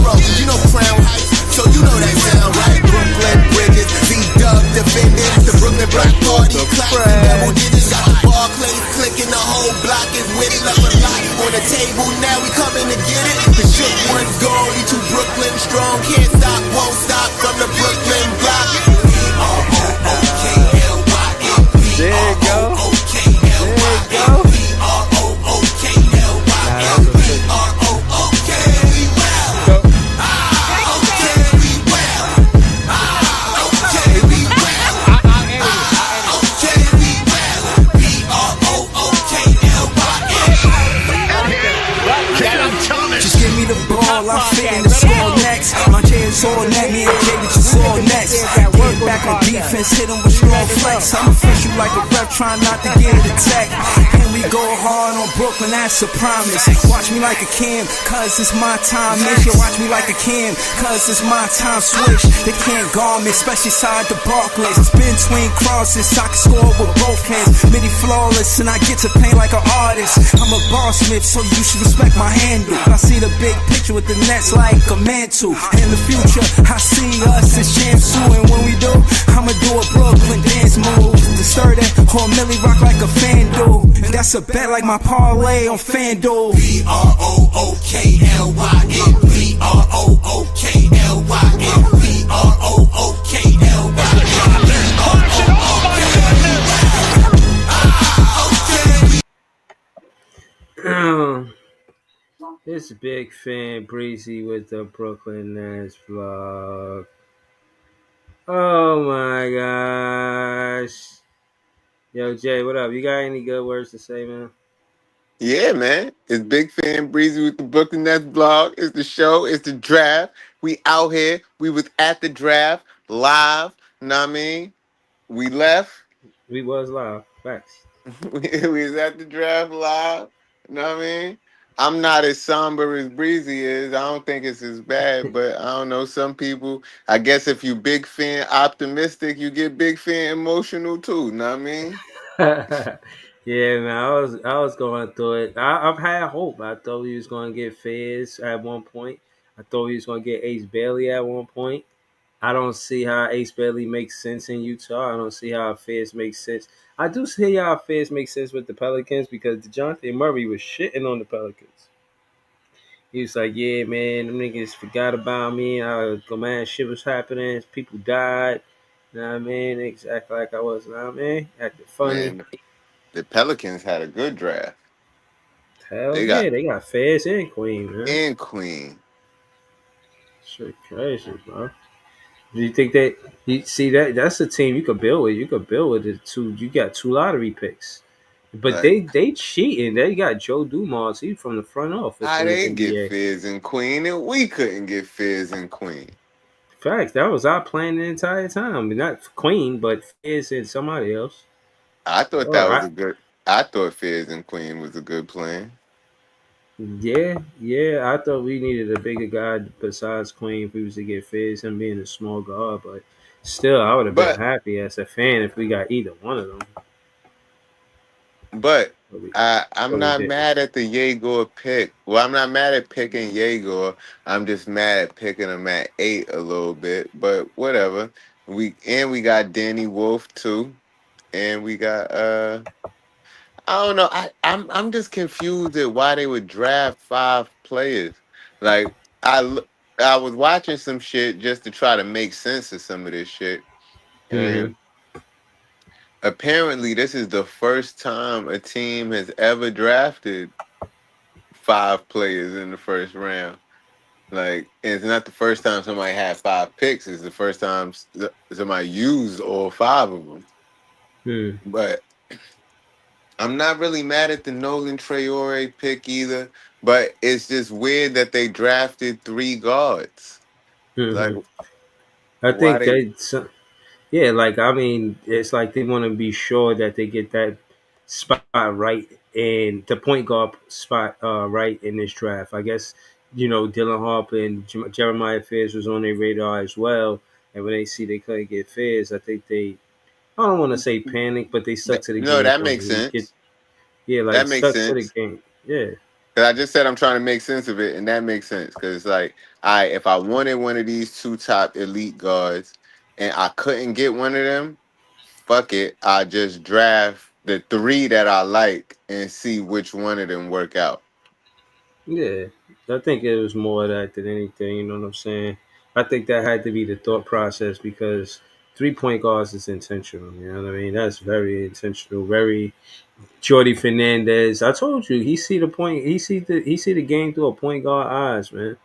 Borough, you know Crown Heights, so you know that sound right. Brooklyn Bridges, Z-Dub defending the Brooklyn Block Party, clapping double digits, got the Barclays clicking, the whole block is with it. Left a lot on the table, now we coming to get it. The shook one's gone, we two Brooklyn strong, can't stop, won't stop from the Brooklyn block. There you go. Just give me the ball, I'm fitting the score next. My J is all net, me and Jay with your all next. Get back on defense, hit him with strong flex. I'm official like a rep, trying not to get it attack. And we go hard on Brooklyn, that's a promise. Watch me like a Cam, cause it's my time. Make sure watch me like a Cam, cause it's my time. Switch, they can't guard me, especially side the Barclays. Spin between crosses, I can score with both hands. Midi flawless, and I get to paint like an artist. I'm a boss smith, so you should respect my handle. I see the big picture with the nets like a mantle. In the future, I see us as champs too. And when we do, I'ma do a Brooklyn dance move. The stir that or Millie rock like a fan do. And that's a bet like my parlay on FanDuel. B-R-O-O-K-L-Y-N B-R-O-O-K-L-Y-N B-R-O-O-K-L-Y-N. This Big Fan Breezy with the Brooklyn Nets vlog. Oh my gosh. Yo, Jay, what up? You got any good words to say, man? Yeah, man. It's Big Fan Breezy with the Brooklyn Nets blog. It's the show. It's the draft. We out here. We was at the draft live. Know what I mean? We left. We was live. Facts. we was at the draft live. Know what I mean? I'm not as somber as Breezy is. I don't think it's as bad, but I don't know. Some people, I guess if you big fan optimistic, you get big fan emotional too. Know what I mean? Yeah, man. I was going through it. I've had hope. I thought he was going to get Fizz at one point. I thought he was going to get Ace Bailey at one point. I don't see how Ace Bailey makes sense in Utah. I don't see how Fizz makes sense. I do see how Fizz makes sense with the Pelicans because DeJounte Murray was shitting on the Pelicans. He was like, yeah, man, them niggas forgot about me. Man, shit was happening. People died. You know what I mean? Exactly like I was. You know what I mean? Acting funny. Man, the Pelicans had a good draft. Hell they got Fizz and Queen, man. And Queen. Shit crazy, bro. Do you think that you see that's a team you could build with? You could build with it too. You got 2 lottery picks, but they cheating. They got Joe Dumars. He's from the front office. I didn't get Fizz and Queen, and we couldn't get Fizz and Queen. Facts. That was our plan the entire time. Not Queen, but Fizz and somebody else. I thought that was a good. I thought Fizz and Queen was a good plan. Yeah. I thought we needed a bigger guy besides Queen if we was to get Fizz, him being a small guard, but still, I would have been happy as a fan if we got either one of them. But I'm not mad at the Yegor pick. Well, I'm not mad at picking Yegor. I'm just mad at picking him at 8 a little bit. But whatever. We got Danny Wolf too, and we got I don't know. I'm just confused at why they would draft 5 players. Like I was watching some shit just to try to make sense of some of this shit. And apparently this is the first time a team has ever drafted 5 players in the first round. Like, it's not the first time somebody had 5 picks. It's the first time somebody used all 5 of them. But I'm not really mad at the Nolan Traore pick either, but it's just weird that they drafted 3 guards. Like, I think it's like they want to be sure that they get that spot right and the point guard spot right in this draft. I guess, Dylan Harper and Jeremiah Fizz was on their radar as well. And when they see they couldn't get Fizz, I think I don't want to say panic, but they stuck to the game. No, that makes sense. That makes sense. To the game. Yeah. 'Cause I just said I'm trying to make sense of it, and that makes sense. Because it's like, if I wanted one of these two top elite guards, and I couldn't get one of them, fuck it. I just draft the three that I like and see which one of them work out. Yeah, I think it was more of that than anything. You know what I'm saying? I think that had to be the thought process because 3 point guards is intentional. You know what I mean? That's very intentional. Very Jordy Fernandez. I told you he see the point. He see the game through a point guard eyes, man.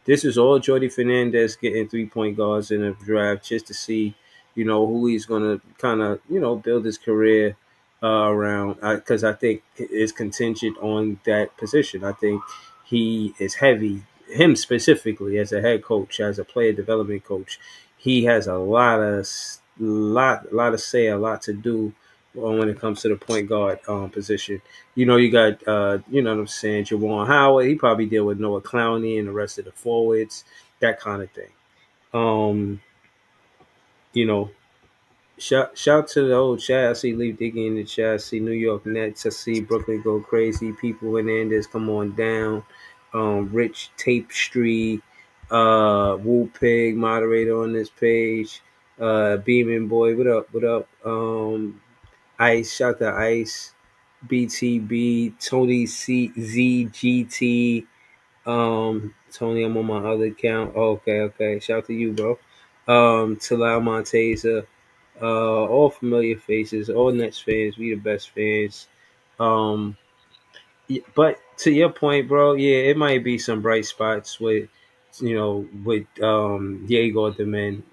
This is all Jordy Fernandez getting 3 point guards in a draft just to see, who he's gonna kind of, build his career around. Because I think it's contingent on that position. I think he is heavy. Him specifically as a head coach, as a player development coach, he has a lot of say, a lot to do when it comes to the point guard position. You got what I'm saying, Jawan Howard. He probably deal with Noah Clowney and the rest of the forwards, that kind of thing. Um, you know, shout to the old chat. I see Leaf Digging in the chat. I see New York Nets. I see Brooklyn go crazy. People Hernandez come on down. Rich Tape Street, Wu Pig, moderator on this page. Beeman Boy, what up? What up? Ice, shout to Ice. BTB, Tony ZGT. Tony, I'm on my other account. Oh, okay. Shout out to you, bro. Talal Monteza. All familiar faces, all Nets fans. We the best fans. Um, but to your point, bro, yeah, it might be some bright spots with Diego de Men.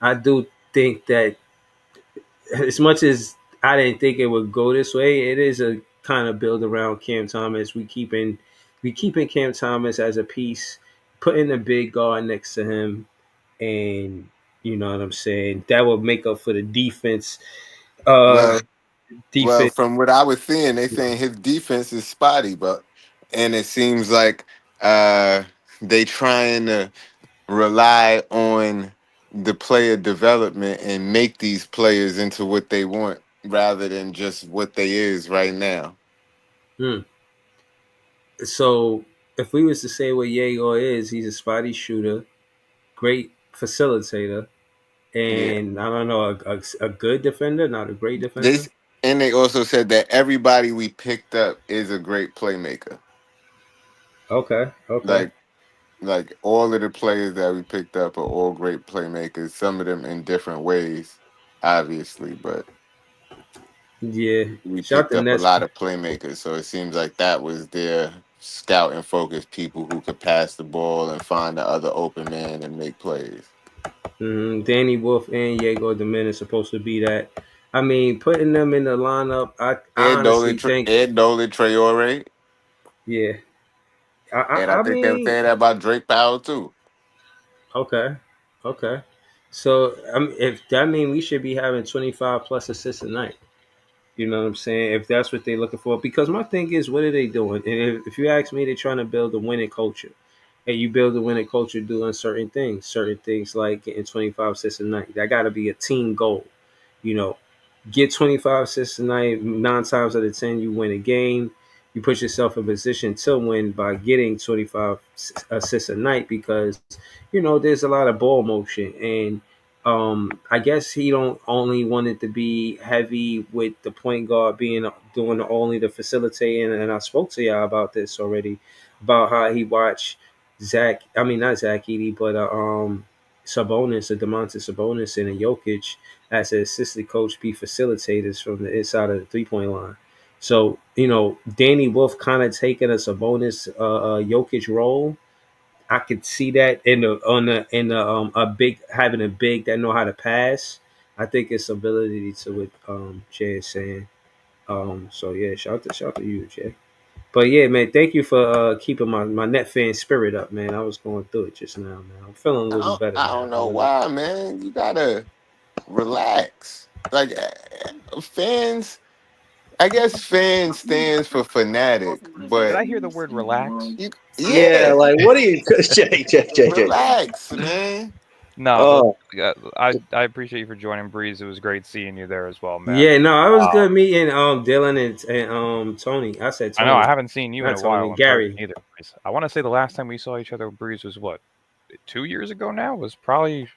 I do think that as much as I didn't think it would go this way, it is a kind of build around Cam Thomas. We keeping Cam Thomas as a piece, putting a big guard next to him, and you know what I'm saying. That would make up for the defense. Well, Uh, well, defense. from what I was seeing, they saying his defense is spotty, but and it seems like uh they trying to rely on the player development and make these players into what they want rather than just what they is right now. Hmm. So if we was to say what Diego is, he's a spotty shooter, great facilitator, Yeah. and I don't know, a good defender, not a great They defender. and they also said that everybody we picked up is a great playmaker. Okay. Like like all of the players that we picked up are all great playmakers. Some of them in different ways, obviously, but Yeah. we Shout picked the up a Nets. lot of playmakers. So it seems like that was their scout and focus people who could pass the ball and find the other open man and make plays. Danny Wolf and Diego Domin is supposed to be that. I mean, putting them in the lineup, I honestly think, Ed Dolan, Traore, yeah. I, and I I, I think they were mean, saying that about Drake Powell too. okay, okay. So if that means we should be having 25 plus assists a night. You know what I'm saying? If that's what they're looking for, because my thing is, what are they doing? And if you ask me, they're trying to build a winning culture. And you build a winning culture doing certain things like getting 25 assists a night. That got to be a team goal. You know, get 25 assists a night. 9 times out of 10, you win a game. You put yourself in position to win by getting 25 assists a night because there's a lot of ball motion, and I guess he don't only want it to be heavy with the point guard being doing only the facilitating. And I spoke to y'all about this already, about how he watched Zach. I mean, not Zach Edey, but Sabonis, Demontis Sabonis, and a Jokic as an assistant coach be facilitators from the inside of the 3 point line. So Danny Wolf kind of taking a Sabonis, Jokic role. I could see that in the a big having a big that know how to pass. I think it's ability to what Jay is saying. So yeah, shout to you, Jay. But yeah, man, thank you for keeping my net fan spirit up, man. I was going through it just now, man. I'm feeling a little better I don't now. know why, man. You gotta relax. Like fans, I guess fan stands for fanatic, Did but I hear the word relax? you, Yeah, yeah, like what are you, Jay? relax, man. No, I appreciate you for joining, Breeze. It was great seeing you there as well, man. Yeah, no, it was good meeting Dylan and Tony. I said I Tony. know I haven't seen you in Not a while Tony, in Gary. person either, Breeze. I want to say the last time we saw each other, Breeze, was what, 2 years ago now? Was probably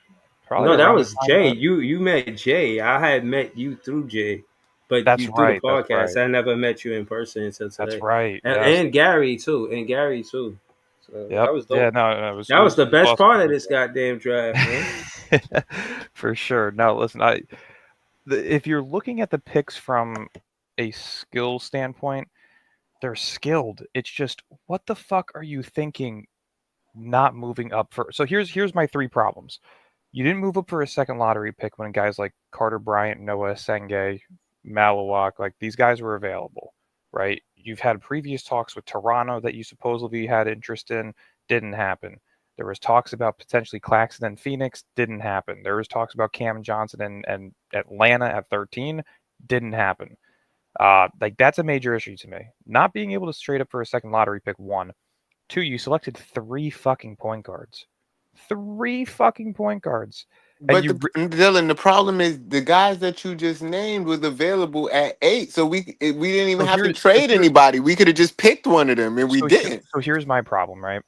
No, that around the was time Jay. that. You met Jay. I had met you through Jay, but That's you through the right. That's podcast. right. I never met you in person until That's today. right. And, Yes. and Gary too. And Gary too. So Yep. that was Yeah. dope. No. It was. That was the best awesome. part of this goddamn draft, man. For sure. Now, listen. If you're looking at the picks from a skill standpoint, they're skilled. It's just, what the fuck are you thinking? Not moving up for. So here's my 3 problems. You didn't move up for a second lottery pick when guys like Carter Bryant, Noah Senge, Malawak, like these guys were available, right? You've had previous talks with Toronto that you supposedly had interest in, didn't happen. There was talks about potentially Claxton and Phoenix, didn't happen. There was talks about Cam Johnson and Atlanta at 13, didn't happen. Like that's a major issue to me. Not being able to straight up for a second lottery pick, 1. 2, you selected 3 fucking point guards. 3 fucking point guards. But Dylan, the problem is the guys that you just named was available at 8, so we didn't even have to trade anybody. We could have just picked one of them, and we didn't. So here's my problem, right?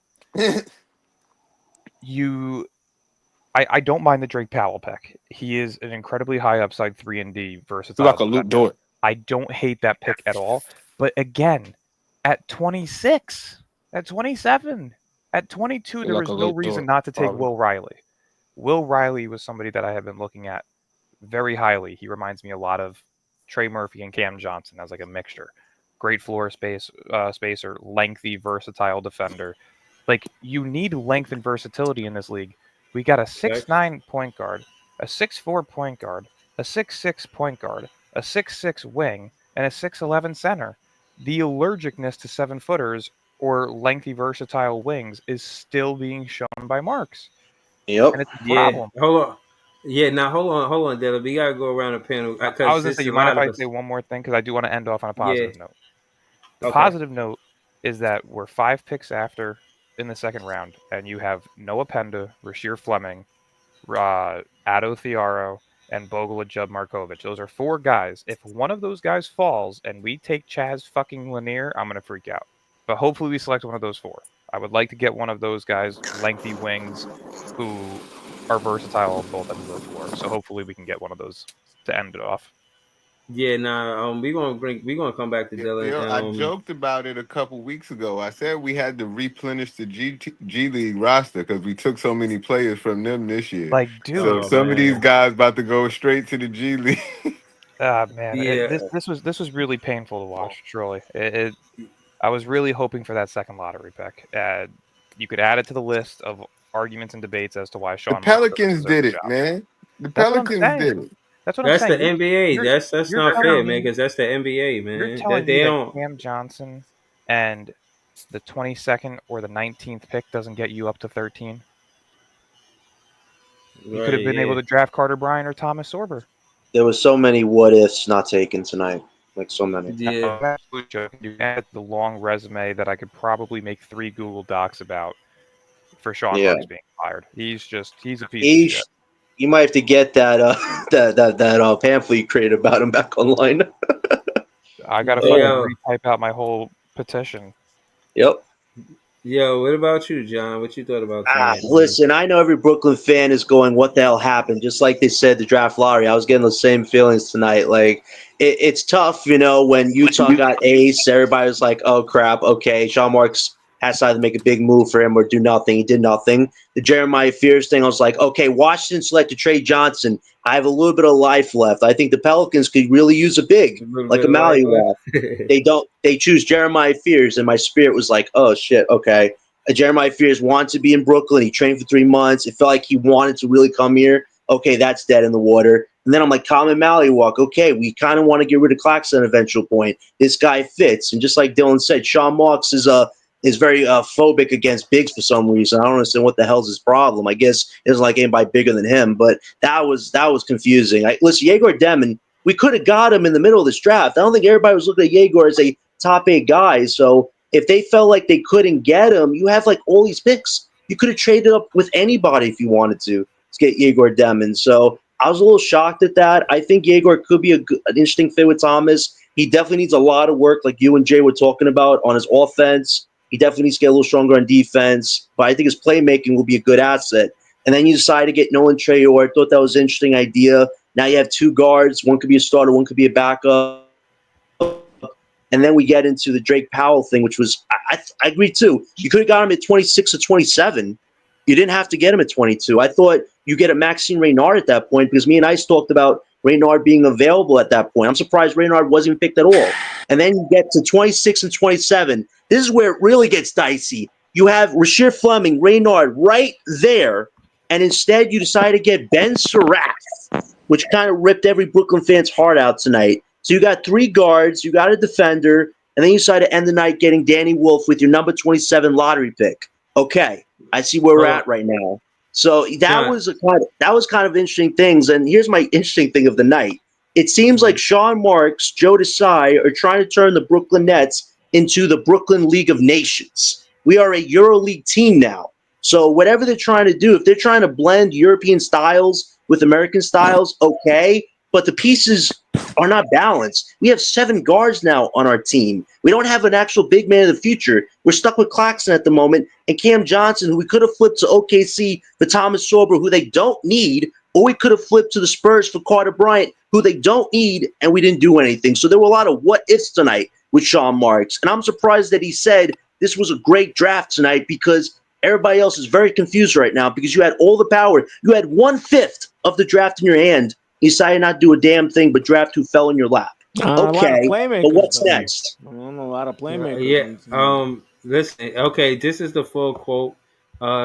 I don't mind the Drake Powell pick. He is an incredibly high upside 3-and-D versatile. Like a Luke Dort. I don't hate that pick at all. But again, at 26, at 27, at 22, there was no reason not to take Will Riley. Will Riley was somebody that I have been looking at very highly. He reminds me a lot of Trey Murphy and Cam Johnson as like a mixture. Great floor spacer, lengthy, versatile defender. Like, you need length and versatility in this league. We got a 6'9" point guard, a 6'4" point guard, a 6'6" point guard, a 6'6" wing, and a 6'11" center. The allergicness to 7-footers or lengthy, versatile wings is still being shown by Marks. Yep. And it's a problem. Yeah, hold on. Yeah, now hold on, Dylan. We gotta go around the panel. I was gonna say, you mind if I say one more thing, because I do want to end off on a positive note. The positive note is that we're 5 picks after in the second round, and you have Noah Penda, Rasheer Fleming, Ado Thiaro, and Bogle Jub Markovic. Those are 4 guys. If one of those guys falls and we take Chaz fucking Lanier, I'm gonna freak out. But hopefully we select one of those 4. I would like to get one of those guys, lengthy wings, who are versatile on both ends of the floor. So hopefully we can get one of those to end it off. Yeah, we're gonna come back to Dylan. I joked about it a couple weeks ago. I said we had to replenish the G League roster because we took so many players from them this year. Like, dude, so some of these guys about to go straight to the G League. Man, yeah. This was really painful to watch. Truly, I was really hoping for that second lottery pick. You could add it to the list of arguments and debates as to why Sean. The Pelicans did it, man. The Pelicans did it. That's what I'm saying. That's the NBA. That's not fair, man, because that's the NBA, man. You're telling me that Cam Johnson and the 22nd or the 19th pick doesn't get you up to 13? You could have been able to draft Carter Bryant or Thomas Sorber. There was so many what ifs not taken tonight. Like, so many. Yeah. You had the long resume that I could probably make 3 Google Docs about for Sean Marks being fired. He's a piece of shit. You might have to get that that pamphlet you created about him back online. I gotta retype out my whole petition. Yep. Yo, what about you, John? What you thought about tonight? Listen, I know every Brooklyn fan is going, what the hell happened? Just like they said, the draft lottery. I was getting the same feelings tonight. Like, it's tough, when Utah got ace, everybody was like, oh, crap, okay, Sean Marks has to either make a big move for him or do nothing. He did nothing. The Jeremiah Fears thing, I was like, okay, Washington selected Trey Johnson. I have a little bit of life left. I think the Pelicans could really use a big, like a Malliwap. They choose Jeremiah Fears, and my spirit was like, oh, shit, okay. Jeremiah Fears wanted to be in Brooklyn. He trained for 3 months. It felt like he wanted to really come here. Okay, that's dead in the water. And then I'm like, Common Malliwalk. Okay, we kind of want to get rid of Claxton at an eventual point. This guy fits. And just like Dylan said, Sean Marks is very phobic against bigs for some reason. I don't understand what the hell's his problem. I guess it doesn't like anybody bigger than him, but that was confusing. Listen, Yegor Demon, we could have got him in the middle of this draft. I don't think everybody was looking at Yegor as a top 8 guy. So if they felt like they couldn't get him, you have like all these picks. You could have traded up with anybody if you wanted to. let's get Yegor Demon. So I was a little shocked at that. I think Yegor could be an interesting fit with Thomas. He definitely needs a lot of work, like you and Jay were talking about, on his offense. He definitely needs to get a little stronger on defense, but I think his playmaking will be a good asset. And then you decide to get Nolan Traore. I thought that was an interesting idea. Now you have two guards. One could be a starter, one could be a backup. And then we get into the Drake Powell thing, which was, I agree too. You could have got him at 26 or 27. You didn't have to get him at 22. I thought you get a Maxime Reynard at that point because me and Ice talked about Reynard being available at that point. I'm surprised Reynard wasn't even picked at all. And then you get to 26 and 27. This is where it really gets dicey. You have Rasheed Fleming, Reynard right there, and instead you decide to get Ben Surratt, which kind of ripped every Brooklyn fan's heart out tonight. So you got three guards, you got a defender, and then you decide to end the night getting Danny Wolf with your number 27 lottery pick. Okay, I see where we're at right now. So that was kind of interesting things. And here's my interesting thing of the night. It seems like Sean Marks, Joe Desai are trying to turn the Brooklyn Nets into the Brooklyn League of Nations. We are a EuroLeague team now. So whatever they're trying to do, if they're trying to blend European styles with American styles, okay, but the pieces are not balanced. We have 7 guards now on our team. We don't have an actual big man of the future. We're stuck with Claxton at the moment and Cam Johnson, who we could have flipped to OKC for Thomas Sorber, who they don't need, or we could have flipped to the Spurs for Carter Bryant, who they don't need, and we didn't do anything. So there were a lot of what-ifs tonight with Sean Marks. And I'm surprised that he said this was a great draft tonight because everybody else is very confused right now because you had all the power. You had 1/5 of the draft in your hand. You decided not to do a damn thing but draft who fell in your lap. Okay, but what's next? A lot of playmakers. Listen, okay, this is the full quote.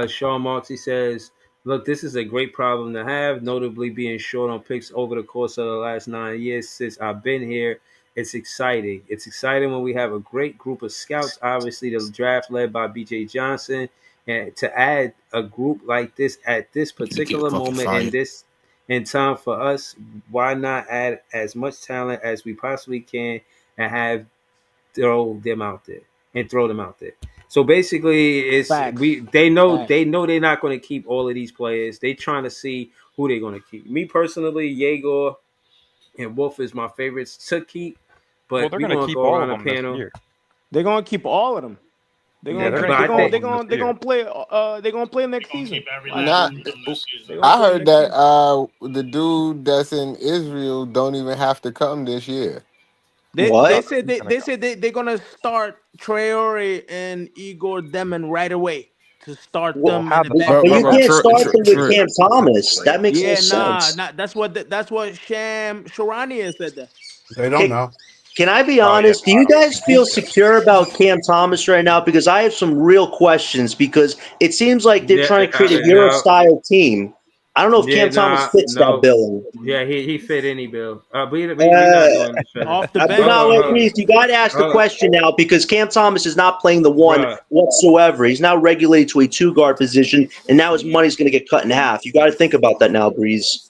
Sean Marks, he says, look, this is a great problem to have, notably being short on picks over the course of the last 9 years since I've been here. It's exciting. It's exciting when we have a great group of scouts. Obviously, the draft led by B.J. Johnson. And to add a group like this at this particular moment in time for us, why not add as much talent as we possibly can and throw them out there. So basically, they know they're not going to keep all of these players. They trying to see who they're going to keep. Me personally, Yegor and Wolf is my favorites to keep, but we're going to go around the panel. They're going to keep all of them. They're gonna play next season. I heard that the dude that's in Israel don't even have to come this year. They said they're gonna start Traore and Igor Demon right away to start them. But you can't start them with Cam Thomas. That makes no sense. That's what Sham Sharania said. That they don't know. Can I be honest? Do you guys feel secure about Cam Thomas right now? Because I have some real questions because it seems like they're trying to create a Euro-style team. I don't know if Cam Thomas fits that billing. Yeah, he fit any bill. We're not doing this off the bench. You got to ask the question now because Cam Thomas is not playing the one whatsoever. He's now regulated to a 2-guard position, and now his money's going to get cut in half. You got to think about that now, Breeze.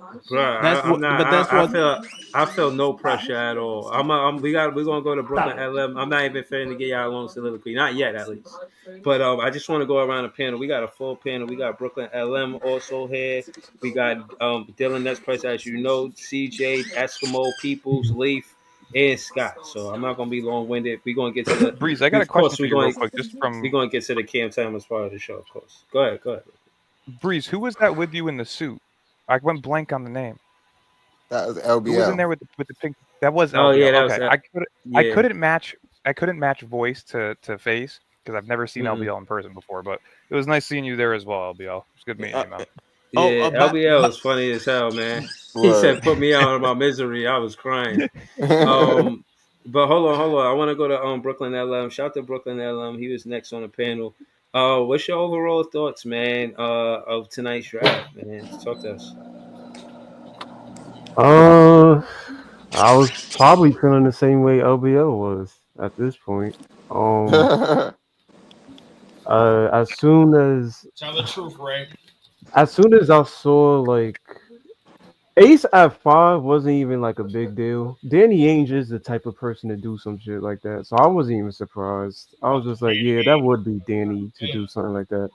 I feel no pressure at all. We're gonna go to Brooklyn LM. I'm not even finna to get y'all a long soliloquy, not yet at least. But I just want to go around the panel. We got a full panel. We got Brooklyn LM also here. We got Dylan Nespress, as you know, CJ, Eskimo, Peoples, Leaf, and Scott. So I'm not gonna be long winded. We're gonna get to the Breeze. I got a question for you real quick. We're gonna get to the Cam Thomas part of the show, of course. Go ahead. Breeze, who was that with you in the suit? I went blank on the name. That was LBL. Who was in there with the pink? That was LBL. Oh yeah, that okay. was. I couldn't match voice to face because I've never seen LBL in person before. But it was nice seeing you there as well, LBL. It's good meeting you, man. Yeah, LBL is funny as hell, man. He said, "Put me out of my misery." I was crying. But hold on. I want to go to Brooklyn LM. Shout out to Brooklyn LM. He was next on the panel. What's your overall thoughts, man, of tonight's draft, man? Talk to us. I was probably feeling the same way LBL was at this point. As soon as tell the truth, Ray. As soon as I saw like Ace at 5 wasn't even like a big deal. Danny Ainge is the type of person to do some shit like that, so I wasn't even surprised. I was just like, yeah, that would be Danny to do something like that.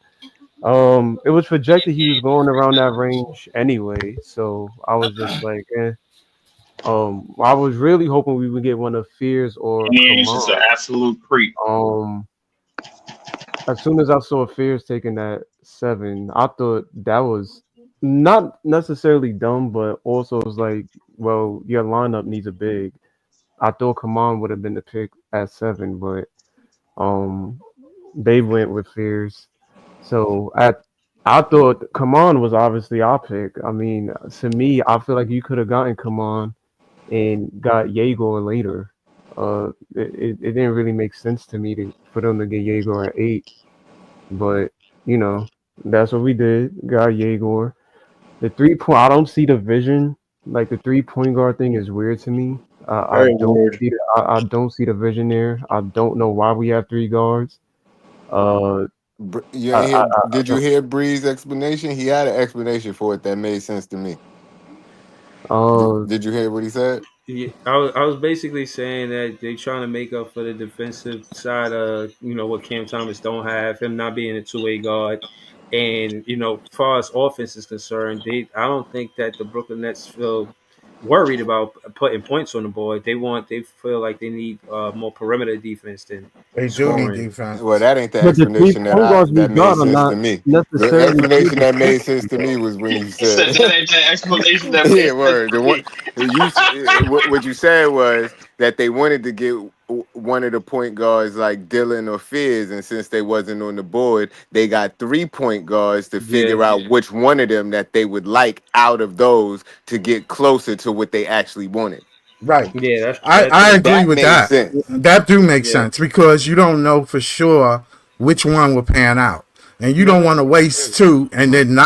It was projected he was going around that range anyway, so I was just like, eh. I was really hoping we would get one of Fears or And he's just an Kaman. absolute creep. As soon as I saw Fears taking that 7, I thought that was not necessarily dumb, but also it was like, well, your lineup needs a big. I thought Kaman would have been the pick at 7, but they went with Fears. So I thought Kaman was obviously our pick. I mean, to me, I feel like you could have gotten Kaman and got Yegor later. It didn't really make sense to me for them to get Yegor at 8, but you know that's what we did. Got Yegor. The 3-point, I don't see the vision. Like the 3-point guard thing is weird to me. I Very don't weird. see I don't see the vision there. I don't know why we have 3 guards. You ain't hear, did you hear Bree's explanation? He had an explanation for it that made sense to me. Did you hear what he said? Yeah, I was basically saying that they're trying to make up for the defensive side of what Cam Thomas don't have, him not being a 2-way guard, and as far as offense is concerned, I don't think that the Brooklyn Nets feel worried about putting points on the board. They feel like they need more perimeter defense than They do scoring. need defense. Well, that ain't the But the explanation 3-point guards we that made got are sense not to me. The necessarily explanation that made good sense to me was when you He said, said that ain't the explanation that "Yeah, makes sense word." to The one me. what you said was that they wanted to get one of the point guards like Dylan or Fizz, and since they wasn't on the board, they got 3 point guards to figure Yeah. out which one of them that they would like out of those to get closer to what they actually wanted. Right. Yeah, I agree That with made that. sense. That do make Yeah. sense because you don't know for sure which one will pan out. And you don't want to waste 2 and then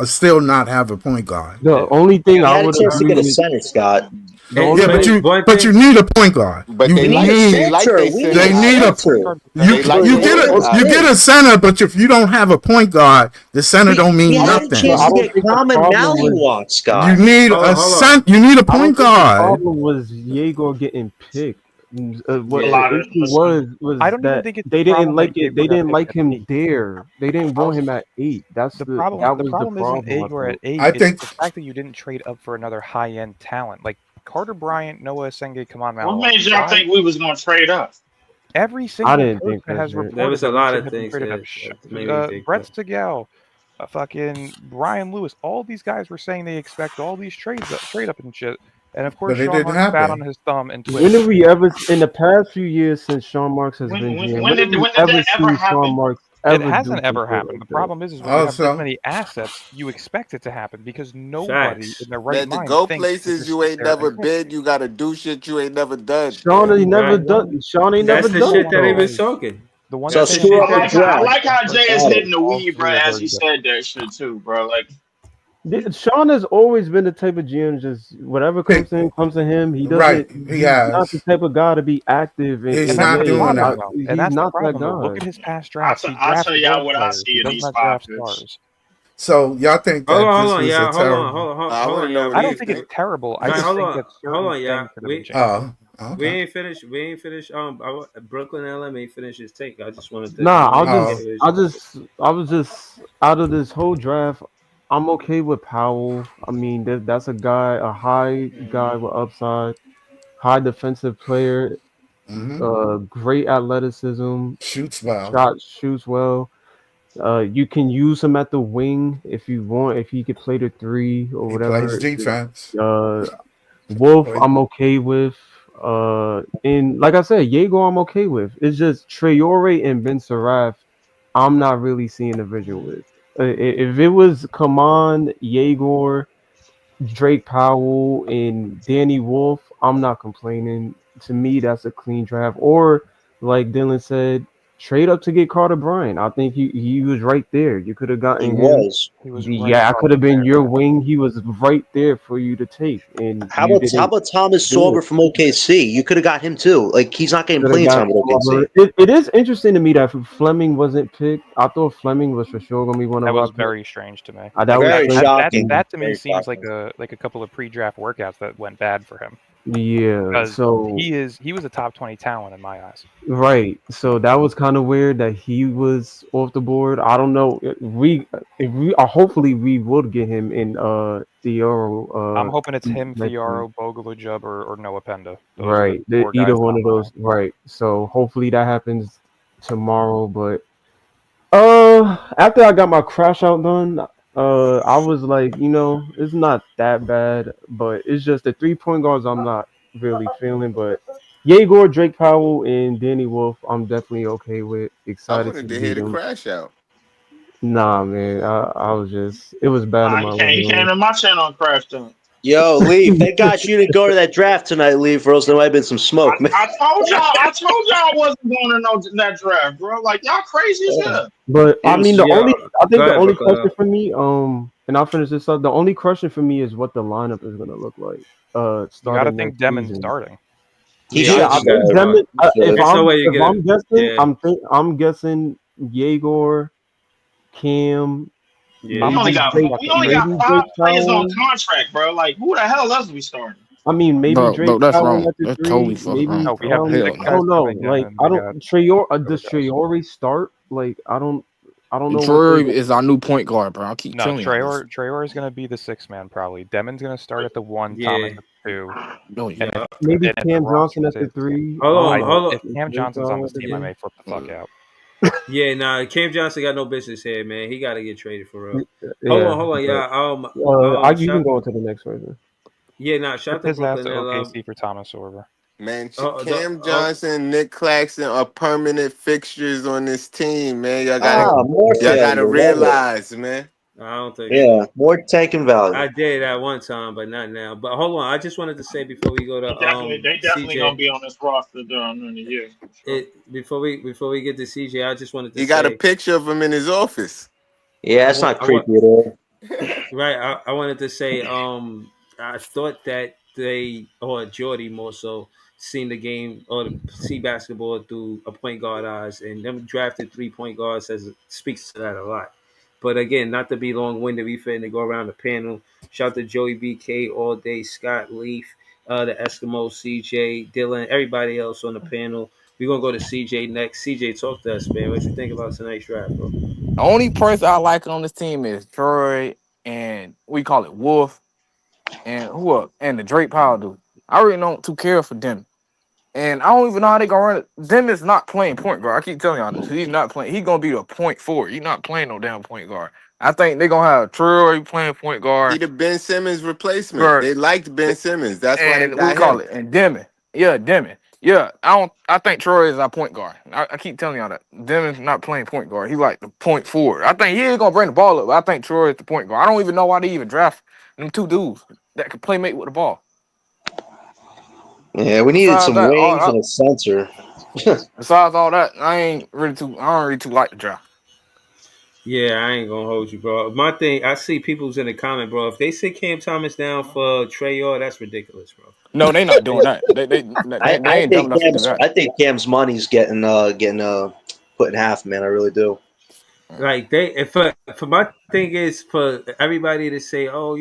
still not have a point guard. The only thing You I had a would chance to agree get a with, center, Scott. the only Yeah, thing, but you need a point guard. But You they We like need a need they like center. they We center. need they a need a center. you like you they get center a high. you get a center, but if you don't have a point guard, the center don't We mean had a nothing. but chance I to don't get think the Common problem was. Mallywalk, You Scott. need Hold on, hold on. you need a I don't point think the guard. problem was Yegor getting picked. What A the lot of issue listen. was I don't even that think it's they the didn't problem like that it. They Yegor got didn't picked like at him 8. there. They didn't want him at 8. The problem That was the isn't problem. I Yegor at thought. 8. I It's think the fact that you didn't trade up for another high end talent like Carter Bryant, Noah Senge, Kaman What Malawak. made y'all think we was gonna trade up? Every I single didn't person think that has shit. reported There was a that we lot should of have been things traded up. that made me think Brett that. Stegall, fucking Brian Lewis, all these guys were saying they expect all these trade up and shit. And of course, but it Sean didn't Marks spat on happen. his thumb and When twitched. did we ever, in the past few years since Sean Marks has When been when GM, when when did did we when did ever that ever see Sean happen? Marks It ever do hasn't some ever shit happened. like The that? problem is when you have this Also, many assets, you expect it to happen because nobody Facts. in their right Man, to mind go thinks this places is you ain't their never exit. been, you gotta do shit you ain't never done. Sean ain't never Right. done. Sean ain't That's never the done shit it that he though. was talking. The one So That's thing the screw shit up I the that like how I draft. like how Jay is Got it. hitting the all weed, bro, three have as already he done. said that shit too, bro. Like Sean has always been the type of GM, just whatever comes to him. He right, doesn't. he He's not the has. type of guy to be active He's And and that's not the play. doing problem, that. though. He's And that's the not that problem, though. Look guy. at his past drafts. He I'll drafts tell y'all role what I players. see He in does these not 5 draft picks. stars. So y'all think Hold that on, this hold on, was a y'all. terrible? I Hold want on, to know y'all. what I he don't think it's think. terrible. I Right, just hold think on, that hold certain on, y'all. things should have been changed. Okay. We ain't finished. Brooklyn LM ain't finished his take. I just wanted to. Nah, Oh, I was just out of this whole draft. I'm okay with Powell. I mean, that's a guy, a high guy with upside, high defensive player, great athleticism, shoots well. shoots well. You can use him at the wing if you want, if he could play the 3 or He plays whatever. defense. Wolf, Play- I'm okay with. And like I said, Yegor, I'm okay with. It's just Traore and Ben Saraf, I'm not really seeing a vision with. If it was Kaman, Yegor, Drake Powell, and Danny Wolf, I'm not complaining. To me, that's a clean draft. Or, like Dylan said, trade up to get Carter Bryant. I think he was right there. You could have He gotten him. was. He was Yeah, I right could have been there. your wing. He was right there for you to take, and How you about didn't Thomas do Sorber it. from OKC? You could have got him too. Like he's not getting Could have playing got time with OKC. It is interesting to me that Fleming wasn't picked. I thought Fleming was for sure gonna be one That of our was picks. very strange to me. That was Very crazy. shocking. That to me Very seems shocking. like a couple of pre-draft workouts that went bad for him. Yeah. Because So he was a top 20 talent in my eyes. right. So that was kind of weird that he was off the board. I don't know. If we hopefully we would get him in Theoro I'm hoping it's him, next year. Fiaro, Bogalujub, or Noah Penda. Those are Right. the four Either guys one down of the line. those. Right. So hopefully that happens tomorrow. But after I got my crash out done, I was like, it's not that bad, but it's just the 3 point guards I'm not really feeling. But Yegor, Drake Powell, and Danny Wolf, I'm definitely okay with. I Excited to wanted to hear see the them. crash out. Nah, man, I was just, it was bad in He my came. He living came room. to my channel and crashed on. Yo, Leaf, thank God you didn't go to that draft tonight, Leaf, or else there might have been some smoke, man. I told y'all I wasn't going to that draft, bro. Like y'all crazy as hell. But I mean, Yeah. I think Go the ahead, only Brooklyn. question for me, and I'll finish this up. The only question for me is what the lineup is gonna look like. You got to Starting think next Demon's season. starting. He Yeah, should I think start. Demon. If There's no way you get I'm it. guessing, Yeah. I'm guessing Yegor, Cam, Yeah. We only maybe got Drake, we only got maybe 5 Drake players on Powell. contract, bro. Like who the hell else we starting? I mean, maybe Drake Bro, that's Powell wrong. at the That's three. totally fucking Maybe wrong, No, we bro. have Hell 6 no. I don't guys know. coming in, Like and I we don't got Trayor. other Does guys. Traore start? Like I don't know what Troy they. is our new point guard, bro. I keep No, telling y'all this. Traore is going to be the 6th man probably. Demon's going to start at the 1, Yeah. Thomas at the 2. No, And if, Maybe and if the Cam roster Johnson at the sits, three. Hold on. if Cam Drake Johnson's on Powell this at the team, I three. may flip the fuck out. Yeah, nah, Cam Johnson got no business here, man. He got to get traded for real. Yeah. Hold on, yeah. You can Shout, go into the next version. yeah, nah, shout Ship to his ass Brooklyn to and OKC for Thomas Sorber. Man, oh, Cam Johnson, Nick Claxton are permanent fixtures on this team, man. Y'all more gotta failure. realize, man. I don't think Yeah, so. more tanking value. I did at one time, but not now. But hold on, I just wanted to say before we go to They definitely CJ, gonna be on this roster during the year. Sure. before we get to CJ, I just wanted to He say got a picture of him in his office. Yeah, it's not creepy at all. Right, I wanted to say, I thought that they, or Jordy more so, seen the game or see basketball through a point guard eyes, and them drafted 3 point guards speaks to that a lot. But again, not to be long winded, we finna go around the panel. Shout out to Joey BK all day, Scott Leaf, the Eskimo, CJ, Dylan, everybody else on the panel. We're gonna go to CJ next. CJ, talk to us, man. What you think about tonight's draft, bro? The only person I like on this team is Troy and we call it Wolf and who else? And the Drake Powell dude. I really don't too care for them. And I don't even know how they gonna run it. Them is not playing point guard. I keep telling y'all this. He's not playing. He's gonna be a point forward. He's not playing no damn point guard. I think they're gonna have Troy playing point guard. He the Ben Simmons replacement. Guard. They liked Ben Simmons. That's why they And got we call him. it and Demon. Yeah, Demon. Yeah, I think Troy is our point guard. I keep telling y'all that. Demon's not playing point guard. He like the point forward. I think he is gonna bring the ball up, but I think Troy is the point guard. I don't even know why they even draft them two dudes that can play make with the ball. Yeah, we needed Besides some that, wings and a sensor. Besides all that, I don't really too like the draft. Yeah, I ain't gonna hold you, bro. My thing, I see people's in the comment, bro. If they sit Cam Thomas down for Trayor, that's ridiculous, bro. No, they not doing that. They ain't dumb enough to do that. I think Cam's money's getting put in half, man. I really do. Like for my thing is for everybody to say, oh,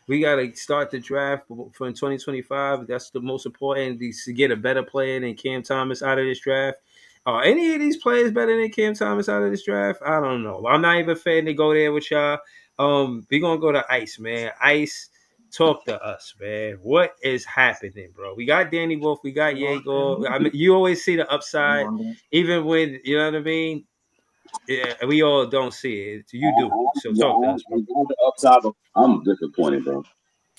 we gotta start the draft for 2025. That's the most important to get a better player than Cam Thomas out of this draft. Are any of these players better than Cam Thomas out of this draft? I don't know. I'm not even fan to go there with y'all. We're gonna go to Ice, man. Ice, talk to us, man. What is happening, bro? We got Danny Wolf, we got Yegor. I mean, you always see the upside, even when you know what I mean. Yeah, we all don't see it. You do. So talk to us, bro. The upside, I'm disappointed, bro.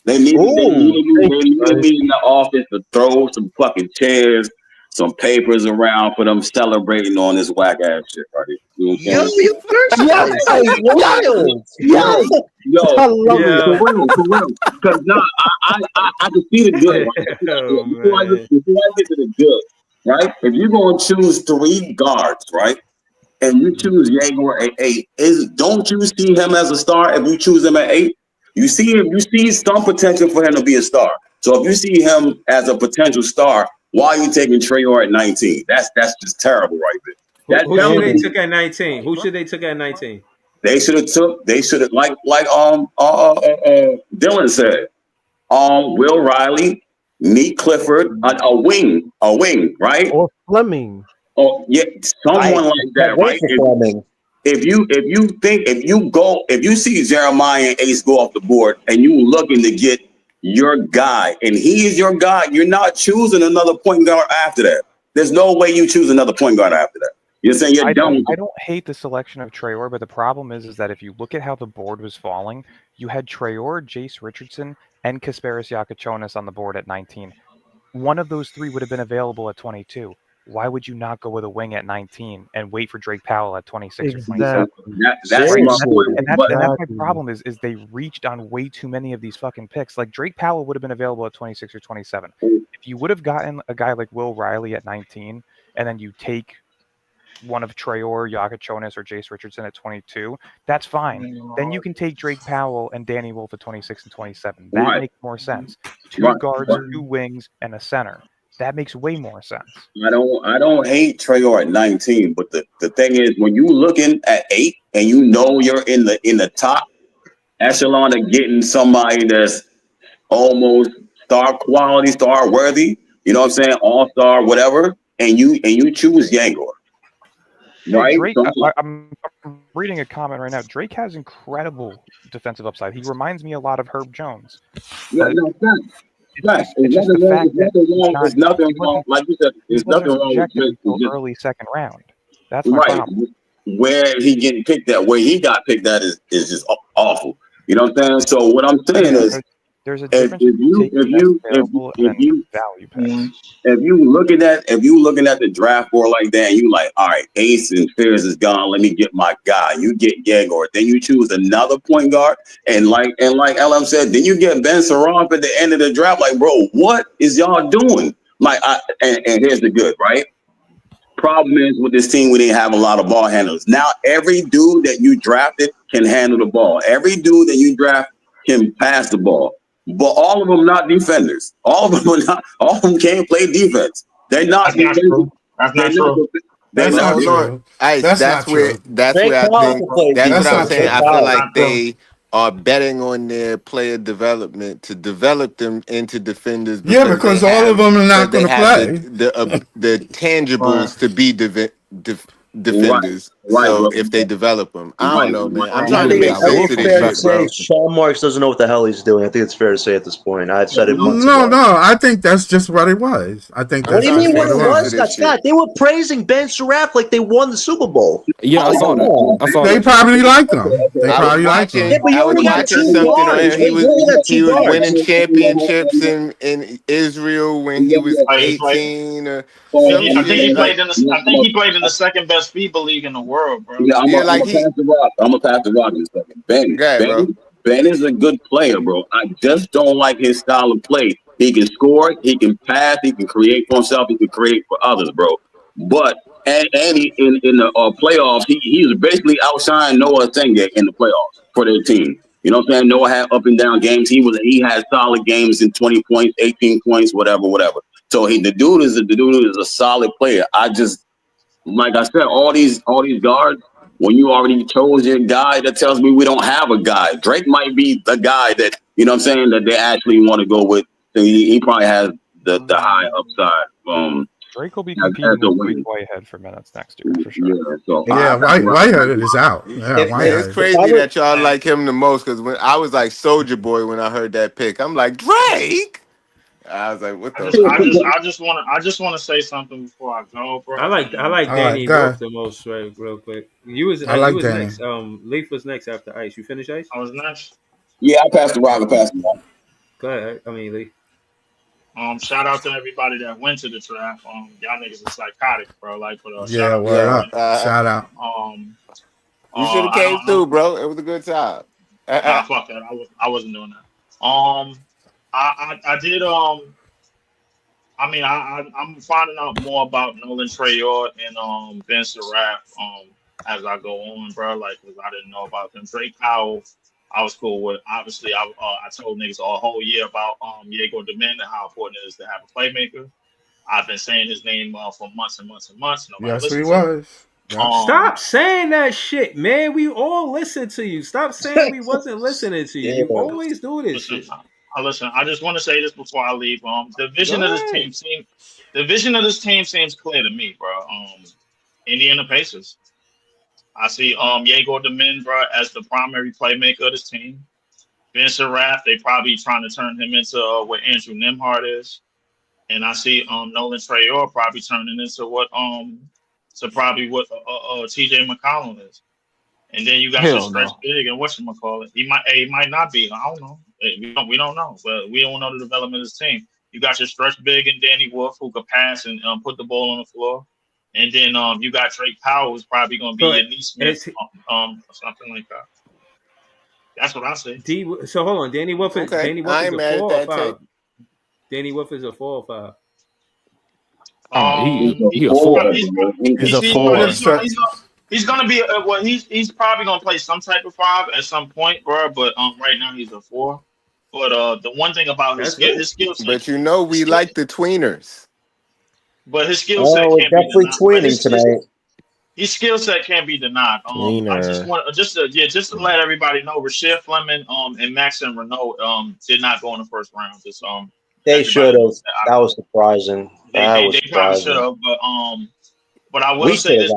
They needed me in the office to throw some fucking chairs, some papers around for them celebrating on this whack ass shit, right? You know what I'm saying? Yo, I love it. For real. Because I can see the good. Right? Before I get to the good, right? If you're gonna choose 3 guards, right? And you choose Yegor at 8, don't you see him as a star? If you choose him at 8, you see some potential for him to be a star. So if you see him as a potential star, why are you taking Trayor at 19? That's just terrible right there. Who should they took at 19? Who should they took at 19? They should have like Dylan said, Will Riley Meet Clifford, a wing, right? Or Fleming. Oh yeah, someone like that, right? If you see Jeremiah and Ace go off the board and you looking to get your guy and he is your guy, you're not choosing another point guard after that. There's no way you choose another point guard after that. You're saying you're done. I don't hate the selection of Traore, but the problem is that if you look at how the board was falling, you had Traore, Jace Richardson, and Kasparis Yakachonis on the board at 19. One of those three would have been available at 22. Why would you not go with a wing at 19 and wait for Drake Powell at 26 or 27? That's my problem is they reached on way too many of these fucking picks. Like Drake Powell would have been available at 26 or 27. If you would have gotten a guy like Will Riley at 19, and then you take one of Traore, Yakachonis, or Jace Richardson at 22, that's fine. Then you can take Drake Powell and Danny Wolf at 26 and 27. That makes more sense. Two guards, two wings, and a center. That makes way more sense. I don't hate Traore at 19, but the thing is, when you looking at 8 and you know you're in the top echelon of getting somebody that's almost star quality, star worthy, you know what I'm saying, all-star, whatever, and you choose Yegor. Right? Drake, I'm reading a comment right now. Drake has incredible defensive upside. He reminds me a lot of Herb Jones. Yeah, right. There's nothing wrong. Like you said, there's nothing wrong with Drake. Early second round. That's my problem. Where he getting picked at, where he got picked at is just awful. You know what I'm saying? So what I'm saying is, there's a difference if you looking at the draft board like that, and you like, all right, Ace and Spears is gone. Let me get my guy. You get Yegor. Then you choose another point guard, and like LM said, then you get Ben Saroff at the end of the draft. Like, bro, what is y'all doing? Like, and here's the good, right? Problem is with this team, we didn't have a lot of ball handlers. Now every dude that you drafted can handle the ball. Every dude that you draft can pass the ball. But all of them not defenders. All of them can't play defense. They're not. That's not true. That's not true. That's where I think that's what I'm saying. I feel like they are betting on their player development to develop them into defenders. Yeah, because all of them are not going to play. The tangibles to be defenders. Right. So if they develop them, I don't know, man. I'm trying to make sense of this shit, bro. Sean Marks doesn't know what the hell he's doing. I think it's fair to say at this point. I've said it once. No, I think that's just what it was. I think that's what do you mean what it was, Scott? They were praising Ben Saroff like they won the Super Bowl. Yeah, I saw that. They probably liked him. They probably liked him. Yeah, but you only got 2 guards. He was winning championships in Israel when he was 18. I think he played in the second best FIBA league in the world, bro. Yeah, I'm gonna pass the rock in a second. Ben is a good player, bro. I just don't like his style of play. He can score, he can pass, he can create for himself, he can create for others, bro. But and he, in the playoffs, he's basically outshined Noah Sengek in the playoffs for their team. You know what I'm saying? Noah had up and down games. He had solid games in 20 points, 18 points, whatever. So the dude is a solid player. I just, like I said, all these guards, when you already chose your guy, that tells me we don't have a guy. Drake might be the guy that, you know what I'm saying, that they actually want to go with. He probably has the high upside. Drake will be competing with Whitehead for minutes next year, for sure. Whitehead is out. It's crazy that y'all like him the most, because when I was like Soulja Boy when I heard that pick, I'm like, Drake? I was like, what the? I just want to say something before I go, bro. I like Danny Wolf the most, right? Real quick. I like Danny. Next. Leaf was next after Ice. You finished Ice? I was next. Yeah, I passed the rock. Go ahead. I mean, Lee. Shout out to everybody that went to the draft. Y'all niggas are psychotic, bro. Like for the shout out. You should have came through, bro. It was a good time. Fuck that. I wasn't doing that. I did. I'm finding out more about Nolan Traore and Ben Saroff as I go on, bro. Like, cause I didn't know about them. Drake Powell, I was cool with. Obviously, I told niggas a whole year about Yegor Demand and how important it is to have a playmaker. I've been saying his name for months and months and months. Yes, he was. Stop saying that shit, man. We all listen to you. Stop saying we wasn't listening to you. You always do this shit. Listen, I just want to say this before I leave. The vision of this team seems clear to me, bro. Indiana Pacers. I see Yegor Domin, bro, as the primary playmaker of this team. Vincent Raff, they probably trying to turn him into what Andrew Nembhard is. And I see Nolan Traore probably turning into what TJ McConnell is. And then you got your stretch big and whatchamacallit. He might not be. I don't know. We don't know. But we don't know the development of this team. You got your stretch big and Danny Wolf who could pass and put the ball on the floor. And then you got Drake Powell who's probably going to be a Neesmith, something like that. That's what I say. So hold on, Danny Wolf is Okay. Danny Wolf is a 4 or 5. Danny Wolf is a 4 or 5. He's a 4. He's a 4. He's gonna be he's probably gonna play some type of 5 at some point, bro. But right now he's a 4. But the one thing about his skill set, but you know we like the tweeners. But his skill set can't definitely be tweening tonight. His skill set can't be denied. I just want just to let everybody know, Rasheed Fleming and Maxime Renault did not go in the first round. Just they should have. That was surprising. They probably should have, but I will say this: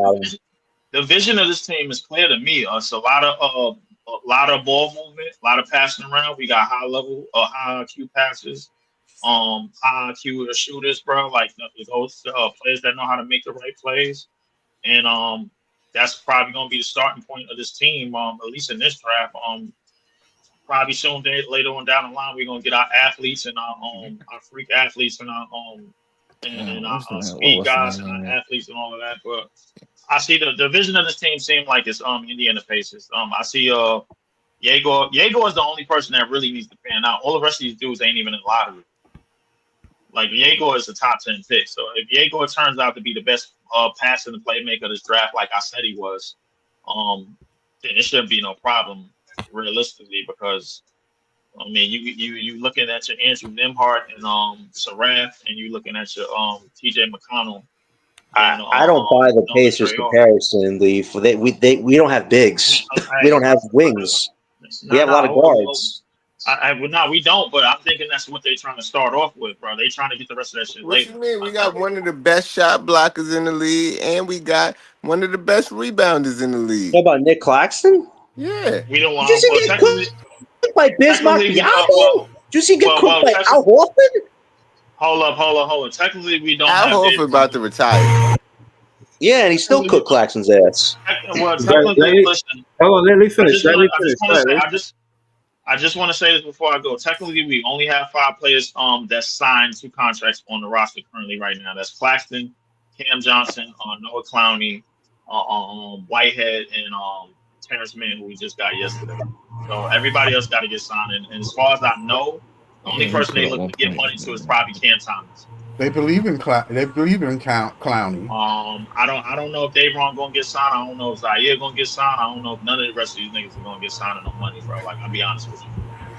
the vision of this team is clear to me. It's a lot of ball movement, a lot of passing around. We got high IQ passes, high IQ shooters, bro. Like those players that know how to make the right plays, and that's probably going to be the starting point of this team. At least in this draft. Probably soon later on down the line, we're gonna get our athletes and our freak athletes and our speed guys and our athletes and all of that. But I see the vision of this team seem like it's Indiana Pacers. I see Yegor is the only person that really needs to pan out. All the rest of these dudes ain't even in the lottery. Like Yegor is the top 10 pick. So if Yegor turns out to be the best passer and playmaker of this draft, like I said he was, then it shouldn't be no problem. Realistically, because I mean, you looking at your Andrew Nembhard and Saraf, and you looking at your TJ McConnell. And, I don't buy the Pacers comparison. We don't have bigs. We don't have wings. We have a lot of guards. We don't. But I'm thinking that's what they're trying to start off with, bro. They trying to get the rest of that shit later. What you mean? We got one of the best shot blockers in the league, and we got one of the best rebounders in the league. What about Nick Claxton? Yeah. We don't want to get cooked by Bismarck Biyombo? Did you see get cooked by Al Horford? Hold up. Technically, we don't Al Horford about to retire. Yeah, and he still cooked Claxton's ass. Well, technically, listen. Hold on, let me finish. I just want to say this before I go. Technically, we only have 5 players that signed 2 contracts on the roster currently right now. That's Claxton, Cam Johnson, Noah Clowney, Whitehead, and Terrence Mann, who we just got yesterday. So everybody else got to get signed. And as far as I know, the only person they look to get money to is probably Cam Thomas. They believe in Clowney. I don't know if Davon gonna get signed. I don't know if Zaire gonna get signed. I don't know if none of the rest of these niggas are gonna get signed on no money, bro. Like, I'll be honest with you.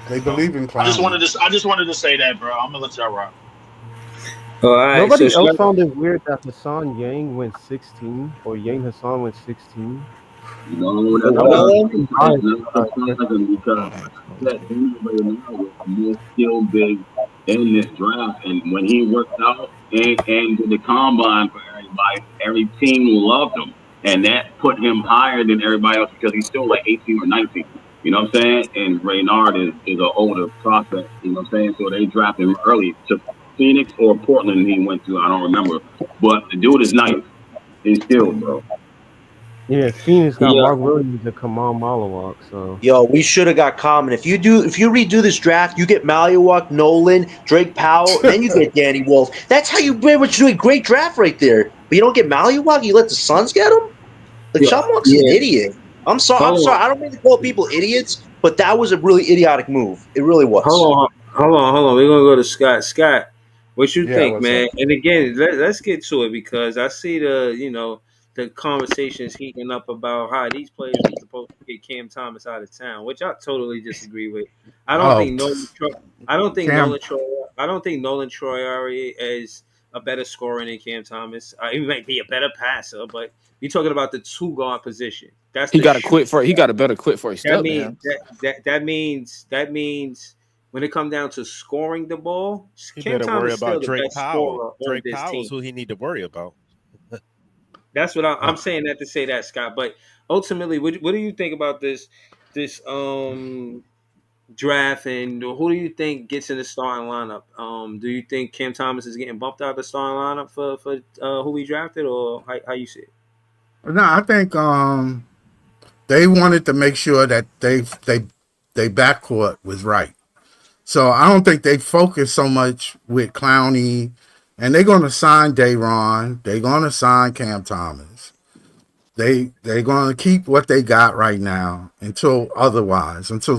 They believe in Clowney. I just wanted to say that, bro. I'm gonna let y'all rock. All right, nobody else found it weird that Hassan Yang went 16 or Yang Hassan went 16. No, that's more skill big in this draft, and when he worked out and did the combine for everybody, every team loved him, and that put him higher than everybody else because he's still like 18 or 19. You know what I'm saying? And Raynard is an older prospect. You know what I'm saying? So they drafted him early to Phoenix or Portland. He went to, I don't remember, but the dude is nice. He's still, bro. Yeah, Phoenix got Mark Williams and Kamal Malawak. So we should have got Common. If you redo this draft, you get Malawak, Nolan, Drake Powell, then you get Danny Wolf. That's how you do a great draft right there. But you don't get Malawak, you let the Suns get him? Like, Shotmonk's an idiot. I'm sorry. I don't mean to call people idiots, but that was a really idiotic move. It really was. Hold on. We're gonna go to Scott. Scott, what you think, man? Up? And again, let's get to it because I see the conversations heating up about how these players are supposed to get Cam Thomas out of town, which I totally disagree with. I don't think Nolan Traore is a better scorer than Cam Thomas. He might be a better passer, but you're talking about the 2 guard position. He got a better quit for his stuff. That means when it comes down to scoring the ball, He Cam better worry Thomas is still about the Drake best Powell. scorer on Drake this Powell's team. who he need to worry about. That's what I'm saying. That to say that, Scott. But ultimately, what do you think about this draft, and who do you think gets in the starting lineup? Do you think Cam Thomas is getting bumped out of the starting lineup for who we drafted, or how you see it? No, I think they wanted to make sure that they backcourt was right. So I don't think they focus so much with Clowney, and they're going to sign Day'Ron. They're going to sign Cam Thomas. They're going to keep what they got right now until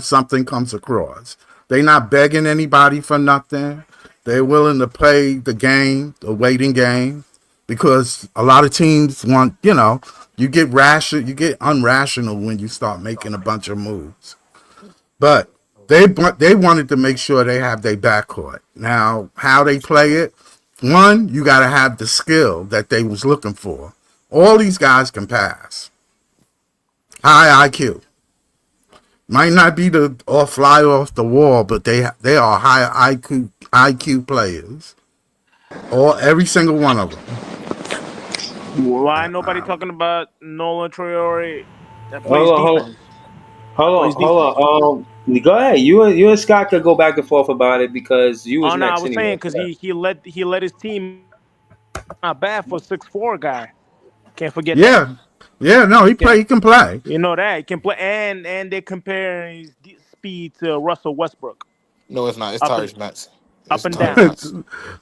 something comes across. They're not begging anybody for nothing. They're willing to play the game, the waiting game, because a lot of teams want, you get unrational when you start making a bunch of moves. But they wanted to make sure they have their backcourt. Now, how they play it, one, you got to have the skill that they was looking for. All these guys can pass. High IQ. Might not be or fly off the wall, but they are high IQ players. Every single one of them. Why nobody talking about Nolan Traore that plays Hold defense? on. Go ahead. You and Scott could go back and forth about it because you was next. I was saying because he led his team not bad for 6'4" guy. Can't forget that. Yeah, no, he can play. You know that he can play, and they're comparing his speed to Russell Westbrook. No, it's not. It's Tyrese Maxey. Up and down.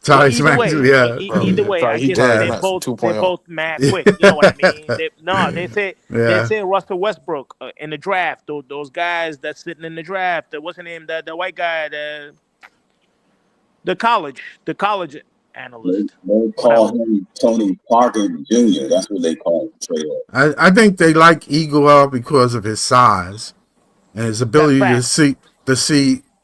Tyrese Maxey, yeah. Either way, I guess they're both mad quick. You know what I mean? They say Russell Westbrook in the draft. Those guys that's sitting in the draft. What's his name? The white guy. The college analyst. They call him Tony Parker Jr. That's what they call him. I think they like Igor because of his size and his ability to see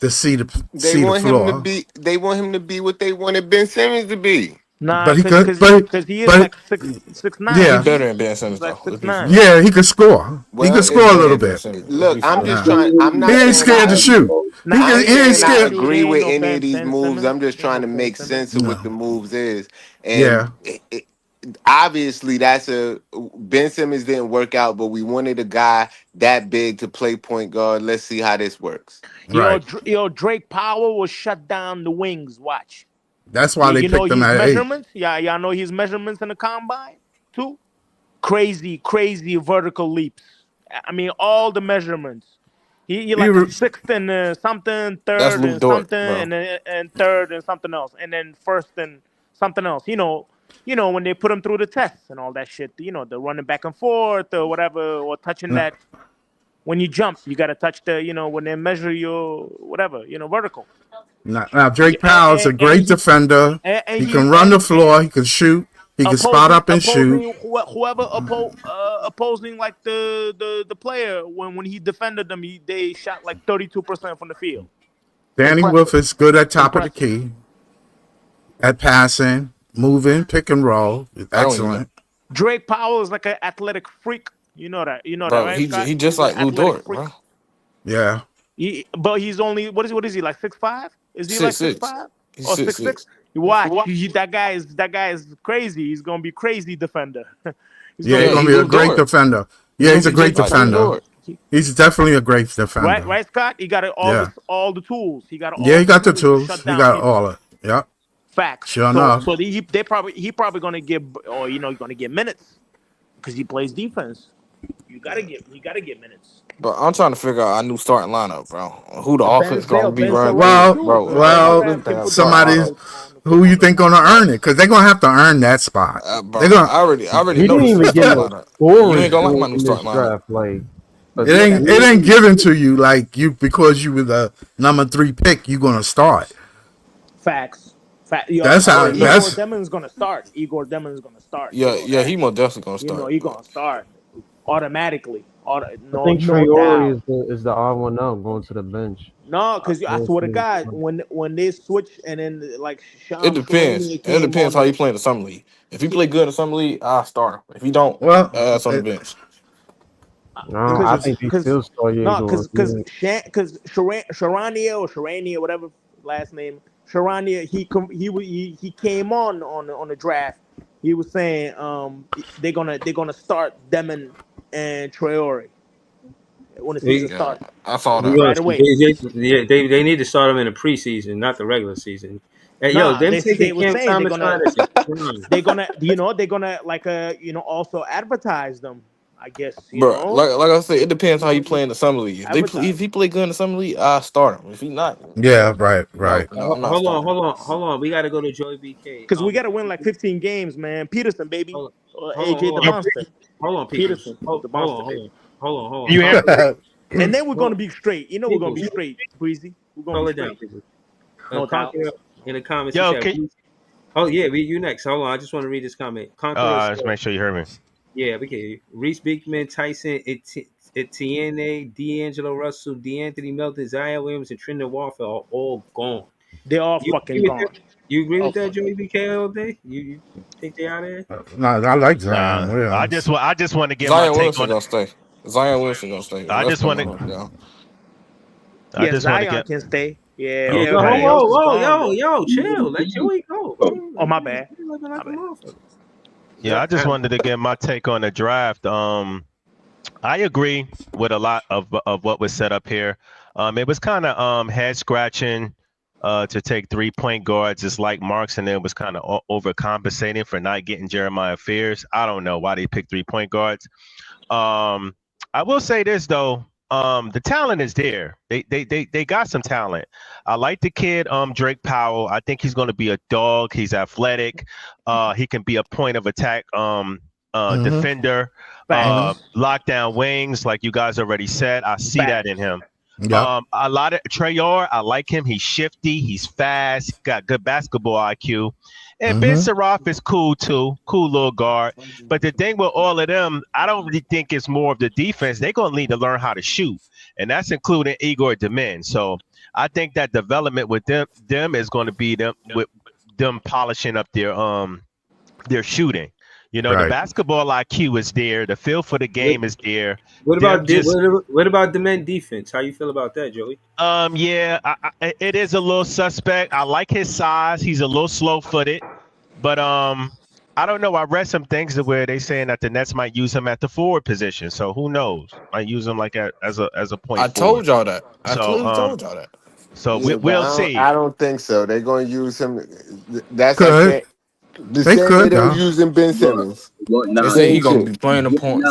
the floor. They want him to be what they wanted Ben Simmons to be. Nah, because he is like 6'9". Yeah, he's better than Ben Simmons. Like 6'9". Yeah, he could score. He could score a little bit. Look, I'm just trying. I'm not. He ain't scared to shoot. He ain't scared. I agree with any of these moves. I'm just trying to make sense of what the moves is. And obviously, Ben Simmons didn't work out, but we wanted a guy that big to play point guard. Let's see how this works. Yo, Drake Powell will shut down the wings. Watch. That's why they picked him at 8. Measurements? Yeah, y'all know his measurements in the combine too. Crazy vertical leaps. I mean, all the measurements. He like sixth and something, third and something, and third and something else, and then first and something else. You know when they put him through the tests and all that shit. The running back and forth or whatever, or touching that. When you jump, you got to touch when they measure your whatever, vertical. Now Drake Powell's a great defender. He can run the floor. He can shoot. He can spot up and shoot. Whoever opposing like the player when he defended them, they shot like 32% from the field. Danny Wolf is good at top of the key, at passing, moving, pick and roll. Excellent. Drake Powell is like an athletic freak. You know that, bro, right? He just like Lou Dort, bro. Yeah. But he's only what is he like 6'5"? Is he 6'5"? Or 6'6"? You watch. That guy is crazy. He's gonna be crazy defender. He's gonna be a great defender. Yeah, he's a great defender. He's definitely a great defender. Right, Scott? He got all the tools. He got he got the tools. He got all of it. Yeah. Facts. Sure enough. So he probably gonna get he's gonna get minutes because he plays defense. You gotta get minutes. But I'm trying to figure out our new starting lineup, bro. Who the offense gonna be running? Well, somebody who you think gonna earn it? Because they're gonna have to earn that spot. They're gonna. I already know. Didn't even get you ain't gonna like my new starting lineup. It ain't given to you because you were the number 3 pick. You gonna start. Facts. That's how. Igor Demon's gonna start. Yeah, he most definitely gonna start. He's gonna start automatically. I think Traore is the odd one out going to the bench. No, because I swear to God, when they switch and then like Sean it depends. It depends how you play in the summer league. If he play good in the summer league, I'll start him. If he don't, that's on the bench. No, I think they still start No, Yegor. because Sharania, whatever last name, Sharania, he came on the draft. He was saying they're gonna start Demon and Traore when the season starts. I saw that. Right away. They need to start them in the preseason, not the regular season. Hey, yo, Nah, them they taking were Cam saying Thomas they're gonna like also advertise them. I guess Bro, like I said, it depends how you play in the summer league. If he play good in the summer league, I start him. If he not, Yeah, right. No, I'm not Hold on. We got to go to Joey BK. Because we got to win like 15 games, man. Peterson, baby. AJ the Monster. Hold on, Peterson. Hold The Monster. on. You hear? And then we're gonna be straight. You know we're gonna be straight, Breezy. We're gonna be straight. No doubt. In the comments, Yo, oh yeah, you next. Hold on, I just want to read this comment. Just make sure you heard me. Yeah, we can. Reese Beekman, Tyson, Etienne, D'Angelo Russell, DeAnthony Melton, Zion Williams, and Trendon Walford are all gone. They're all fucking gone. You agree with that, Joey BK, all day? You think they out there? No, I like Zion Williams. I just want to get Zion my take Wilson on gonna stay. Zion Wilson gonna stay. I just want to. Zion can stay. Yeah. Yo, chill. Let Joey go. Oh, my bad. Yeah, I just wanted to get my take on the draft. I agree with a lot of what was set up here. It was kind of head scratching to take 3 point guards. It's like Marks, and it was kind of overcompensating for not getting Jeremiah Fears. I don't know why they picked 3 point guards. I will say this though. The talent is there. They got some talent. I like the kid, Drake Powell. I think he's going to be a dog. He's athletic. He can be a point of attack defender, lockdown wings, like you guys already said. I see that in him. Yep. A lot of Traore, I like him. He's shifty. He's fast. Got good basketball IQ. And Ben Seraph is cool too. Cool little guard. But the thing with all of them, I don't really think it's more of the defense. They're going to need to learn how to shoot. And that's including Igor Demin. So I think that development with them is going to be them polishing up their shooting. You know, the basketball IQ is there. The feel for the game is there. What about the men defense? How you feel about that, Joey? Yeah, it is a little suspect. I like his size. He's a little slow-footed, but I don't know. I read some things where they saying that the Nets might use him at the forward position. So who knows? Might use him like as a point. I told y'all that. I told y'all that. So we'll see. I don't think so. They're going to use him. That's Good. the same way they're using Ben Simmons. They say he's gonna be playing the point.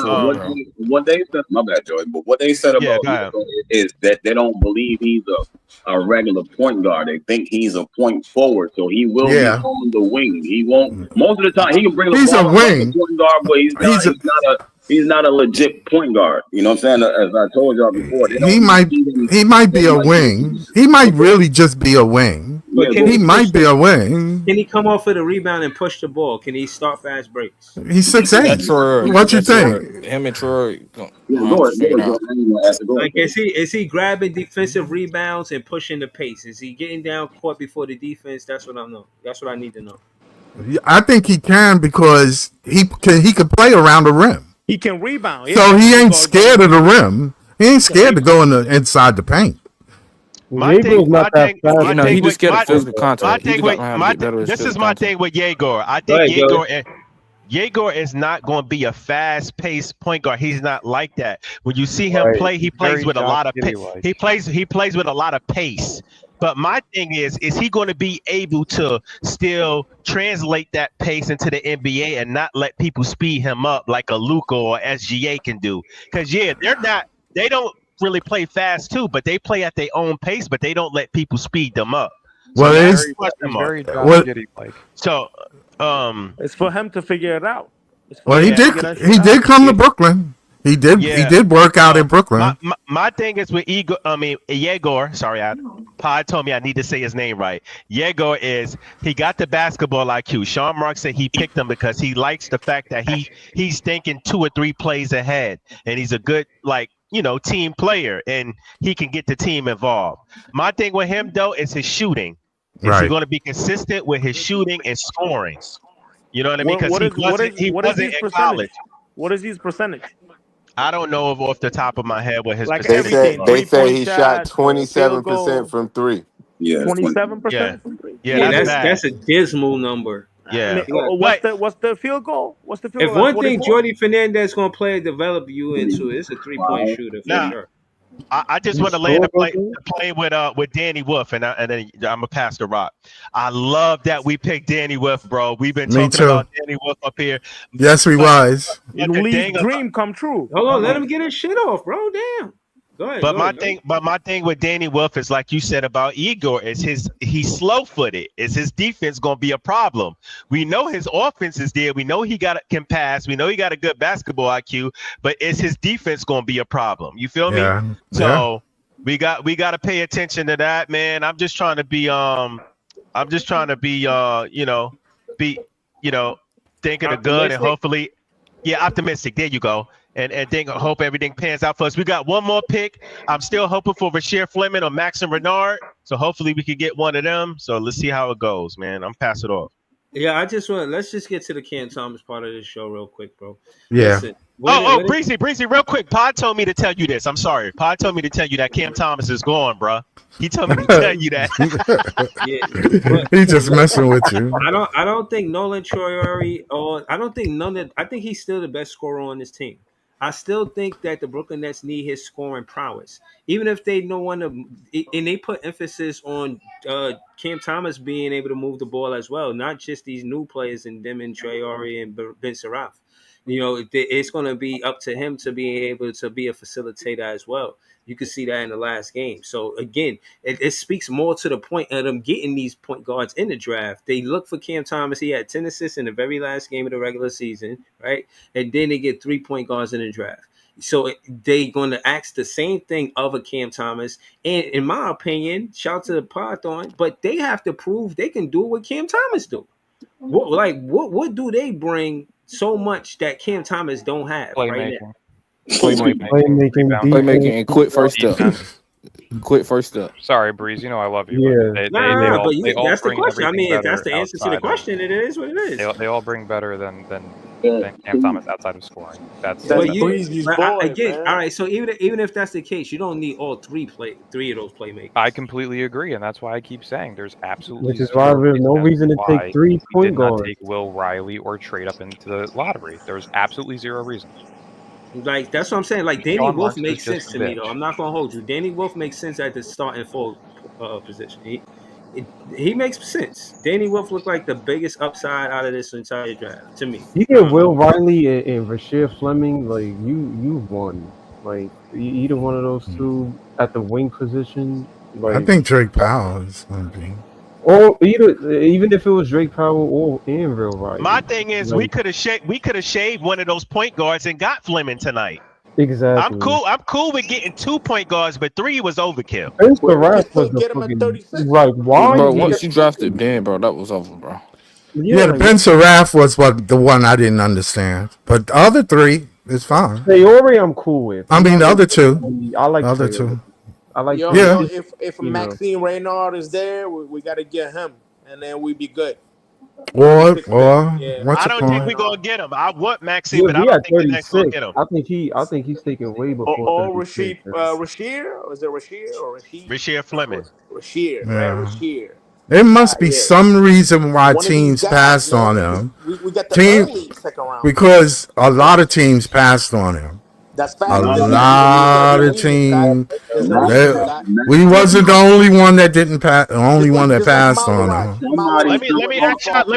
What they said, my bad, Joey, but what they said about him is that they don't believe he's a regular point guard. They think he's a point forward, so he will be on the wing. He won't. Most of the time, he can bring the He's ball a wing. point guard, but he's not a legit point guard. You know what I'm saying? As I told y'all before, He might be a wing. He might really just be a wing. He might be a wing. Can he come off of the rebound and push the ball? Can he start fast breaks? He's 6'8". What you think? Him and Troy. Like is he grabbing defensive rebounds and pushing the pace? Is he getting down court before the defense? That's what I know. That's what I need to know. I think he can because he can play around the rim. He can rebound. So he ain't scared of the rim. He ain't scared to go inside the paint. My thing, he just get a physical contact. This is my thing with Yegor. I think Yegor is not going to be a fast-paced point guard. He's not like that. When you see him play, he plays with a lot of he plays with a lot of pace. But my thing is he going to be able to still translate that pace into the NBA and not let people speed him up like a Luka or SGA can do? Because they don't really play fast too, but they play at their own pace, but they don't let people speed them up. So it's for him to figure it out. Well, he did come to Brooklyn. He did work out in Brooklyn. My thing is with Yegor. Sorry, Pod told me I need to say his name right. Yegor he got the basketball IQ. Sean Marks said he picked him because he likes the fact that he's thinking 2 or 3 plays ahead, and he's a good team player, and he can get the team involved. My thing with him though is his shooting. Is he going to be consistent with his shooting and scoring? You know what I mean? Because he wasn't in college. What is his percentage? I don't know off the top of my head what his Like percentage everything, was. They say 3-point he shot shot, field 27% goal, from 3. Yeah, 27% from 3. Yeah, Yeah, that's bad. that's a dismal number. I mean, Yeah. what's the field goal? What's the field If goal? Like one thing 44? Jordy Fernandez gonna play develop you into, it's a 3-point shooter for Now, sure. I just want to land the plane with Danny Wolf, and then I'm gonna pass the rock. I love that we picked Danny Wolf, bro. We've been Me talking too. about Danny Wolf up here. Yes, we was. Lee's dream come true. Hold on, let him get his shit off, bro. Damn. Go ahead. But my thing with Danny Wolf is like you said about Igor is he's slow footed. Is his defense gonna be a problem? We know his offense is there. We know he can pass. We know he got a good basketball IQ. But is his defense gonna be a problem? You feel me? So we got to pay attention to that, man. I'm just trying to be thinking of good and hopefully, optimistic. There you go. And hope everything pans out for us. We got one more pick. I'm still hoping for Rasheer Fleming or Maxim Renard. So hopefully we can get one of them. So let's see how it goes, man. I'm pass it off. Yeah, let's just get to the Cam Thomas part of this show real quick, bro. Yeah. Listen, Breezy, real quick. Pod told me to tell you this. I'm sorry. Pod told me to tell you that Cam Thomas is gone, bro. He told me to tell you that. He's just messing with you. I don't think Nolan Troyori I think he's still the best scorer on this team. I still think that the Brooklyn Nets need his scoring prowess. Even if they don't want to, and they put emphasis on Cam Thomas being able to move the ball as well, not just these new players and them and Traore and Ben Saraf. You know, it's going to be up to him to be able to be a facilitator as well. You can see that in the last game. So, again, it speaks more to the point of them getting these point guards in the draft. They look for Cam Thomas. He had 10 assists in the very last game of the regular season, right? And then they get 3-point guards in the draft. So they're going to ask the same thing of a Cam Thomas. And in my opinion, shout out to the Python, but they have to prove they can do what Cam Thomas do. What do they bring so much that Cam Thomas don't have right now? Playmaking and quick first step. Quick first step. Sorry, Breeze. You know I love you. Yeah. They all that's the bring question. I mean, if that's the better answer to the question, it is what it is. They all bring better than Cam Thomas outside of scoring. That's Breezy's boy, again. man. All right, so even if that's the case, you don't need all three of those playmakers. I completely agree, and that's why I keep saying there's absolutely Which is why there's no reason to take 3 point guards. Take Will Riley or trade up into the lottery. There's absolutely zero reason. Like that's what I'm saying. Like Danny Sean Wolf Marks makes is sense just to a me, bitch. though. I'm not gonna hold you. Danny Wolf makes sense at the starting full position. He makes sense. Danny Wolf looked like the biggest upside out of this entire draft to me. You get Will Riley and Rasheer Fleming, like you won. Like either one of those two at the wing position. Like, I think Drake Powell is going to be. or even if it was Drake Powell or Will Riley. My thing is, like, we could have shaved one of those point guards and got Fleming tonight. Exactly. I'm cool with getting 2 point guards, but 3 was overkill. Spencer Rath was the Get him at fucking 36. like why? Bro, once you drafted Ben, bro, that was over, bro. Yeah, the like, Ben Saraf was the one I didn't understand. But the other 3 is fine. Sayori, I'm cool with. I mean, the other 2. I like The other Sayori. 2. I like. Yo, Yeah. if You know. Maxime Reynard is there, we got to get him, and then we be good. Or Yeah. what's I the don't think point? we're gonna get him. I want Maxine, Yeah, but I he don't at think the Nets gonna 36. get him. I think he's taken way before. Or 36. Rasheer, or is it Rasheer or Rasheed? Rasheer Fleming. Rasheer, Yeah. right? Rasheer. There must be Yeah. some reason why One of these teams guys, passed man, on him. We got the Team- early second round. Because a lot of teams passed on him. That's fact. A There's lot a of reason, teams. There's a reason for that. We wasn't the only one that didn't pass. The only one that passed on him. Let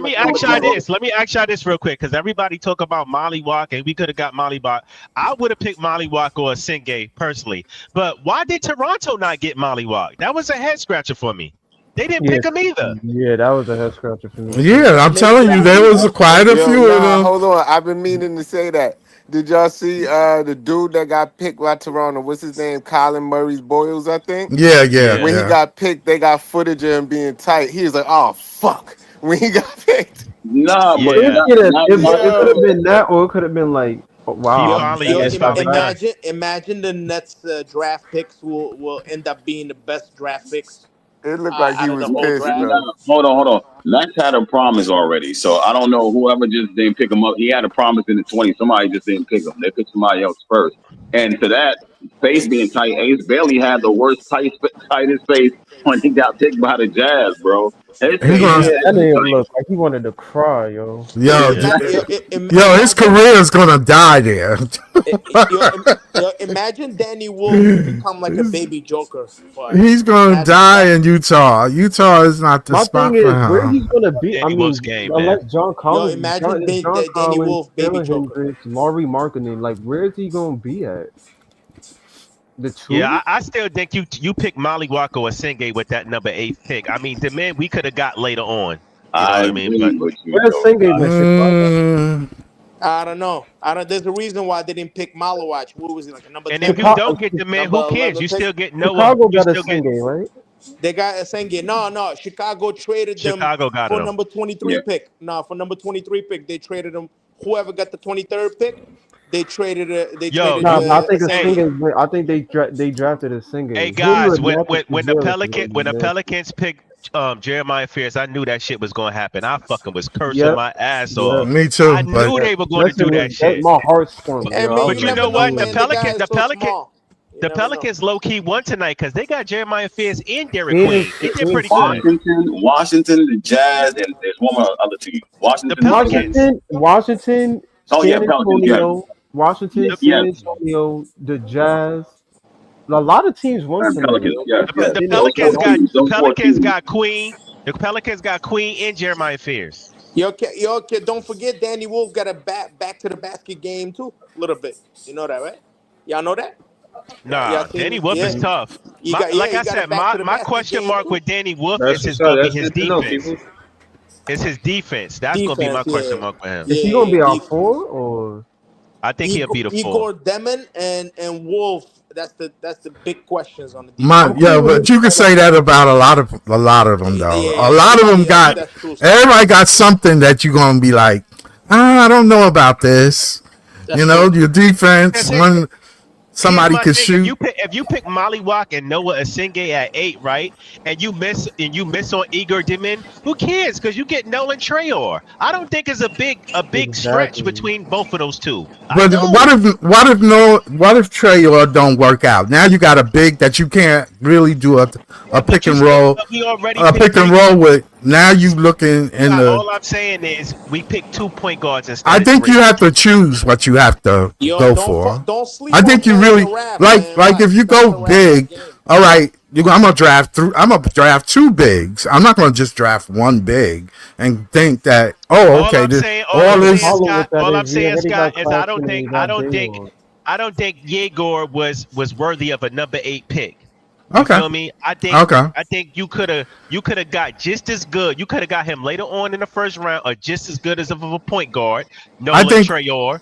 me ask y'all this real quick, because everybody talk about Molly Walk, and we could have got Molly Walk. I would have picked Molly Walk or Singay personally, but why did Toronto not get Molly Walk? That was a head scratcher for me. They didn't pick him either. Yeah, that was a head scratcher for me. Yeah, I'm telling you, there was quite a few of them. Hold on, I've been meaning to say that. Did y'all see the dude that got picked by Toronto? What's his name? Colin Murray's Boyles, I think. Yeah, yeah. When he got picked, they got footage of him being tight. He was like, "Oh fuck!" When he got picked. Nah, but Yeah. It could have been that, or it could have been like, wow. Imagine the Nets draft picks will end up being the best draft picks. It looked like he out of was the whole pissed, draft. bro. hold on. Max had a promise already, so I don't know whoever just didn't pick him up. He had a promise in the 20s. Somebody just didn't pick him. They picked somebody else first. And to that, face being tight, Ace Bailey had the worst tightest face when he got picked by the Jazz, bro. That nigga look like he wanted to cry, yo. Yo, his career is gonna die there. Imagine Danny Wolf become like a baby Joker. He's gonna die in Utah. Utah is not the My spot thing for is, him. where he's gonna be? I mean, game, unless John Collins, imagine John Danny Collins, Wolf, baby Taylor Joker. Hendricks, Laurie Markkinen, like where is he gonna be at? The two? Yeah, I still think you pick Molly Walker or Senge with that number 8 pick. I mean, the man we could have got later on. You know what I mean? But Where's Senge? I don't know. There's a reason why they didn't pick Malawach. What was he like a number? And 10? if you don't get the man, who cares? You still get Noah. Chicago You got a still get Senge, right? They got a Senge. No. Chicago traded them Chicago got for him. number 23 pick. No, for number 23 pick, they traded them. Whoever got the 23rd pick, they traded it. I think they drafted a Senge. Hey guys, when the Pelicans picked Jeremiah Fears, I knew that shit was gonna happen. I fucking was cursing my ass off. Me too. I knew they were going to do that shit. My heart stunk. But you know what? The Pelicans low key won tonight because they got Jeremiah Fears and Derek Queen. They did pretty good. Washington, the Jazz, and there's one more other team. Washington. Washington. Oh yeah, Pelicans. Washington, San Antonio, the Jazz. A lot of teams won tonight. The Pelicans got Queen. The Pelicans got Queen and Jeremiah Fears. Yo, kid, don't forget Danny Wolf got a back to the basket game too, a little bit. You know that, right? Y'all know that? Nah, Danny Wolf is tough. Like I said, my question mark with Danny Wolf is his defense. It's his defense. That's gonna be my question mark for him. Is he gonna be our 4 or? I think he'll be the 4. Igor Demon and Wolf. That's the big questions on the defense. But you can say that about a lot of them though. A lot of them got everybody got something that you're gonna be like, I don't know about this. Your defense when somebody can shoot. If you pick Molly Walk and Noah Asenge at 8, right, and you miss on Igor Dimin, who cares? Because you get Nolan Trayor. I don't think it's a big stretch between both of those two. But what if Trayor don't work out? Now you got a big that you can't really do a pick and roll. A pick and roll with. Now you looking in all I'm saying is we pick 2 point guards instead. I think you have to choose what you have to go for. Don't sleep. I think you really like if you go big. All right, I'm gonna draft 2 bigs. I'm not gonna just draft 1 big and think that all I'm saying, Scott, is I don't think Yegor was worthy of a number 8 pick. You feel me? I think you could have got just as good. You could have got him later on in the first round, or just as good as of a point guard. Nolan Trayor.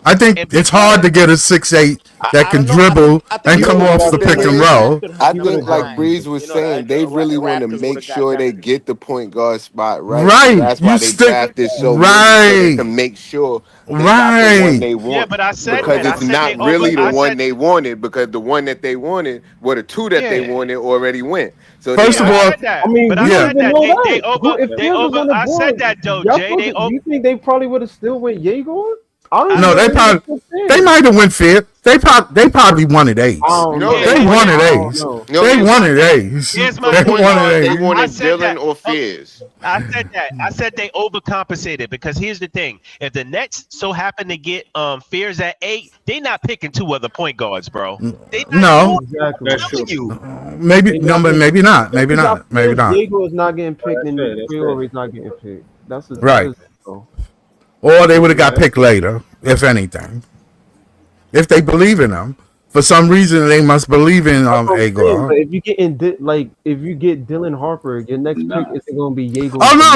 I think it's hard to get a 6'8" that can dribble and come off the pick and roll. I think, like Breeze was saying, they really want to make sure they get the point guard spot right. Right. That's why they drafted so many, to make sure they got the one they want. Yeah, but I said because it's not really the one they wanted, because the one that they wanted, the 2 that they wanted already went. So first of all, I mean, I said that though, Jay. Do you think they probably would have still went Yegor? No, they might have went 5th. They probably wanted A's. They wanted A's. They wanted A's. Here's my point. They wanted Dylan or Fears. I said that. I said they overcompensated because here's the thing: if the Nets so happen to get Fears at 8, they're not picking 2 other point guards, bro. No, that's true. Maybe no, but maybe not. Maybe not. Maybe not. Diego is not getting picked, and Traore is not getting picked. That's right. Or they would have got picked later, if anything. If they believe in them, for some reason they must believe in Agor. If you get if you get Dylan Harper, your next pick isn't going to be Yegor. Oh no.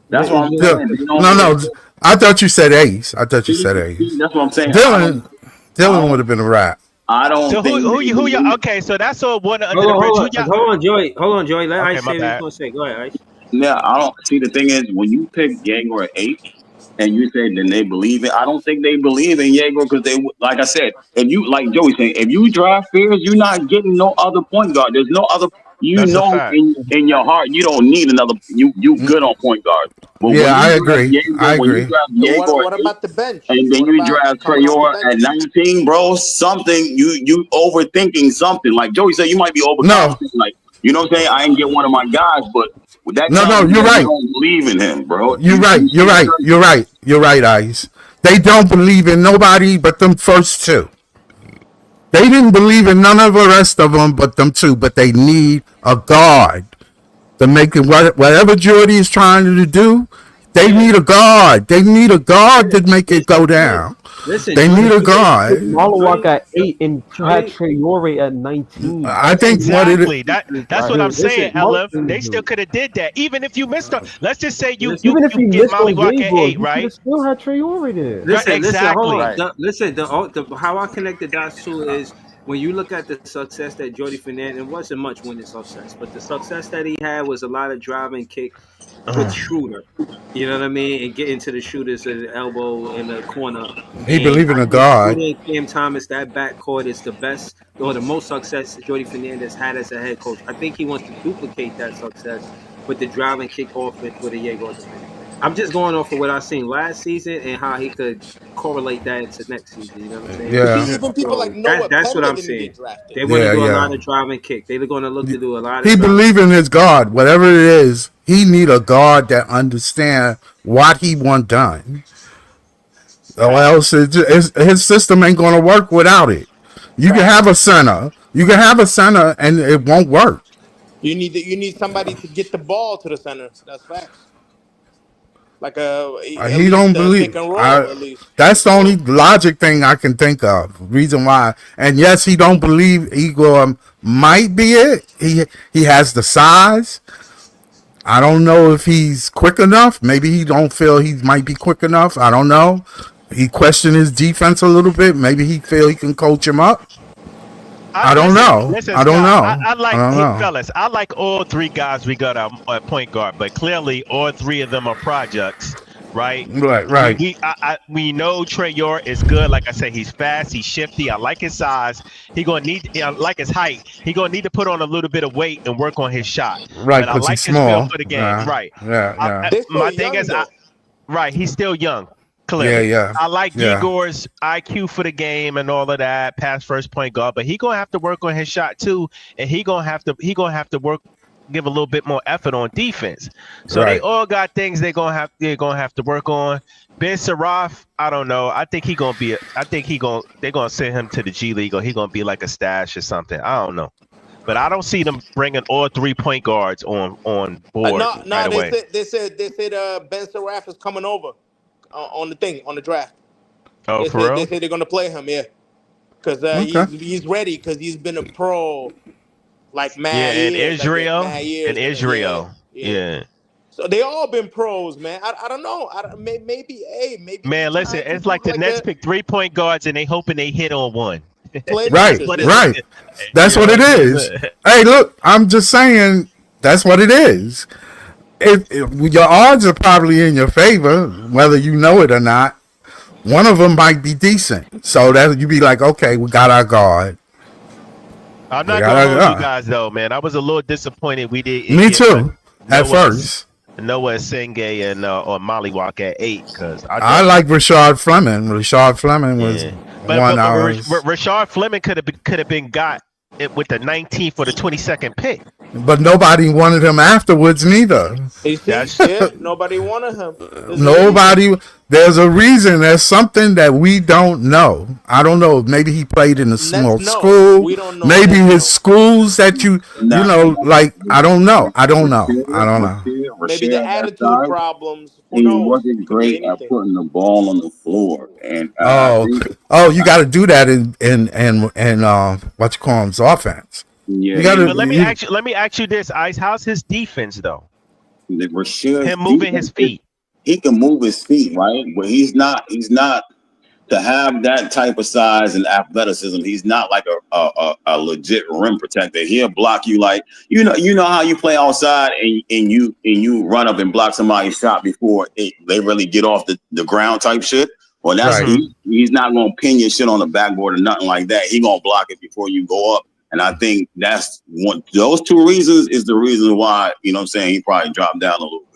That's what I'm saying. No. I thought you said Ace. That's what I'm saying. Dylan would have been a wrap. I don't. So think who you? Okay, so that's all one under the bridge. Hold on, Joey. Let Ice say what he's gonna say. Go ahead, Ice. Yeah, I don't see. The thing is, when you pick Yegor at 8, and you say then they believe it, I don't think they believe in Yegor because they, like I said, if you like Joey saying, if you draft Fears, you're not getting no other point guard. There's no other you That's a know fact. in your heart you don't need another. You good on point guard. But when Yeah, I you draft agree. I when you agree. draft So Diego what about the bench? and then What you about draft coming off Trayor the at bench? 19, bro, something you overthinking something. Like Joey said, you might be No, overconfident. Like, you know what I'm saying? I ain't get one of my guys, but with that no, tells me you're that you right. don't believe in him, bro. You're right. You're right. You're right. You're right, Ice. They don't believe in nobody but them first two. They didn't believe in none of the rest of them but them two. But they need a guard to make it whatever Jordy is trying to do. They need a guard. They need a guard to make it go down. Listen, They need a guard. Malawak at 8 and had Traore at 19. I think Exactly. That's what I'm Listen, saying, Elif. They still could have did that. Even if you missed up. Let's just say you even if you get missed on Mollywalk at Gabriel, 8, you could right? have still had Traore there. Listen, hold on. Exactly. Listen, how I connect the dots to is when you look at the success that Jordy Fernandez, it wasn't much winning success, but the success that he had was a lot of driving kick with Schroeder. You know what I mean? And getting to the shooters at the elbow in the corner. He And believe in I a think guard. Schroeder and Cam Thomas, that backcourt is the best or the most success Jordy Fernandez had as a head coach. I think he wants to duplicate that success with the driving kick offense with a Jaeger defense. I'm just going off of what I've seen last season and how he could correlate that to next season. You know what I'm saying? Yeah. Even people like So Noah that's what Pemba I'm didn't saying. get drafted. They want to Yeah, do a yeah. lot of driving kick. They're going to look to do a lot of He driving. believe in his guard. Whatever it is, he need a guard that understand what he want done. Or else his system ain't going to work without it. You can have a center. You can have a center and it won't work. You need somebody to get the ball to the center. That's facts. Like He don't believe. pick and roll at least. That's the only logic thing I can think of. Reason why. And yes, he don't believe Igor might be it. He has the size. I don't know if he's quick enough. Maybe he don't feel he might be quick enough. I don't know. He questioned his defense a little bit. Maybe he feel he can coach him up. I don't know. Listen, I don't Scott, know. I like, I don't know. fellas, I like all three guys we got at point guard, but clearly all three of them are projects, right? Right. We know Trayor is good. Like I said, he's fast, he's shifty. I like his size. He gonna need, I like his height. He gonna need to put on a little bit of weight and work on his shot. Right, But I because like he's his feel small. for the game. Yeah. Right. Yeah. My thing is, right, he's still young. Clearly. Yeah. I like Yeah. Igor's IQ for the game and all of that, pass first point guard, but he gonna have to work on his shot too, and he gonna have to work, give a little bit more effort on defense. So they Right. all got things they're gonna have to work on. Ben Saraf, I don't know. I think they're gonna send him to the G League, or he gonna be like a stash or something. I don't know. But I don't see them bringing all 3 point guards on board right away. They said Ben Saraf is coming over on the draft. Oh, They for said, real? they said they're gonna play him, yeah, because Okay. he's ready because he's been a pro like mad Yeah, in years, Israel. mad years, In Israel. Yeah. Yeah. So they all been pros, man. I don't know. Maybe Man, listen, it's like the Nets pick 3 point guards and they hoping they hit on one. Right. That's what it is. Hey, look, I'm just saying that's what it is. If your odds are probably in your favor, whether you know it or not. One of them might be decent, so that you be like, okay, we got our guard. I'm not gonna hold you guys though, man. I was a little disappointed we didn't. Me get too. At first, Noah Senge and or Mollywalk at 8 because I like Rashard Fleming. Rashard Fleming was one hour. Rashard Fleming could have been got it with the 19th or the 22nd pick. But nobody wanted him afterwards neither. Nobody wanted him. Nobody. There's a reason. There's something that we don't know. I don't know. Maybe he played in a small school. We don't know. Maybe his schools that you know, like I don't know. I don't know. Maybe the attitude problems. He wasn't great at putting the ball on the floor. And you got to do that in what you call him's offense. Yeah. You gotta, But let me ask you this, Ice. How's his defense though? Him moving his feet. He can move his feet, right? But he's not to have that type of size and athleticism. He's not like a legit rim protector. He'll block you like you know how you play outside and you run up and block somebody's shot before they really get off the ground type shit. Well, that's he's not gonna pin your shit on the backboard or nothing like that. He gonna block it before you go up And I think that's one. Those two reasons is the reason why, you know what I'm saying, he probably dropped down a little bit.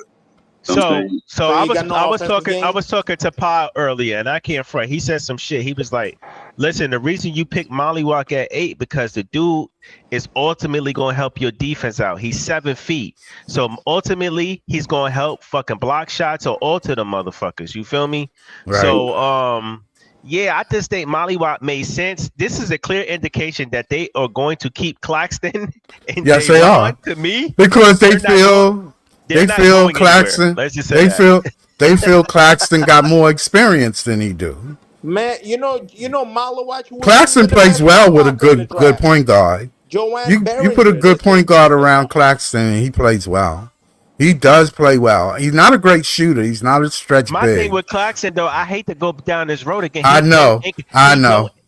So I was talking to Pa earlier, and I can't front. He said some shit. He was like, "Listen, the reason you pick Mollywalk at 8 because the dude is ultimately going to help your defense out. He's 7 feet, so ultimately he's going to help fucking block shots or alter the motherfuckers. You feel me? Right. So yeah, I just think Mollywalk made sense. This is a clear indication that they are going to keep Claxton. Yes, they are. To me, because they feel. They feel Claxton. They feel Claxton got more experience than he do. Man, you know, Mollywatch. Claxton plays well with a good point guard. You put a good point guard around Claxton, and he plays well. He does play well. He's not a great shooter. He's not a stretch My big. thing with Claxton, though, I hate to go down this road again. I know.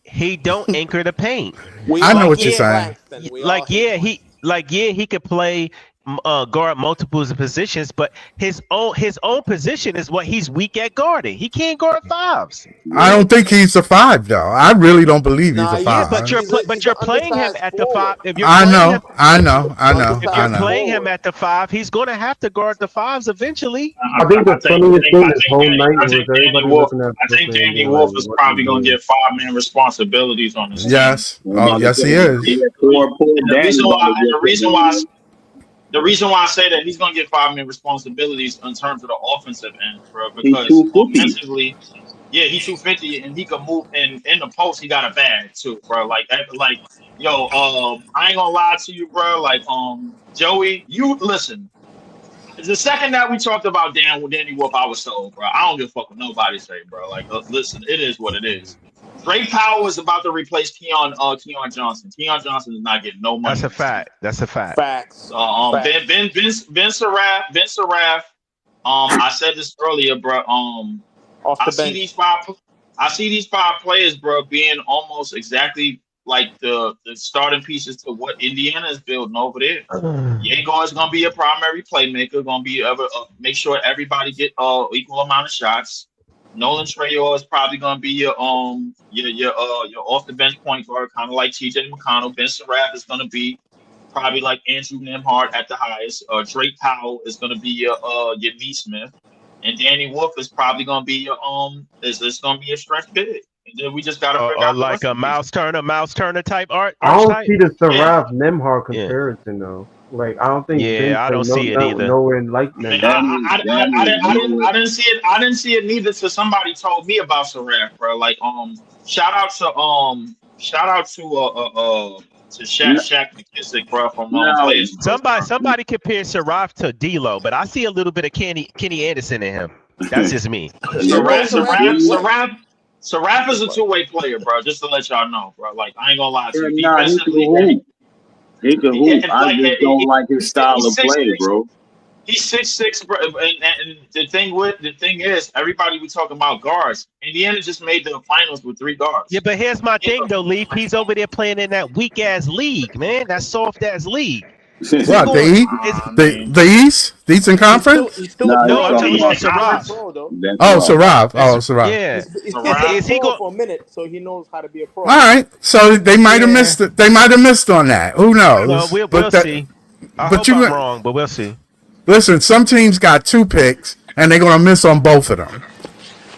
He don't anchor the paint. I know what you're saying. He could play guard multiple positions, but his own position is what he's weak at guarding. He can't guard fives. I don't think he's a 5 though. I really don't believe he's a 5. Yeah, but you're playing him at the 5. If you're I know. If you're playing him at the 5, he's going to have to guard the 5s eventually. I think the funniest thing is home night was everybody looking at. I think Danny Wolf is probably going to get 5-man responsibilities on this. Yes. Oh, yes, he is. The reason why I say that he's going to get 5-man responsibilities in terms of the offensive end, bro, because offensively, yeah, he's 250 and he can move in the post. He got a bag too, bro. I ain't gonna lie to you, bro. Joey, you listen. The second that we talked about Danny Wolf, I was sold, bro. I don't give a fuck what nobody say, bro. Listen, it is what it is. Drake Powell is about to replace Keon Johnson. Keon Johnson is not getting no money. That's a fact. Facts. Ben Surratt. I said this earlier, bro. I see these 5 players, bro, being almost exactly like the starting pieces to what Indiana is building over there. Yago is gonna be a primary playmaker. Gonna be make sure everybody get equal amount of shots. Nolan Trayor is probably gonna be your off the bench point guard, kind of like TJ McConnell. Ben Surratt is gonna be probably like Andrew Nembhard at the highest. Drake Powell is gonna be your Neesmith, and Danny Wolf is probably gonna be your it's gonna be a stretch big. And then we just gotta figure out like a Mouse Turner type art. I don't see the Saraf Nembhard comparison though. I don't think. Yeah, I don't see it either. Nowhere like that. I didn't see it. I didn't see it neither. So somebody told me about Saraf, bro. Shout out to Shaq McKissick, bro, from players. Somebody compare Saraf to D'Lo, but I see a little bit of Kenny Anderson in him. That's just me. Saraf is a two-way player, bro. Just to let y'all know, bro. I ain't gonna lie to you. Defensively, he can hoop. I just don't like his style of play, bro. He's 6'6", bro. And the thing is, everybody we talking about guards. Indiana just made the finals with 3 guards. Yeah, but here's my thing though, Leaf. He's over there playing in that weak ass league, man. That soft ass league. What, the East? The Eastern Conference? I'm talking about Saraf. Saraf. Yeah. Is he go for a minute, so he knows how to be a pro. All right, so they might have missed it. They might have missed on that. Who knows? No, we'll see. I hope I'm wrong, but we'll see. Listen, some teams got 2 picks, and they're gonna miss on both of them.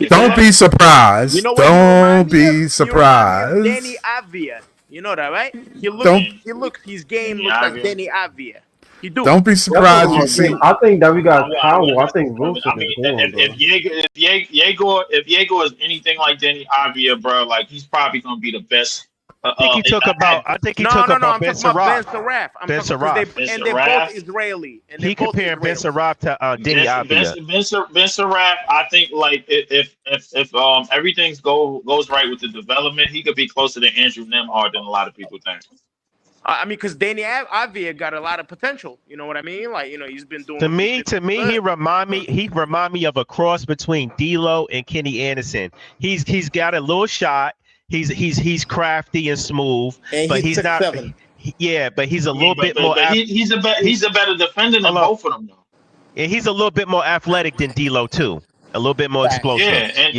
Don't be surprised. You know Don't be surprised. Danny Avia. You know that, right? His game looks like Danny Avia. Don't be surprised you see. I think that we got Powell. I think Wilson is going. If Yago is anything like Danny Avia, bro, he's probably gonna be the best. I think he took about Ben Surratt. Ben Surratt. And they're both Israeli. He comparing Ben Surratt to Danny Avia. Ben Surratt, I think if everything goes right with the development, he could be closer to Andrew Nembhard than a lot of people think. Because Danny Avia got a lot of potential. You know what I mean? He's been doing. To me, he remind me of a cross between D'Lo and Kenny Anderson. He's got a little shot. He's crafty and smooth, and but he's not. 7. But he's a little bit more. He's a better defender than both of them, though. And he's a little bit more athletic than D'Lo too. A little bit more explosive. And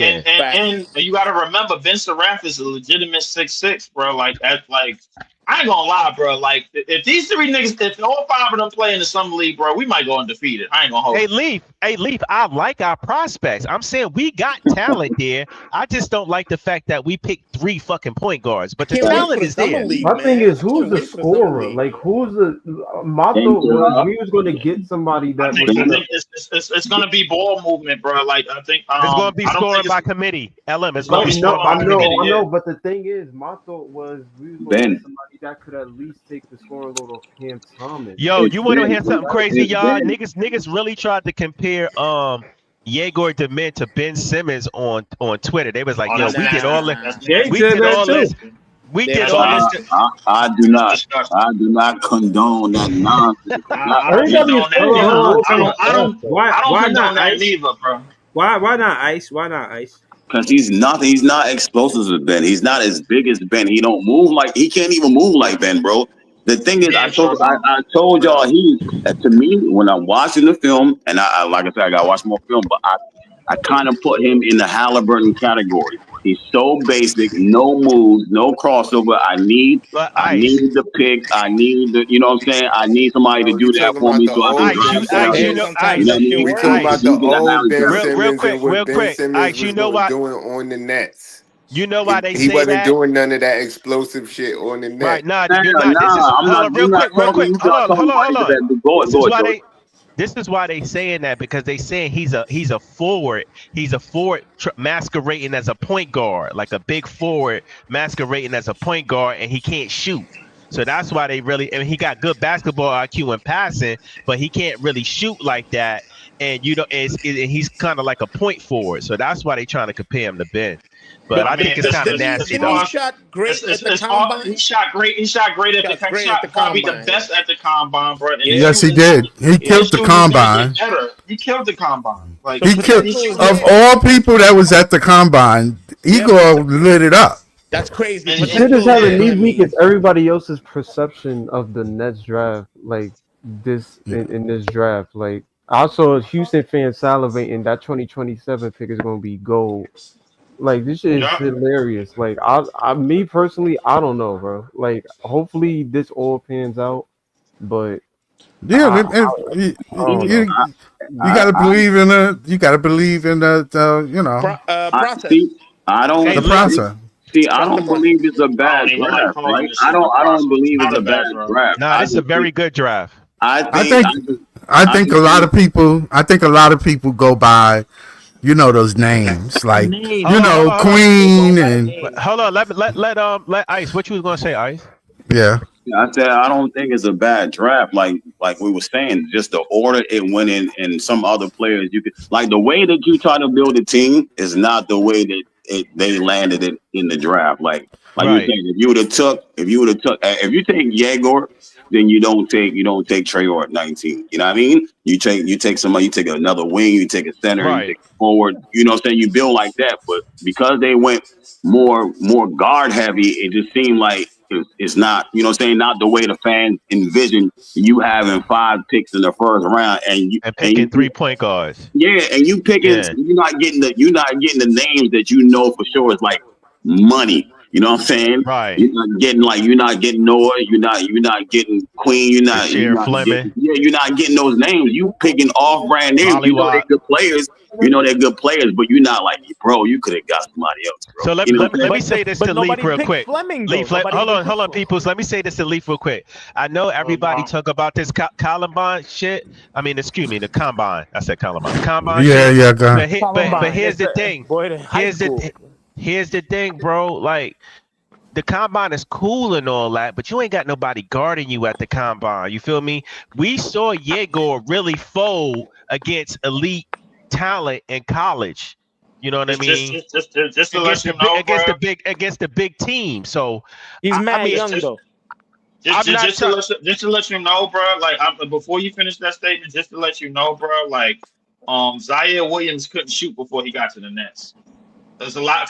you got to remember, Ben Surratt is a legitimate 6'6", bro. I I ain't gonna lie, bro. Like, if these three niggas, if all five of them play in the summer league, bro, we might go undefeated. I ain't gonna hold. Hey, Leaf, I like our prospects. I'm saying we got talent there. I just don't like the fact that we picked 3 fucking point guards, but the talent is there. My thing is, who's the scorer? Like, who's the? My thought was we was going to get somebody that I think, was I gonna. think it's gonna be ball movement, bro. Like, I think It's gonna be I don't scoring think by it's- committee. LM, it's No, gonna be I scoring by I committee. know, but the thing is, my thought was we was going to get somebody that could at least take the scoring load off Cam Thomas. Yo, you want to hear something crazy, y'all? Niggas really tried to compare Yegor Dement to Ben Simmons on Twitter. They was like, yo, we did all this. We did all this. We did all this. I do not condone that nonsense. I don't condone that neither, bro. Why not Ice? Why not Ice? Because he's not explosive as Ben. He's not as big as Ben. He don't move like he can't even move like Ben, bro. The thing is, I told y'all to me when I'm watching the film, and I like I said, I gotta watch more film, but I kind of put him in the Halliburton category. He's so basic, no moves, no crossover. I need the pick. I need the, you know what I'm saying? I need somebody to do that for me so I can drive down. We talking about the old Ben Simmons real quick, and what Ben Simmons was doing on the Nets. You know why they he say wasn't that? doing none of that explosive shit on the net. Right, this is why they saying that, because they saying he's a forward. He's a forward masquerading as a point guard, like a big forward masquerading as a point guard, and he can't shoot. So that's why they really. I mean, he got good basketball IQ and passing, but he can't really shoot like that. And you know, and he's kind of like a point forward. So that's why they trying to compare him to Ben. But I think it's kind of nasty. He shot great at the combine. He shot great. He shot great at the combine. He shot probably the best at the combine, bro. And Yes, he did. He killed the combine. He killed the combine. Like He killed of all people that was at the combine. Igor lit it up. That's crazy. Shit is having me weak as everybody else's perception of the Nets draft. Like this in this draft, like I saw Houston fans salivating that 2027 pick is going to be gold. Like this shit is hilarious. Like me personally, I don't know, bro. Like hopefully this all pans out, but yeah, you gotta believe in the. You gotta believe in the. You know, process. I don't. The process. See, I don't believe it's a bad draft. Right? I don't believe it's a bad draft. Nah, it's a very good draft. I think a lot of people. I think a lot of people go by. You know those names like Queen and. Hold on, let Ice. What you was gonna say, Ice? Yeah. I said I don't think it's a bad draft. Like we were saying, just the order it went in, and some other players you could like the way that you try to build a team is not the way that they landed it in the draft. Like right. You saying, if you take Yegor, then you don't take Traore at 19. You know what I mean? You take somebody, you take another wing, you take a center, right. You take a forward. You know what I'm saying? You build like that, but because they went more guard heavy, it just seemed like it's not, you know what I'm saying, not the way the fans envision you having 5 picks in the first round and picking 3-point guards. Yeah, and you picking you're not getting the names that you know for sure is like money. You know what I'm saying? Right. You're not getting Noah. You're not getting Queen. You're not Fleming. You're not getting those names. You picking off-brand names. You know they're good players. But you're not like, bro, you could have got somebody else, bro. So let me say this to Leaf real quick. Leaf, hold on, peoples. Let me say this to Leaf real quick. I know everybody talk about this Columbine shit. I mean, excuse me, the combine. I said Columbine. Combine. Yeah. But here's the thing. Here's the thing, bro. Like, the combine is cool and all that, but you ain't got nobody guarding you at the combine. You feel me? We saw Yegor really fold against elite talent in college. You know what I mean? Just to let you know, against the big team. So he's mad young though. Just to let you know, bro. Like before you finish that statement, just to let you know, bro. Like Zaire Williams couldn't shoot before he got to the Nets. There's a lot of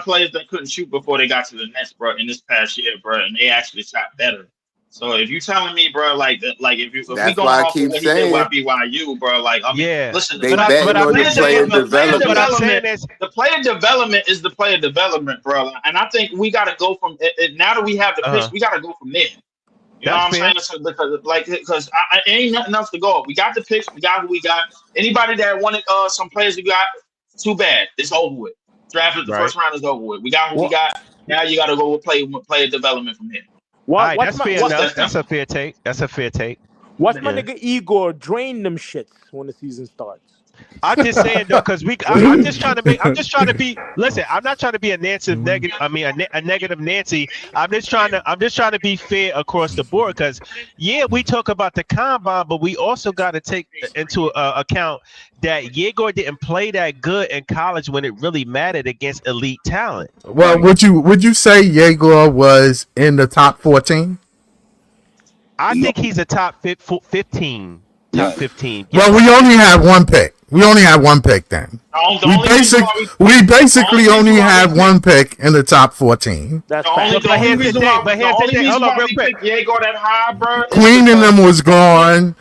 players that couldn't shoot before they got to the Nets, bro, in this past year, bro, and they actually shot better So if you telling me, bro, like if we That's going why I off of keep what he did saying with BYU, bro, like I mean, Yeah, listen, they the betting on the player player development. the player development is the player development, bro. And I think we got to go from now that we have the picks, we got to go from there. You know That's what I'm fair. saying? So because I ain't nothing else to go. We got the picks. We got who we got. Anybody that wanted some players we got, too bad. It's over with. Draft the first round is over with. We got who we got. Now you got to go play player development from here. All right, that's fair enough. That's a fair take. That's a fair take. Watch my nigga Igor drain them shits when the season starts. I'm just saying though, because I'm just trying to be. Listen, I'm not trying to be a negative. I mean, a negative Nancy. I'm just trying to be fair across the board. Because we talk about the combine, but we also got to take into account that Yegor didn't play that good in college when it really mattered against elite talent. Well, would you say Yegor was in the top 14? I think he's a top 15. Top 15. Well, we only have one pick. We only have one pick then. We basically only have one pick in the top 14. That's the only reason why we picked Yegor that high, bro. Queen and them was gone.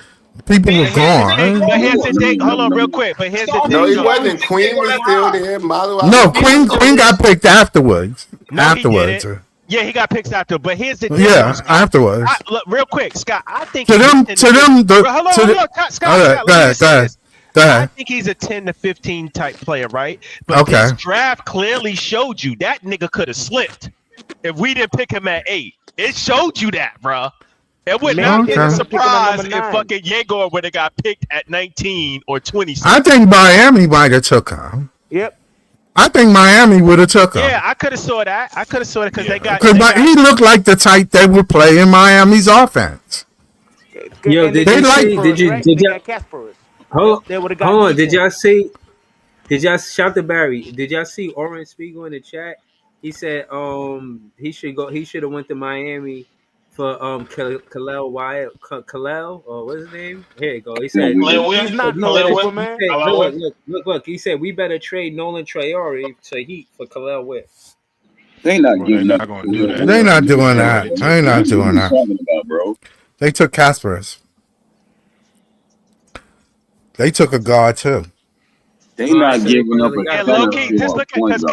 People were gone. But here's the thing. Hold on, real quick. But here's the thing. No, he wasn't. Queen was still there. No, Queen got picked afterwards. Afterwards. Yeah, he got picked after. But here's the thing. Yeah, afterwards. Look, real quick, Scott. I think Hold on, Scott. Go ahead. I think he's a 10 to 15 type player, right? But this draft clearly showed you that nigga could have slipped if we didn't pick him at 8. It showed you that, bro. It would not be a surprise if fucking Yegor would have got picked at 19 or 20. I think Miami might have took him. Yep. I think Miami would have took him. Yeah, I could have saw that. Because they got. He looked like the type that would play in Miami's offense. Yo, did y'all see? Shout to Barry. Did y'all see Orange Spiegel in the chat? He said he should have went to Miami for Khalil Wyatt, or what's his name? Here you go. He said he's not Superman. Look. He said we better trade Nolan Traore to Heat for Khalil Wyatt. They not giving up. They're not doing that. They're not doing that. They took Kasparas. They took a guard too. They not giving up. Just look at because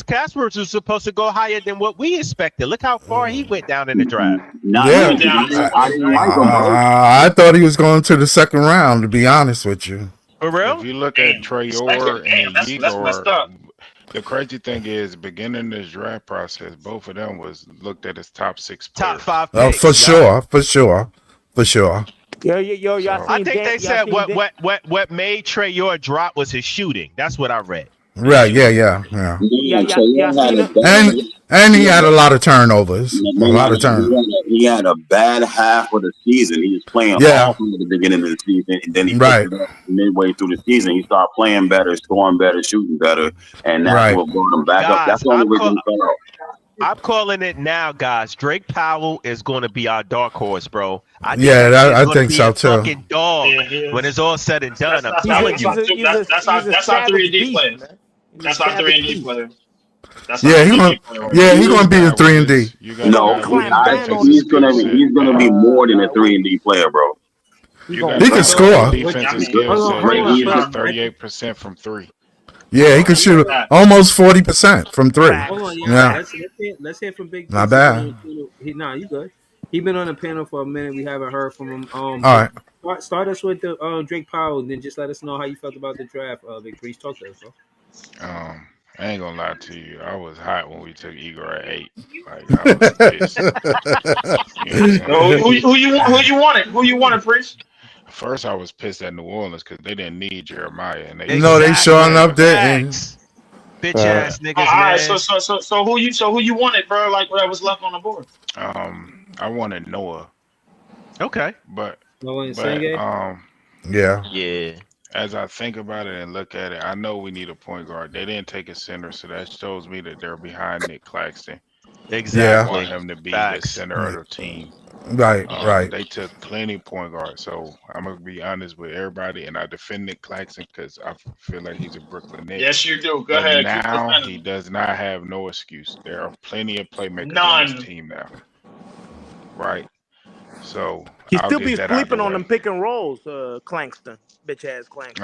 Kasparas was supposed to go higher than what we expected. Look how far he went down in the draft. I thought he was going to the second round. To be honest with you, for real. If you look at Traore and Igor, the crazy thing is, beginning this draft process, both of them was looked at as top 6 players. Top 5 picks. For sure. Yo, I think they said what made Traore drop was his shooting. That's what I read. Right, yeah. And he had a lot of turnovers. He had a bad half of the season. He was playing awful at the beginning of the season, and then he midway through the season, he started playing better, scoring better, shooting better, and that's what brought him back up. That's the only reason he fell out. I'm calling it now, guys. Drake Powell is going to be our dark horse, bro. I think so too. Fucking dog when it's all said and done. I'm telling you, that's our 3-and-D player. That's our 3-and-D player. He's gonna be a 3-and-D. No, he's gonna be more than a 3-and-D player, bro. He can score. Defensive skill set. 38% from 3. Yeah, he can shoot almost 40% from 3. Let's hear from Big. Not bad. You good? He been on the panel for a minute. We haven't heard from him. All right. Start us with the Drake Powell, and then just let us know how you felt about the draft. Big Priest, talk to us, bro. I ain't gonna lie to you. I was hot when we took Igor at 8. Like, I was pissed. Who you wanted? Who you wanted, Priest? First, I was pissed at New Orleans because they didn't need Jeremiah, and they sure enough didn't. Bitch ass niggas. All right, so who you wanted, bro? Like what was left on the board? I wanted Noah. Okay, but yeah. As I think about it and look at it, I know we need a point guard. They didn't take a center, so that shows me that they're behind Nick Claxton. Exactly. I want him to be the center of the team. Right. They took plenty point guard, so I'm gonna be honest with everybody, and I defend Nick Claxton because I feel like he's a Brooklyn Knicks. Yes, you do. Go ahead. Now he does not have no excuse. There are plenty of playmakers on his team now. Right. So He I'll still get be that out sleeping the on way. them pick and rolls, Clangston, bitch ass Clangston.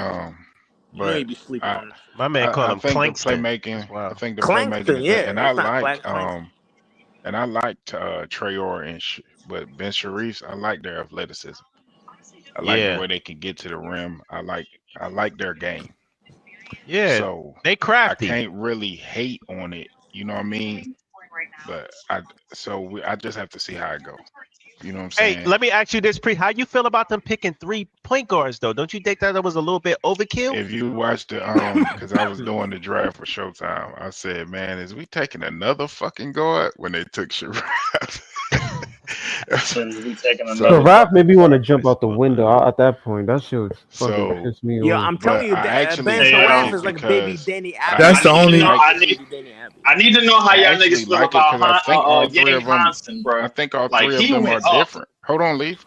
You know But he be sleeping on that. My man called I him think the Clankston. playmaking. Wow. I think the playmaking Clangston, is yeah, there, and I it's not like Clangston. Trayor but Ben Sharif. I like their athleticism. I like the Yeah. way they can get to the rim. I like their game. Yeah. So They I crafty. can't really hate on it. You know what I mean? But I just have to see how it goes. You know what I'm Hey, saying? let me ask you this, Pre. How you feel about them picking 3 point guards though? Don't you think that was a little bit overkill? If you watched the because I was doing the draft for Showtime, I said, man, is we taking another fucking guard when they took Sharif? Sharaf made me want to jump out the window at that point. That shit was fucking pissed me Yeah, off. I'm telling you, Ben Sharaf is like baby Danny Abbott. That's the only. I need to know how I y'all actually niggas feel like it because I about think all three Yang of them. Hansen, bro. I think all Like, three of he them are went up. different. Hold on, Leaf.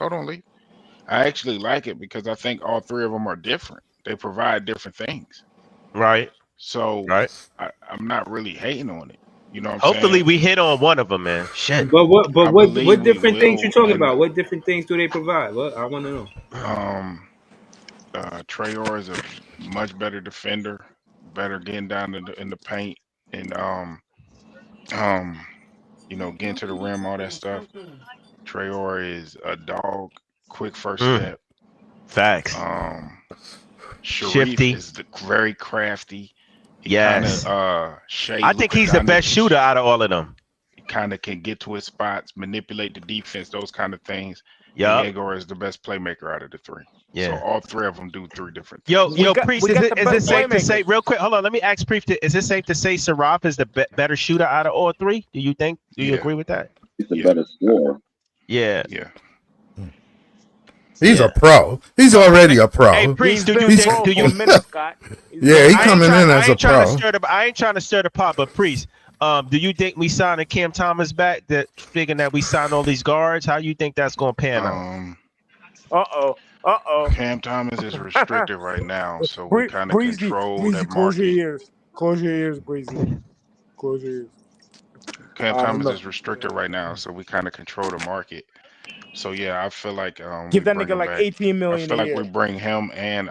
I actually like it because I think all three of them are different. They provide different things. Right. So Right. I'm not really hating on it. You know what I'm Hopefully saying? we hit on one of them, man. Shit. But what I what believe we different things you will, talking and about? What different things do they provide? What I want to know. Trayor is a much better defender, better getting down in the paint, and getting to the rim, all that stuff. Trayor is a dog, quick first step. Facts. Sharif Shifty. is very crafty. He Yes. kinda, Shea I think Luka he's the Doncic. best shooter out of all of them. He kind of can get to his spots, manipulate the defense, those kind of things. Yup. And Yegor is the best playmaker out of the three. Yeah. So all three of them do three different things. Yo, Priest, is it safe to say, real quick, hold on, let me ask Priest, is it safe to say Sharaf is the better shooter out of all three? Do you agree with that? He's the better scorer. Yeah. Yeah. He's a pro. He's already a pro. Hey, Priest, do you He's- think? Yeah, he coming in as a pro. I ain't trying to stir the pot, but Priest, do you think we signing Cam Thomas back? That figuring that we signed all these guards, how you think that's gonna pan out? Cam Thomas is restricted right now, so we kind of Breezy, control Breezy, that close your market. ears. Close your ears, Breezy. Close your ears. Cam I don't Thomas know. is restricted right now, so we kind of control the market. So yeah, I feel like Give we that bring nigga him like back. 18 million I feel a like year. we bring him and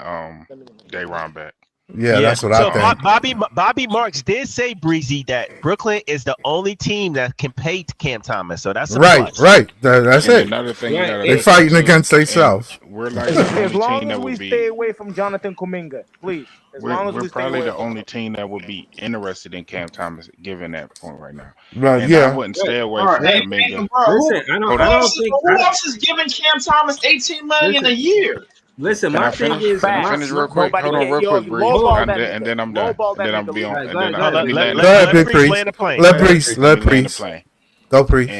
Dayron back. Yeah, that's what so I think. Bobby Marks did say, Breezy, that Brooklyn is the only team that can pay Cam Thomas. So that's a plus. Right. That's And it. another thing you gotta They look fighting into, against themselves. and we're like the As only long team as that we would be. stay away from Jonathan Kuminga, please. As long as We're we stay probably away the from only team that would be interested in Cam Thomas, given that point right now. Right, And yeah. I wouldn't stay away All from right, Kuminga. Who else is giving Cam Thomas 18 million a year? Listen, Can my I thing finish? is, Can I finish real quick? Nobody Hold on, can- real yo, quick, you Breeze, lowball that and then I'm done. Lowball that And then I'm nigga, be on. Breeze. And then Hold on, let Go ahead, Big Priest Priest. land the plane. Let Go ahead, Priest. Let land the Priest. plane. Go Priest.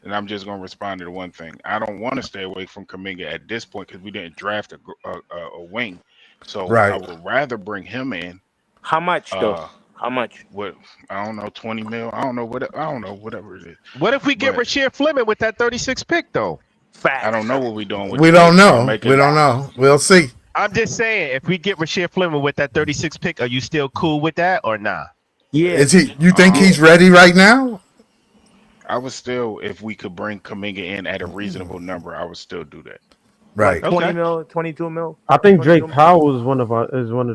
And I'm just gonna respond to the one thing. I don't want to stay away from Kuminga at this point because we didn't draft a wing. So Right. I would rather bring him in. How much though? How much? What I don't know, 20 mil. I don't know whatever it is. What if we get But Rasheed Fleming with that 36 pick though? I don't know what we're doing with. We the don't picks. know. We don't know. We'll see. I'm just saying, if we get Rasheed Fleming with that 36 pick, are you still cool with that or nah? Yeah. Is he? You think he's ready right now? I would still, if we could bring Kuminga in at a reasonable number, I would still do that. Right. 20 mil, 22 mil. I think Drake Powell is one of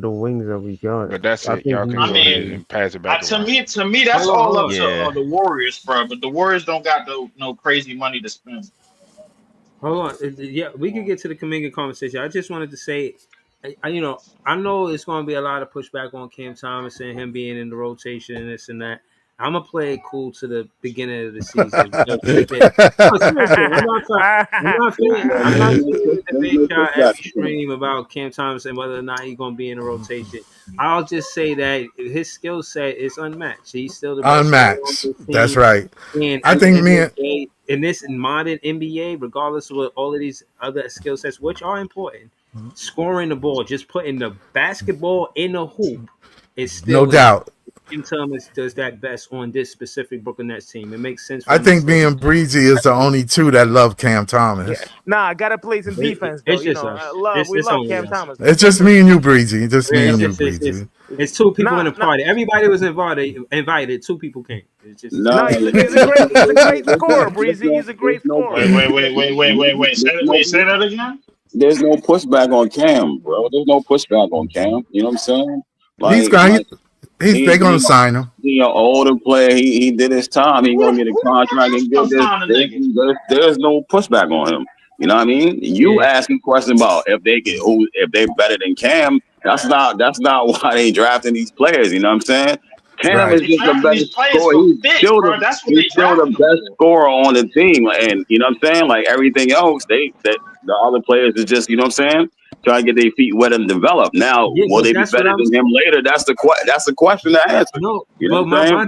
the wings that we got. But that's I it. think Y'all he- can go ahead and pass it back. To me, that's Hold on, all hold up on. to the Warriors, bro. But the Warriors don't got no crazy money to spend. Hold on. Yeah, we can get to the Kuminga conversation. I just wanted to say, I know it's going to be a lot of pushback on Cam Thomas and him being in the rotation and this and that. I'm going to play it cool to the beginning of the season. I'm not saying the debate y'all every stream about Cam Thomas and whether or not he's going to be in the rotation. I'll just say that his skill set is unmatched. He's still the best player on Unmatched. this team. That's right. And I think me and in this modern NBA, regardless of what all of these other skill sets, which are important, scoring the ball, just putting the basketball in the hoop is still no doubt. Cam Thomas does that best on this specific Brooklyn Nets team. It makes sense. I think me and Breezy is the only two that love Cam Thomas. Nah, gotta play some defense though. It's You just know, us. we It's love only Cam us. Thomas. It's just me and you, Breezy. Just me and you, Breezy. It's two people in the party. Everybody was invited. Two people came. It's just No, he's a great scorer, Breezy. He's a great scorer. Wait. Say that again. There's no pushback on Cam, bro. There's no pushback on Cam. You know what I'm saying? They're gonna sign him. He's an older player. He did his time. He's gonna get a contract and get this. There's no pushback on him. You know what I mean? You asking questions about if they're better than Cam. That's not why they drafting these players. You know what I'm saying? Cam is just the best scorer. He's still the best scorer on the team, and you know what I'm saying. Like everything else, the other players is just, you know what I'm saying, trying to get their feet wet and develop. Now, will they be better than him later? That's the question to answer. No, you know but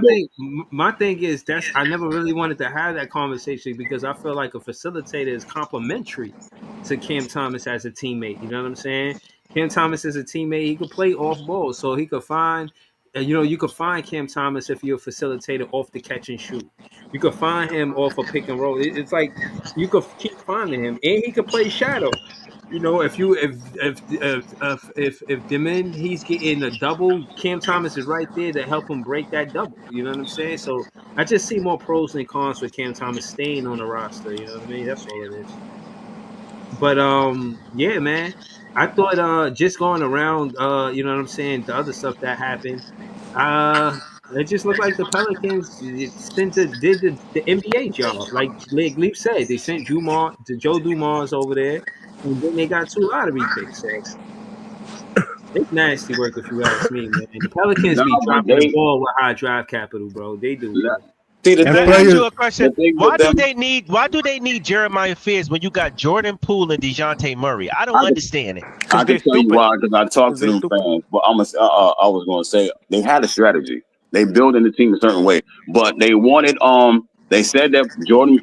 my thing is I never really wanted to have that conversation because I feel like a facilitator is complementary to Cam Thomas as a teammate. You know what I'm saying? Cam Thomas is a teammate. He could play off ball, so he could find. You could find Cam Thomas if you're a facilitator off the catch and shoot. You could find him off a pick and roll. It's like you could keep finding him, and he could play shadow. You know, if Demon he's getting a double, Cam Thomas is right there to help him break that double. You know what I'm saying? So I just see more pros than cons with Cam Thomas staying on the roster. You know what I mean? That's all it is. But yeah, man. I thought just going around, you know what I'm saying, the other stuff that happened, it just looked like the Pelicans did the NBA job. Like Leaf said, they sent Joe Dumars over there, and then they got 2 lottery picks. So it's nasty work if you ask me, man. The Pelicans be dropping the ball with high draft capital, bro. They do. See, Can I ask you a question? Why do they need Jeremiah Fears when you got Jordan Poole and DeJounte Murray? I don't understand it. I can tell you why, because I talked to them fans. But I was going to say they had a strategy. They built in the team a certain way, but they wanted They said that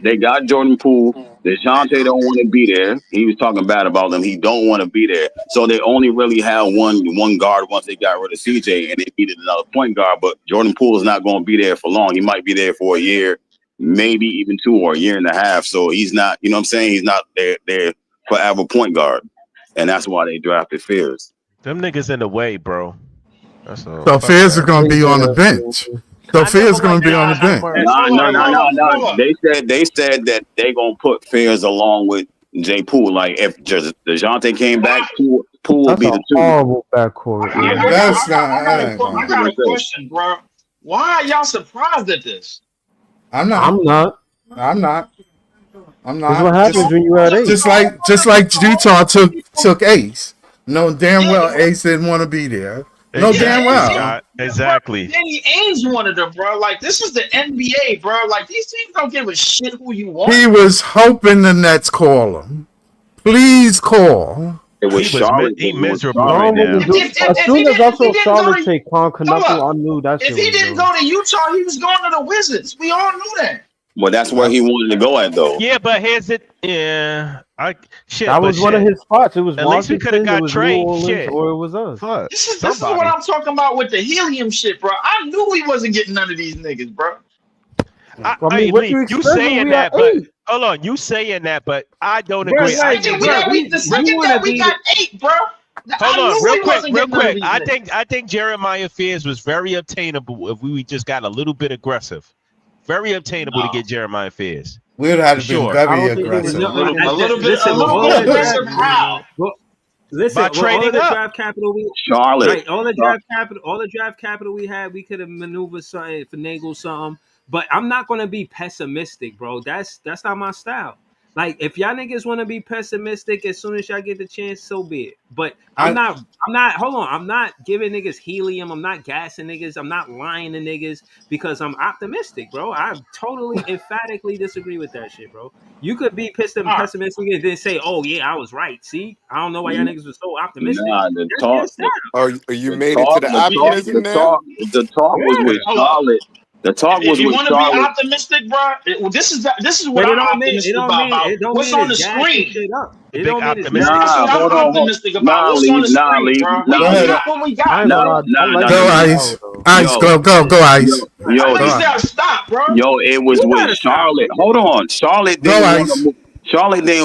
they got Jordan Poole. DeJounte don't want to be there. He was talking bad about them. He don't want to be there. So they only really had one guard once they got rid of CJ, and they needed another point guard. But Jordan Poole is not going to be there for long. He might be there for a year, maybe even 2 or a year and a half. So he's not, you know what I'm saying? He's not their forever point guard. And that's why they drafted Fears. Them niggas in the way, bro. That's all. So Fears is going to be on the bench. So Fears going to be on the bench. No. They said that they going to put Fears along with Jay Poole. Like if DeJounte came back, Poole would be the 2. Horrible backcourt. Yeah. That's not. I got a question, bro. Why are y'all surprised at this? I'm not. That's what happens when you at Ace. Just like Utah took Ace. No, damn well Ace didn't want to be there. No, damn well. Exactly. Danny Ainge wanted him, bro. Like, this is the NBA, bro. Like, these teams don't give a shit who you want. He was hoping the Nets call him. Please call. It was Charlotte. He miserable right now. As soon as I saw Charlotte take Knuckle, I knew that shit If he didn't go to Utah, he was going to the Wizards. We all knew that. Well, that's where he wanted to go at, though. Yeah, but here's it. Yeah, that was one of his spots. It was at least we could have got Trey. Shit, or it was us. Fuck. This is what I'm talking about with the helium shit, bro. I knew we wasn't getting none of these niggas, bro. You saying that, but hold on, you saying that, but I don't agree. The second that we got 8, bro. Hold on, real quick. I think Jeremiah Fears was very obtainable if we just got a little bit aggressive. Very obtainable to get Jeremiah Fears. We would have to be very aggressive. A little bit aggressive. How? Listen, by trading all the up. draft capital Charlotte. Right, all the draft capital we had, we could have maneuvered something, finagled something. But I'm not gonna be pessimistic, bro. That's not my style. Like, if y'all niggas want to be pessimistic as soon as y'all get the chance, so be it. But I'm not. Hold on. I'm not giving niggas helium. I'm not gassing niggas. I'm not lying to niggas because I'm optimistic, bro. I totally emphatically disagree with that shit, bro. You could be pessimistic and then say, "Oh yeah, I was right." See, I don't know why y'all niggas were so optimistic. Nah, the talk. You made it to the optimism now? The talk was with Charlotte. The talk was if you want to be optimistic, bro, this is what I'm optimistic about. What's on the screen? big don't mean optimistic. Nah, hold on. Optimistic about what's on the screen, bro. We got what we got. Nah, Go Ice. Ice, go Ice. Yo, Niggas gotta stop, bro. Yo, it was with Charlotte. Hold on. Charlotte Go didn't Ice.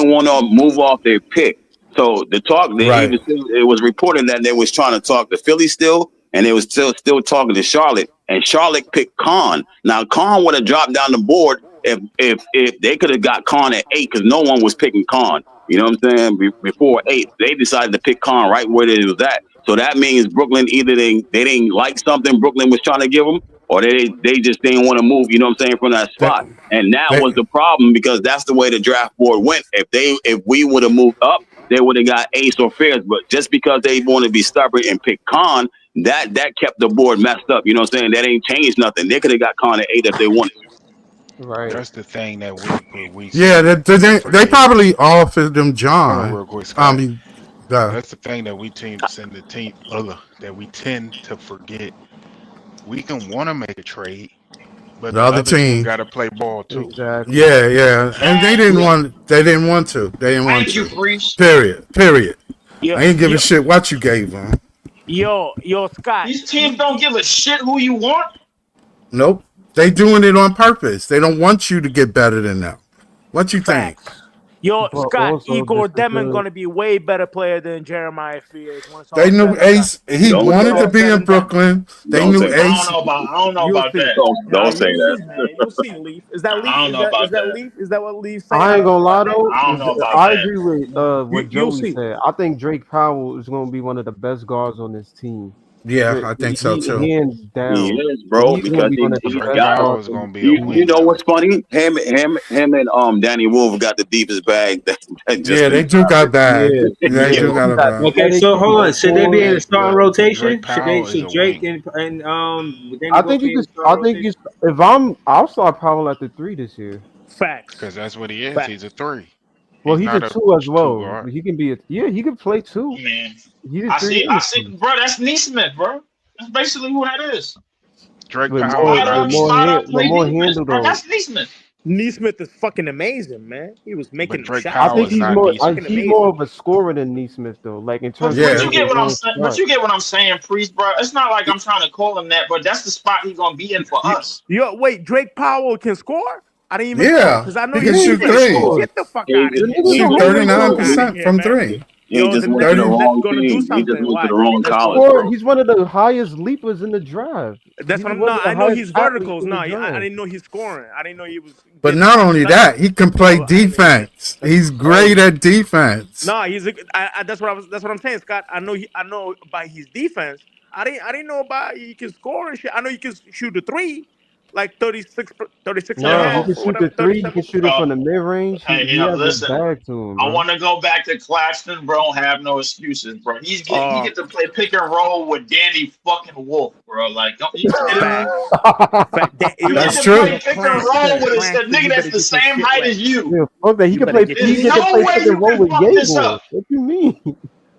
want to move off their pick. So the talk, Right. it was reported that they was trying to talk to Philly still, and they was still talking to Charlotte. And Charlotte picked Khan. Now Khan would have dropped down the board if they could have got Khan at 8, because no one was picking Khan. You know what I'm saying? Before 8, they decided to pick Khan right where it was at. So that means Brooklyn either they didn't like something Brooklyn was trying to give them, or they just didn't want to move, you know what I'm saying, from that spot. And that was the problem, because that's the way the draft board went. If we would have moved up, they would have got Ace or Fairs. But just because they want to be stubborn and pick Khan, that kept the board messed up. You know what I'm saying? That ain't changed nothing. They could have got Khan at 8 if they wanted to. Right. That's the thing that we Yeah, they probably offered them John. Real quick, Scott. That's That's the thing that we tend to forget. We can want to make a trade, but The other team got to play ball too. Exactly. Yeah, and they didn't want to. They didn't want to. Period. Yo, I ain't give a shit what you gave them. Yo, Scott. These teams don't give a shit who you want. Nope. They doing it on purpose. They don't want you to get better than them. What you think? Yo, But Scott, also Igor just Demon because- going to be way better player than Jeremiah Fears. They knew Ace. He Don't wanted say to be in Brooklyn. They Don't knew say that. I Ace. don't know about that. Don't say that. Man, you'll see, Leaf. Is that Leaf? I don't know about Is that that. Leaf? Is that what Leaf saying? I ain't gonna lie though. I don't know about I that. agree with what You'll Joey see. said. I think Drake Powell is going to be one of the best guards on this team. Yeah, I think so too. Hands down. He is, bro, He's because gonna be one of the he best got. guards. You know what's funny? Him and Danny Wolf got the deepest bag. Yeah, they do got bag. They do got a bag. Okay, so hold on. Should they be in the starting rotation? Drake Should Powell is should a Drake and Danny I Wolf think be you in the could. I starting think rotation? you. If I'll start Powell at the 3 this year. Facts. Because that's what he is. Facts. He's a 3. Well, he's not a a 2 as well. guard. He can be a. Yeah, he can play 2. Man, He's a I 3. see, bro. That's Neesmith, bro. That's basically who that is. Drake With Powell. more, is not- with more, Slide hand, up, play with more defense, handle bro. though. That's Neesmith. Neesmith is fucking amazing, man. He was making Drake shots. I Powell think is he's not more. decent. He's more of a scorer than Neesmith though. Like in terms But of you get what I'm his saying. own But shot. you get what I'm saying, Priest, bro. It's not like I'm trying to call him that, but that's the spot he's gonna be in for us. Yo, wait, Drake Powell can score? I didn't even Yeah, because I know he can shoot can threes. score. Get the fuck out of here. Shoot 39% from 3. He just went to the wrong team. He just went to the wrong college. Or he's one of the highest leapers in the drive. That's He's what I'm one of not. the I know highest he's athletes verticals. in No, the I drive. didn't know he's scoring. I didn't know he was. But not only that, he can play defense. He's great at defense. No, he's. That's what I was. That's what I'm saying, Scott. I know by his defense. I didn't know about he can score and shit. I know he can shoot a 3, like 36 and a No, half. he can or shoot the whatever, 3. He can shoot it from the mid range. Hey, He yo, has listen. a bag to him. I Bro. want to go back to Claxton, bro. Don't have no excuses, bro. He get to play pick and roll with Danny fucking Wolf, bro. Like, don't you get That's to true. play pick and roll with a nigga that's the same height as you. Yeah, fuck that. He can play. He There's can no play way pick you and roll can with fuck this Yegor. up. What you mean?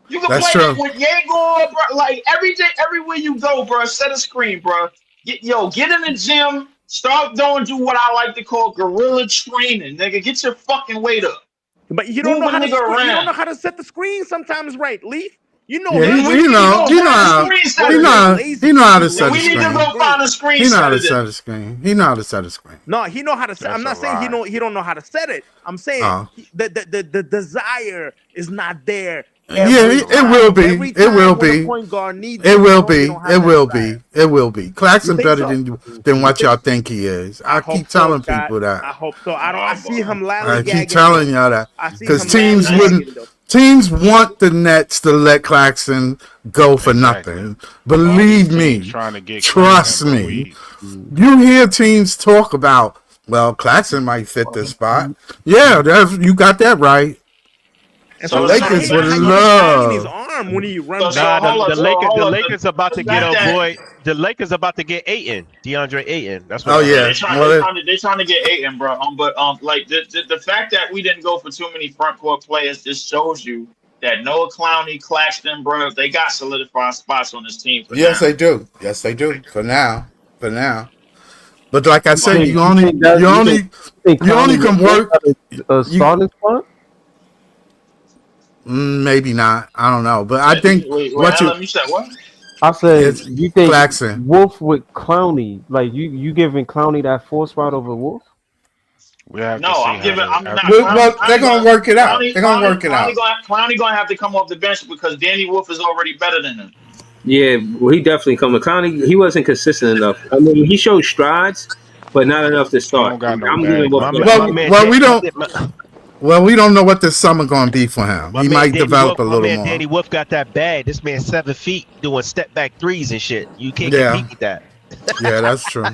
You can That's play true. it with Yegor, bro. Like everywhere you go, bro. Set a screen, bro. Get in the gym. Start do what I like to call guerrilla training, nigga. Get your fucking weight up. But you don't Move know a how to. nigga You don't around. know how to set the screen sometimes, right, Leaf? You know. Yeah, that. he know how to set a We need to screen. go find a screen. He know how to set set a screen. He know how to set a screen. No, he know how to set. I'm not saying he don't know how to set it. I'm saying the desire is not there. Yeah, it will be. It will be. Point guard needs It will be. It will be. It will be. Claxton better than what y'all think he is. I keep telling people that. I hope so. I see him I lollygagging. keep telling y'all that I see because him teams lollygagging, wouldn't. though. Teams want the Nets to let Claxton go for nothing. Believe me. Trust me. You hear teams talk about, well, Claxton might fit this spot. Yeah, you got that right. The Lakers would love. Arm when he runs The Lakers about to get a boy. The Lakers about to get Ayton, DeAndre Ayton. That's what. They're trying to get Ayton, bro. Like the fact that we didn't go for too many front court players just shows you that Noah Clowney, Claxton, bro, they got solidified spots on this team. Yes, they do. Yes, they do. For now. But like I said, you only can work. A starting spot. Maybe not. I don't know, but I think Wait, what Alan, you said what? I said it's you think Claxon. Wolf with Clowney, like you giving Clowney that 4 spot over Wolf? We have No, to see I'm how giving. the I'm not. Well, they're gonna work it out. They're gonna work it out. Clowney gonna have to come off the bench because Danny Wolf is already better than him. Yeah, well, he definitely coming. Clowney, he wasn't consistent enough. I mean, he showed strides, but not enough to He start. don't got no I'm bag. giving Wolf the Well, we don't know what this summer gonna be for him. He might develop a little more. Danny Wolf got that bag. This man 7 feet doing step back threes and shit. You can't Yeah. compete with that. Yeah, that's true.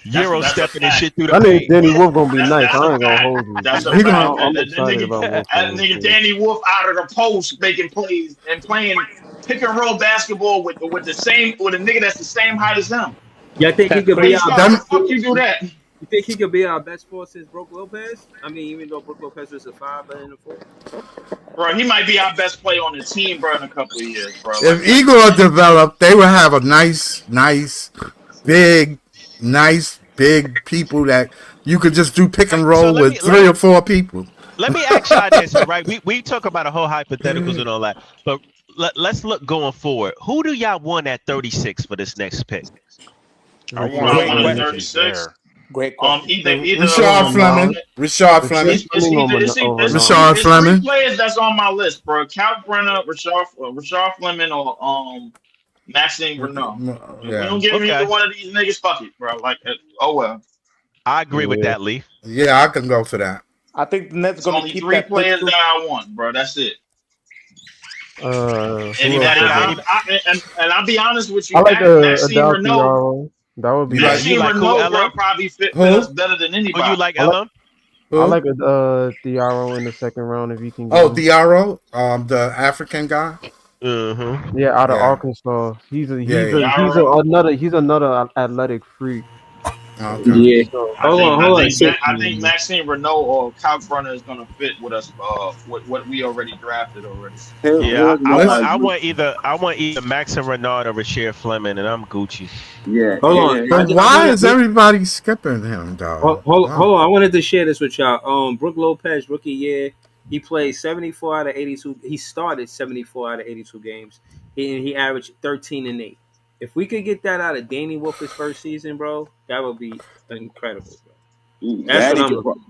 Euro That's stepping a and fact. shit through I the think paint. Danny Wolf gonna be nice. That's I a ain't gonna fact. hold you. That's a He fact. gonna- I'm That excited about Wolf. that nigga Danny Wolf out of the post making plays and playing pick and roll basketball with a nigga that's the same height as him. Yeah, I think he could be Crazy our stuff. best. How the fuck you do that? You think he could be our best force since Brook Lopez? I mean, even though Brook Lopez was a 5 and a 4. Bro, he might be our best player on the team, bro, in a couple of years, bro. If Igor developed, they would have a nice, big people that you could just do pick and roll with 3 or 4 people. Let me ask y'all this, right? We talk about a whole hypotheticals and all that, but let's look going forward. Who do y'all want at 36 for this next pick? I Great want question. 36. Great question. Either Richard Fleming. It's three Fleming. players that's on my list, bro. Kalkbrenner, Rashard Fleming, or Maxime Renault. If we don't give me either one of these niggas, fuck it, bro. Like, oh well. I agree with that, Lee. Yeah, I can go for that. I think the Nets It's gonna only keep 3 that players pick. that I want, bro. That's it. Who And else? I'll be honest with you, I like Maxime Renault. Diallo. That would be nice. Maxime Renault will probably fit us better than anybody. Who you like, I like- Ella? I like a Diarra in the second round if you can. Get Oh, him. Diarra, the African guy. Mm-hmm. Yeah, out of Yeah. Arkansas. He's Yeah. another athletic freak. Okay. Yeah. So, Hold on. I think Maxime Renault or Kalkbrenner is gonna fit with us. What we already drafted already. Yeah, I want either Maxim Renard or Rashard Fleming, and I'm Gucci. Yeah. Hold on. But why is everybody skipping him, dog? Hold on. I wanted to share this with y'all. Brook Lopez, rookie year, he played 74 out of 82. He started 74 out of 82 games. He averaged 13 and 8. If we could get that out of Danny Wolf his first season, bro, that would be incredible, bro. That's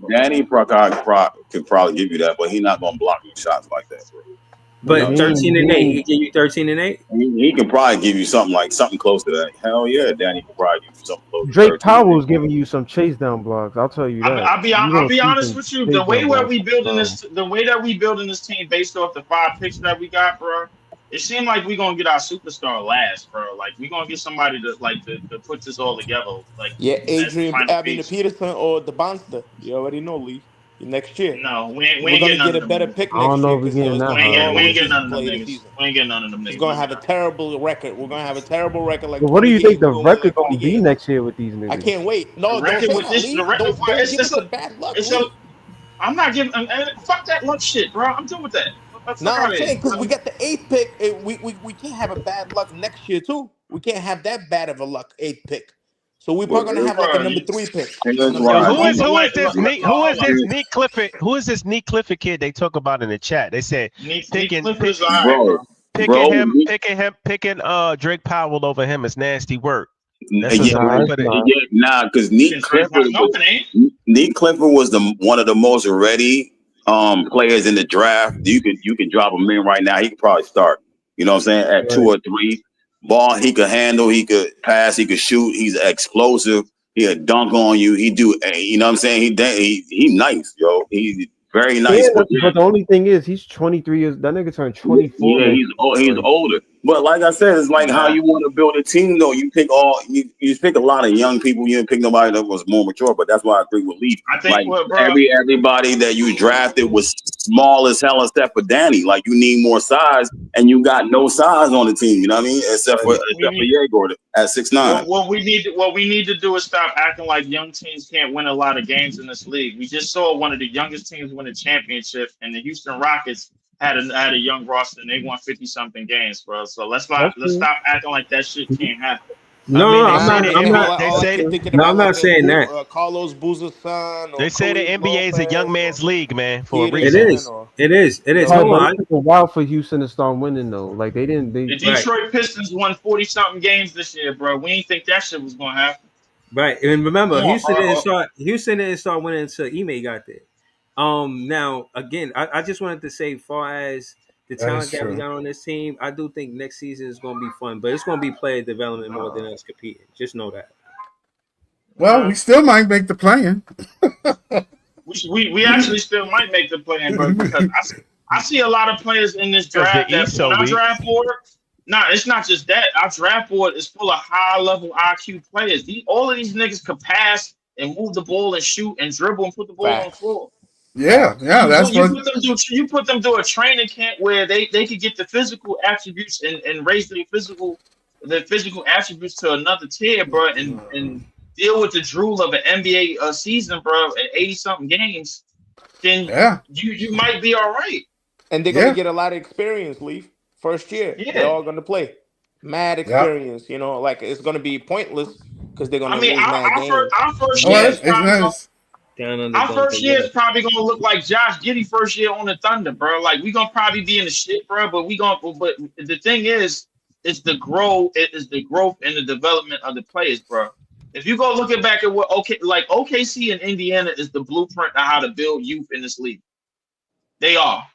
Danny could probably give you that, but he's not gonna block you shots like that, bro. But 13 and 8, he give you 13 and 8. He can probably give you something close to that. Hell yeah, Danny can probably give you something close. Drake Powell's giving you some chase down blocks. I'll tell you that. I'll be honest with you. The way that we building this team based off the 5 picks that we got, bro. It seemed like we're gonna get our superstar last, bro. Like we're gonna get somebody to put this all together. Like Adrian Peterson or the Bonster. You already know, Lee. Next year. No, we ain't We're getting gonna none get of a them better niggas. pick I don't next know year. if we getting that. We ain't getting none of them play the niggas. season. We ain't getting none of them niggas. He's gonna have a terrible record. We're gonna have a terrible record. Like But what do you think the 28 record gonna be next year with these niggas? I can't wait. No, The record don't with say this, that, Lee. the record, Don't give us a bad luck. Lee. I'm not giving. Fuck that luck shit, bro. I'm done with that. No, I'm saying because we got the 8th pick, we can't have a bad luck next year too. We can't have that bad of a luck 8th pick. So we're probably gonna have like a number 3 pick. Who is this Clifford? Who is this Neat Clifford kid they talk about in the chat? They said picking Drake Powell over him is nasty work. Because Neat Clifford was one of the most ready players in the draft. You can drop him in right now. He could probably start. You know what I'm saying? At 2 or 3. Ball he could handle, he could pass, he could shoot, he's explosive, he'll dunk on you, you know what I'm saying? He nice, yo. He's very nice. Yeah, but the only thing is he's 23 years. That nigga turned 24. Yeah, he's older. But like I said, it's like how you want to build a team though. You pick you pick a lot of young people, you didn't pick nobody that was more mature, but that's why I agree with Lee. I think everybody that you drafted was small as hell except for Danny. Like you need more size, and you got no size on the team, you know what I mean? Except for Diego at 6'9". What we need to do is stop acting like young teams can't win a lot of games in this league. We just saw one of the youngest teams win a championship, and the Houston Rockets had a young roster and they won 50-something games, bro. So let's stop acting like that shit can't happen. No, I mean, no, they I'm say not. the I'm NBA. not. They all I say keep that, thinking No, about I'm like not saying that. Carlos Booza's son or they say the Khalid NBA is a young Lopez man's league, man, for a Peterson It reason. is. or It is. It is. All right, Hold but on. it took a while for Houston to start winning though. Like they didn't. The Right. Detroit Pistons won 40-something games this year, bro. We ain't think that shit was gonna happen. Right. And remember, Come on, bro. Houston didn't start winning until Ime got there. Now again, I just wanted to say, far as the That is talent that we true. got on this team, I do think next season is going to be fun, but it's going to be player development more than us competing. Just know that. Well, we still might make the plan. We actually still might make the plan, bro, because I see a lot of players in this Because the draft that East when so I weak. draft board, it's not just that. Our draft board is full of high level IQ players. All of these niggas could pass and move the ball and shoot and dribble and put the ball on the facts. floor. Yeah, yeah, that's You what. put them through a training camp where they could get the physical attributes and raise the physical attributes to another tier, bro, and deal with the drool of an NBA season, bro, at 80-something games. Then Yeah, you might be all right. And they're yeah, gonna get a lot of experience, Leaf. First year, they're Yeah. all gonna play. Mad yeah. experience, like it's gonna be pointless because they're I gonna mean, lose mad games. our first Oh, year it's, is it's probably gonna, nice. Down on the our dump, first year yeah. is probably gonna look like Josh Giddey first year on the Thunder, bro. Like we gonna probably be in the shit, bro. But the thing is, it's the growth and the development of the players, bro. If you go looking back at what OKC and Indiana is the blueprint of how to build youth in this league. They are.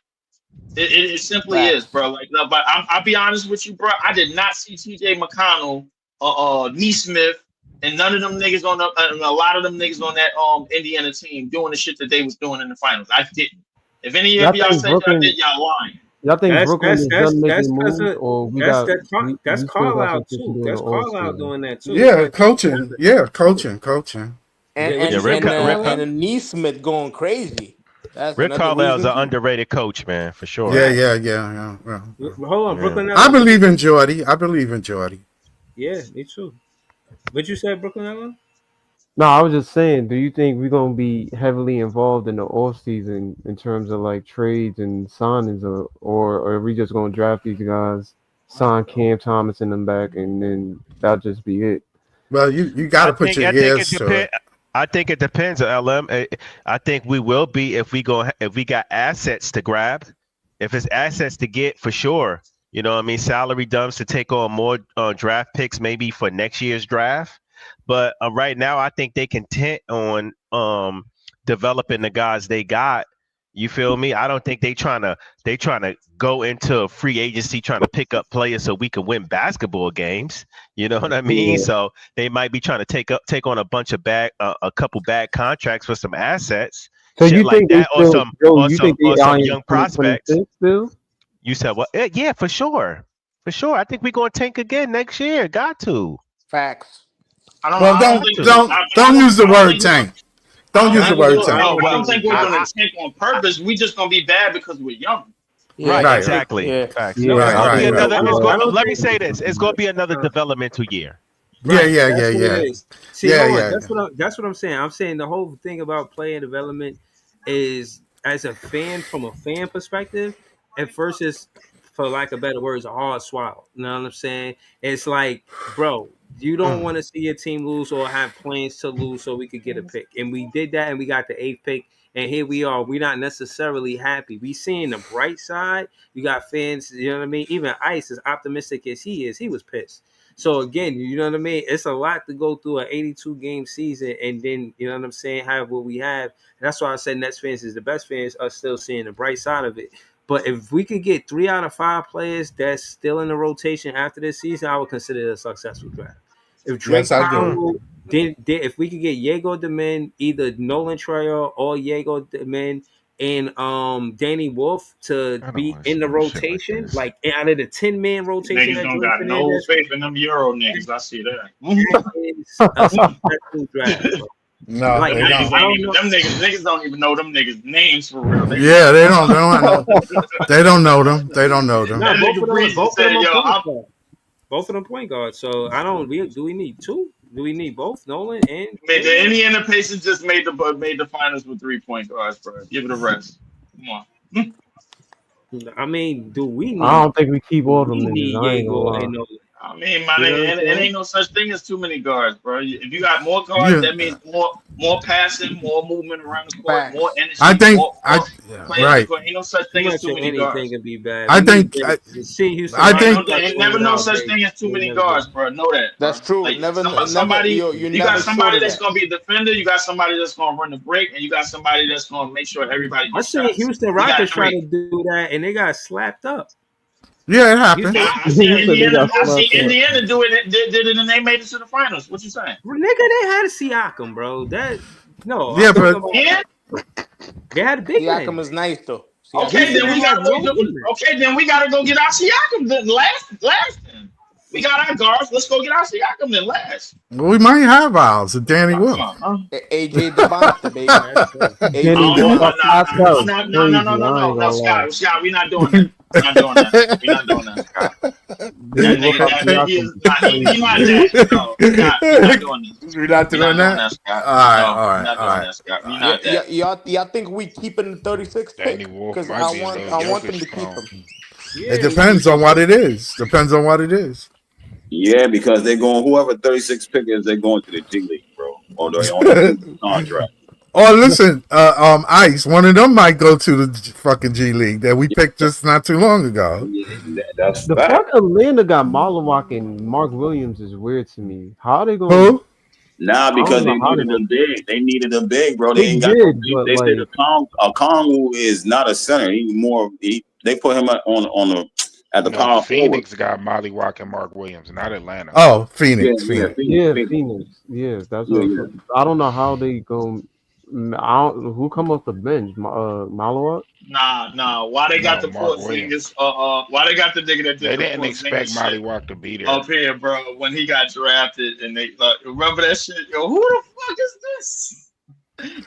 It simply is, Facts. bro. Like, no, but I'll be honest with you, bro. I did not see T.J. McConnell, Neesmith, and none of them niggas and a lot of them niggas on that Indiana team doing the shit that they was doing in the finals. I didn't. If any Y'all of y'all think said y'all Brooklyn? did, y'all lying. Y'all think That's Brooklyn is done that's making because moves, of or we that's still got Carlisle some shit to too. do in That's the Carlisle offseason? doing that too. Yeah, But coaching. Yeah, coaching. And what Yeah, you and say, and Brooklyn? and Neesmith going crazy. That's Rick another Carlisle's reason an too. underrated coach, man, for sure. Yeah, Facts. yeah. Hold on, Yeah. Brooklyn. I Allen. believe in Jordy. I believe in Jordy. Yeah, me too. What you said, Brooklyn Allen? No, I was just saying, do you think we're gonna be heavily involved in the off season in terms of like trades and signings, or are we just gonna draft these guys, sign Cam Thomas and them back, and then that'll just be it? Well, you got to put your I think it ears to depends. it. I think it depends, LM. I think we will be if we got assets to grab. If it's assets to get, for sure. You know what I mean? Salary dumps to take on more draft picks maybe for next year's draft. But right now, I think they content on developing the guys they got. You feel me? I don't think they trying to go into free agency trying to pick up players so we can win basketball games. You know what I mean? Yeah. So they might be trying to take on a couple bad contracts for some assets, So shit you like think they that, or still? some Joe, or you some think they or some out in young prospects. 2026 still? You said what? Yeah, for sure. For sure. I think we're gonna tank again next year. Got to. Facts. I don't. Well, I don't think. don't use the I don't word think- tank. Don't use the word tank. I don't think we're gonna tank on purpose. We just gonna be bad because we're young. Right, Right. exactly. Yeah. Facts. Yeah. It's gonna be Right. another. I It's don't- going, I don't let me think- say this. It's going to be another developmental year. Yeah. That's what it is. See, Yeah, hold on. yeah. That's what I'm saying. I'm saying the whole thing about player development is, as a fan, from a fan perspective, at first it's, for lack of better words, a hard swallow. You know what I'm saying? It's like, bro, you don't want to see your team lose or have plans to lose so we could get a pick. And we did that, and we got the 8th pick. And here we are. We're not necessarily happy. We seeing the bright side. You got fans, you know what I mean? Even Ice, as optimistic as he is, he was pissed. So again, you know what I mean? It's a lot to go through an 82 game season, and then, you know what I'm saying, have what we have. And that's why I said Nets fans is the best fans are still seeing the bright side of it. But if we could get 3 out of 5 players that's still in the rotation after this season, I would consider it a successful draft. If Drake Yes, I do. Powell, then if we could get Diego Demin, either Nolan Trail or Diego Demin, and Danny Wolf to be in the rotation, like out of the 10-man rotation Niggas that don't Drake got no Fernandez, faith in them Euro niggas. I see that. that is a successful draft. Bro. No, Like, they Them don't. niggas ain't even, them niggas don't even know them niggas names for real. Yeah, they don't know. They don't know them. They don't know them. No, That both nigga of them, Breezy both of said, them are yo, point guards. Both of them point guards. So I don't. Do we need 2? Do we need both Nolan and? the Indiana Pacers just made the finals with 3 point guards, bro. Give it a rest. Come on. I mean, do we need? I don't think we keep all them we niggas. need I ain't gonna Diego lie. and Nolan. I mean, my nigga, it ain't no such thing as too many guards, bro. If you got more guards, that means more passing, more movement around the court, more energy. I think right. Ain't no such thing as too many guards. Anything can be bad. I think never no such thing as too many guards, bro. Know that. Bro. That's true. Like, never. Somebody. You got somebody that's that. gonna be a defender. You got somebody that's gonna run the break, and you got somebody that's gonna make sure everybody. I see Houston Rockets trying to do that, and they got slapped up. Yeah, it happened. I see Indiana do it. Did it, and they made it to the finals. What you saying, nigga? They had a Siakam, bro. Yeah, but they had a big Siakam name. is nice though. Okay, then we gotta go get our Siakam. Then last. We got our guards. Let's go get our Siakam then last. We might have ours. Danny Will. AJ Devonta, baby. No, Scott, we're not doing that. We're not doing that, Scott. We're not doing that. All right. Y'all think we keeping the 36 pick? Because I want them to keep him. It depends on what it is. Yeah, because they're going, whoever 36 pick is, they're going to the G League, bro. Or they're on the contract. Oh, listen, Ice, one of them might go to the fucking G League that we picked just not too long ago. That's the fact Atlanta got Malawak and Mark Williams is weird to me. How are they going? Who? Nah, because they needed them big. They needed them big, bro. They ain't got no big. They said Okongwu is not a center. He's more. They put him on the. At the power Phoenix got Molly Walker and Mark Williams, not Atlanta. Oh, Phoenix. Phoenix. Yeah, that's what I don't know how they go. Who come off the bench? Malawak? Nah. Why they got the Porzingis? Why they got the nigga that they didn't expect Molly Walker to be there up here, bro? When he got drafted, and they remember that shit. Yo, who the fuck is this?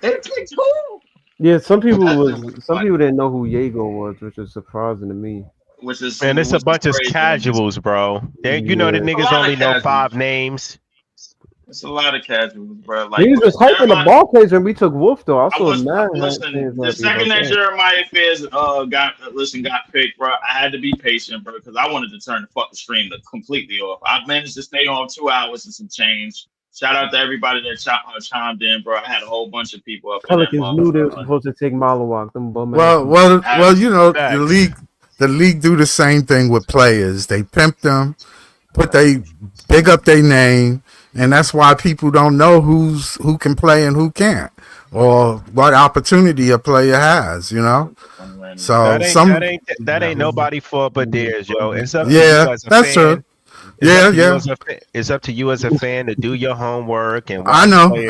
They picked who? Yeah, some people didn't know who Yago was, which is surprising to me. Man, it's a bunch of casuals, bro. The niggas only know 5 names. It's a lot of casuals, bro. Like, he was just hyping the ball plays when we took Wolf, though. I saw mad. Listen, the second that Jeremiah Fairs got picked, bro, I had to be patient, bro, because I wanted to turn the fucking stream completely off. I managed to stay on 2 hours and some change. Shout out to everybody that chimed in, bro. I had a whole bunch of people up. Pelicans knew they were supposed to take Malawak. The league do the same thing with players. They pimp them, big up their name, and that's why people don't know who can play and who can't, or what opportunity a player has. So that ain't nobody fault but theirs, yo. It's up to you as a that's fan. true. Yeah. It's up to you as a fan to do your homework and I know. You're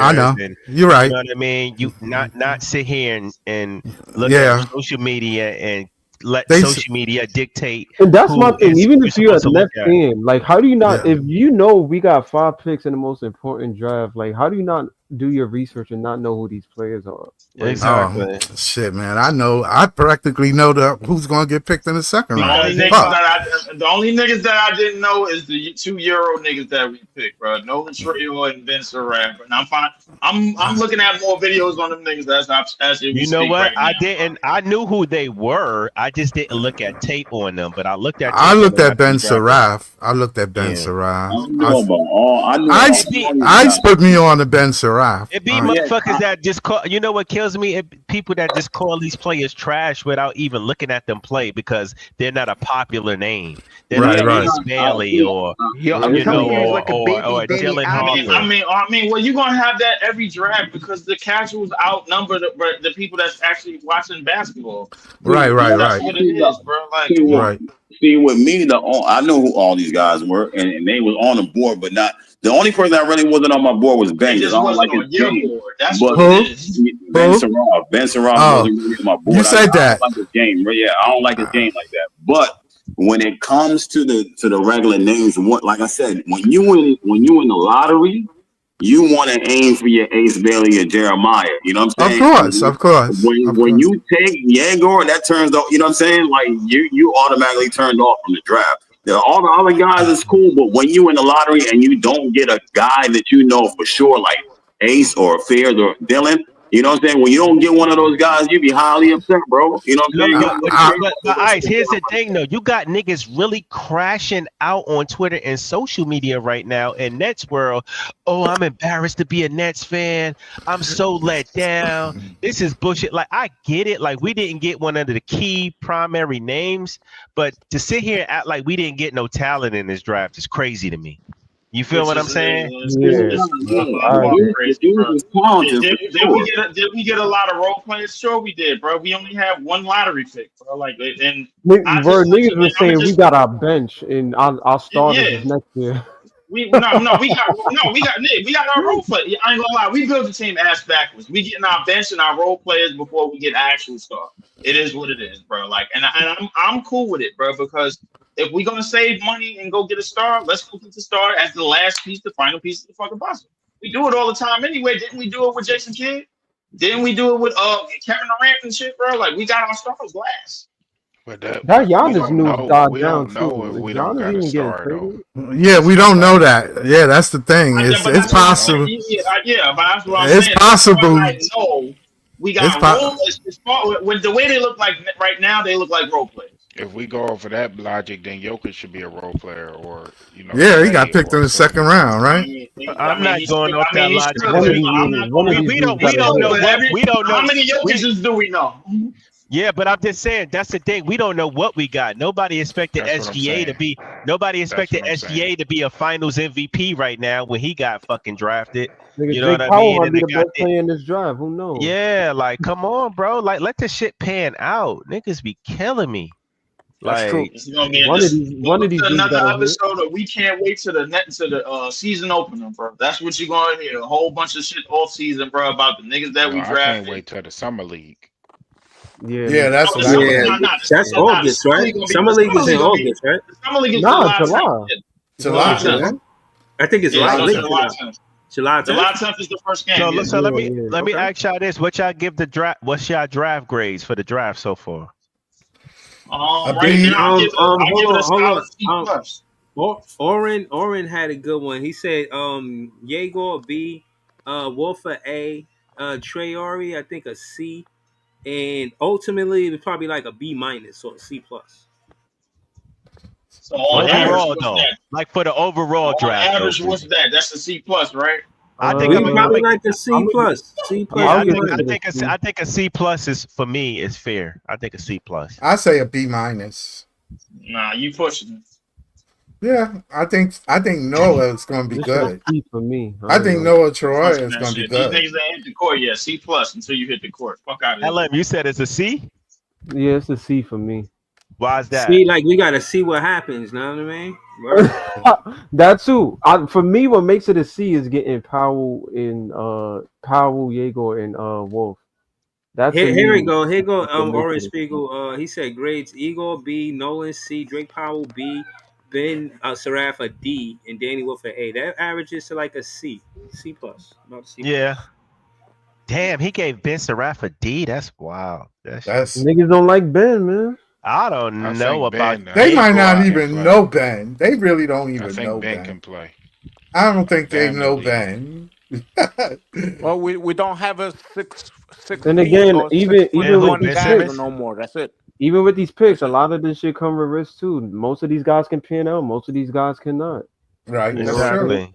right. You know what I mean? You not sit here and look at social media and let social media dictate. And that's my thing. Even if you're a left fan, like, how do you not? Yeah. If you know we got 5 picks in the most important draft, like, how do you not do your research and not know who these players are? Exactly. Oh, shit, man. I practically know who's going to get picked in the second round. The only niggas that I didn't know is the 2 Euro niggas that we picked, bro. Nolan Trayor and Vince Arab. And I'm fine. I'm looking at more videos on them niggas as you know what? I knew who they were. I just didn't look at tape on them, but I looked at. I looked at Ben Saraf. Ice put me on the Ben Saraf. It be motherfuckers that just call. You know what kills me? People that just call these players trash without even looking at them play because they're not a popular name. They're not Bailey or Dylan Harper. I mean, well, you're gonna have that every draft because the casuals outnumber the people that's actually watching basketball. Right. That's what it is, bro. Like, See, with me, I know who all these guys were, and they was on the board, but not. The only person that really wasn't on my board was Ben. Just wasn't on your board. That's what it is. Ben Saraf wasn't really on my board. You said that. I don't like his game. Yeah, I don't like his game like that. But when it comes to the regular names, like I said, when you in the lottery, you want to aim for your Ace Bailey or Jeremiah. You know what I'm saying? Of course. When you take Yegor, that turns off. You know what I'm saying? Like you automatically turned off from the draft. All the other guys is cool, but when you in the lottery and you don't get a guy that you know for sure, like Ace or Fairs or Dylan, You know what I'm saying? When you don't get one of those guys, you be highly upset, bro. You know what I'm saying? But Ice, here's the thing though. You got niggas really crashing out on Twitter and social media right now in Nets world. Oh, I'm embarrassed to be a Nets fan. I'm so let down. This is bullshit. Like, I get it. Like, we didn't get one of the key primary names, but to sit here and act like we didn't get no talent in this draft is crazy to me. You feel what I'm saying? Did we get a lot of role players? Sure, we did, bro. We only have one lottery pick, bro. Like, and niggas were saying we got our bench and our starters is next year. We got our role players. I ain't gonna lie, we built the team ass backwards. We getting our bench and our role players before we get actual star. It is what it is, bro. Like, and I'm cool with it, bro, because if we're gonna save money and go get a star, let's go get the star as the last piece, the final piece of the fucking puzzle. We do it all the time anyway. Didn't we do it with Jason Kidd? Didn't we do it with Kevin Durant and shit, bro? Like, we got our stars last. But that Giannis news died down too. Giannis even getting traded? Yeah, we don't know that. Yeah, that's the thing. It's possible. Yeah, but that's what I'm It's saying. possible. No, we got with the way they look like right now, they look like role players. If we go over that logic, then Jokic should be a role player, or Yeah, he got picked in the second round, right? I'm not going off that logic. We don't know. How many Jokic's do we know? Yeah, but I'm just saying that's the thing. We don't know what we got. Nobody expected SGA to be. Nobody expected SGA to be a Finals MVP right now when he got fucking drafted. You know what I mean? Might be the best player in this drive. Who knows? Yeah, like come on, bro. Like let the shit pan out. Niggas be killing me. That's true. It's gonna be one of these another episode of we can't wait to the season opener, bro. That's what you're gonna hear. A whole bunch of shit off season, bro, about the niggas that we I drafted. can't wait till the summer league. Yeah, that's August, right? Summer league is in August, right? Summer league is July. I think it's July 10th. July 10th is the first game. So let me ask y'all this: what y'all give the draft? What's y'all draft grades for the draft so far? Oren had a good one. He said Yegor B, Wolfer A, Traore I think a C, and ultimately it's probably like a B minus or a C plus. So on overall, average, though, like for the overall draft, average what's that? That's a C plus, right? I think I'm probably like a C plus. C plus. I think a C plus is for me is fair. I think a C plus. I say a B minus. Nah, you pushing it. Yeah, I think Noah is going to be good. C for me. I think Noah Traore is going to be good. These niggas ain't hit the court yet. C plus until you hit the court. Fuck out of here. LM, you said it's a C? Yeah, it's a C for me. Why is that? See, like we gotta see what happens. Know what I mean? That too. For me, what makes it a C is getting Powell, Yegor, and Wolf. That's here we go. Here go. Orange Spiegel. He said grades: Igor B, Nolan C, Drake Powell B, Ben Saraf a D, and Danny Wolf a A. That averages to like a C, C plus. Not C. Yeah. Damn, he gave Ben Saraf a D. That's wild. That's niggas don't like Ben, man. I don't know about. They might not even know Ben. They really don't even know Ben can play. I don't think they know Ben. Well, we don't have a six. And again, even with these picks, no more. That's it. Even with these picks, a lot of this shit come with risk too. Most of these guys can pan out. Most of these guys cannot. Right. Exactly.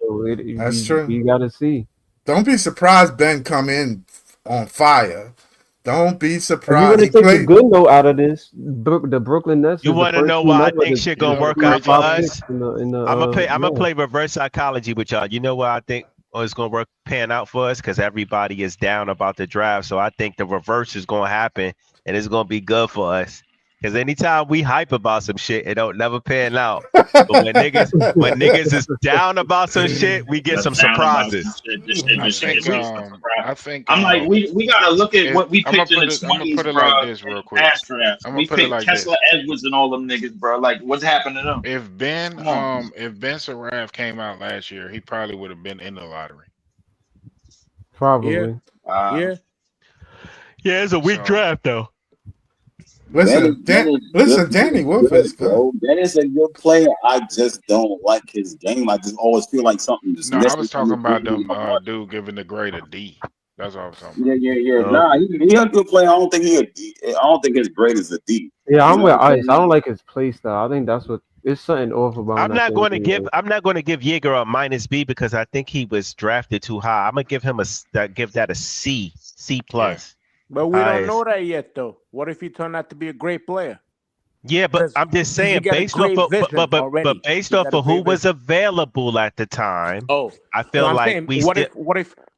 That's true. You got to see. Don't be surprised Ben come in on fire. Don't be surprised. You're gonna take the good note out of this. The Brooklyn Nets. You want to know why I think shit gonna work out for us? I'm gonna play reverse psychology with y'all. You know why I think it's gonna pan out for us? Because everybody is down about the draft. So I think the reverse is gonna happen, and it's gonna be good for us. Because anytime we hype about some shit, it don't never pan out. But when niggas is down about some shit, we get some surprises. I think I'm like, we gotta look at what we picked in the 20s, I'm gonna put it like this real quick. We picked like Kessler Edwards and all them niggas, bro. Like, what's happening to them? If Ben Saraf came out last year, he probably would have been in the lottery. Probably. Yeah, it's a weak draft though. Listen, Danny Wolf is good. That is a good player. I just don't like his game. I just always feel like something just. No, I was talking about them dude giving the grade a D. That's what I was talking about. Yeah. Nah, he a good player. I don't think his grade is a D. Yeah, I'm with Ice. I don't like his play style. I think that's what it's something off about. I'm not going to give Yeager a -B because I think he was drafted too high. I'm gonna give him give that a C plus. But we don't know that yet, though. What if he turned out to be a great player? Yeah, but I'm just saying, based off of who was available at the time. Oh, I feel like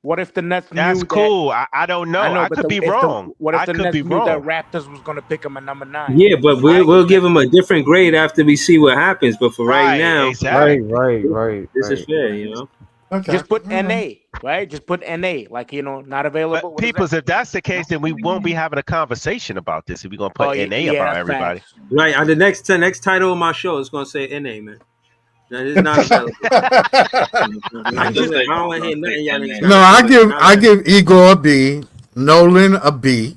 what if the Nets? That's cool. I don't know. I could be wrong. What if the Nets knew wrong. that Raptors was going to pick him at number 9? Yeah, but we'll give him a different grade after we see what happens. But for right now, exactly. Right. This is fair, Okay. Just put NA, right? Just put NA, like not available. But if that's the case, then we won't be having a conversation about this. If we're gonna put NA about everybody, right? The next title of my show is gonna say NA, man. No, it's not available. I don't want to hear nothing y'all niggas. No, I give Igor a B, Nolan a B,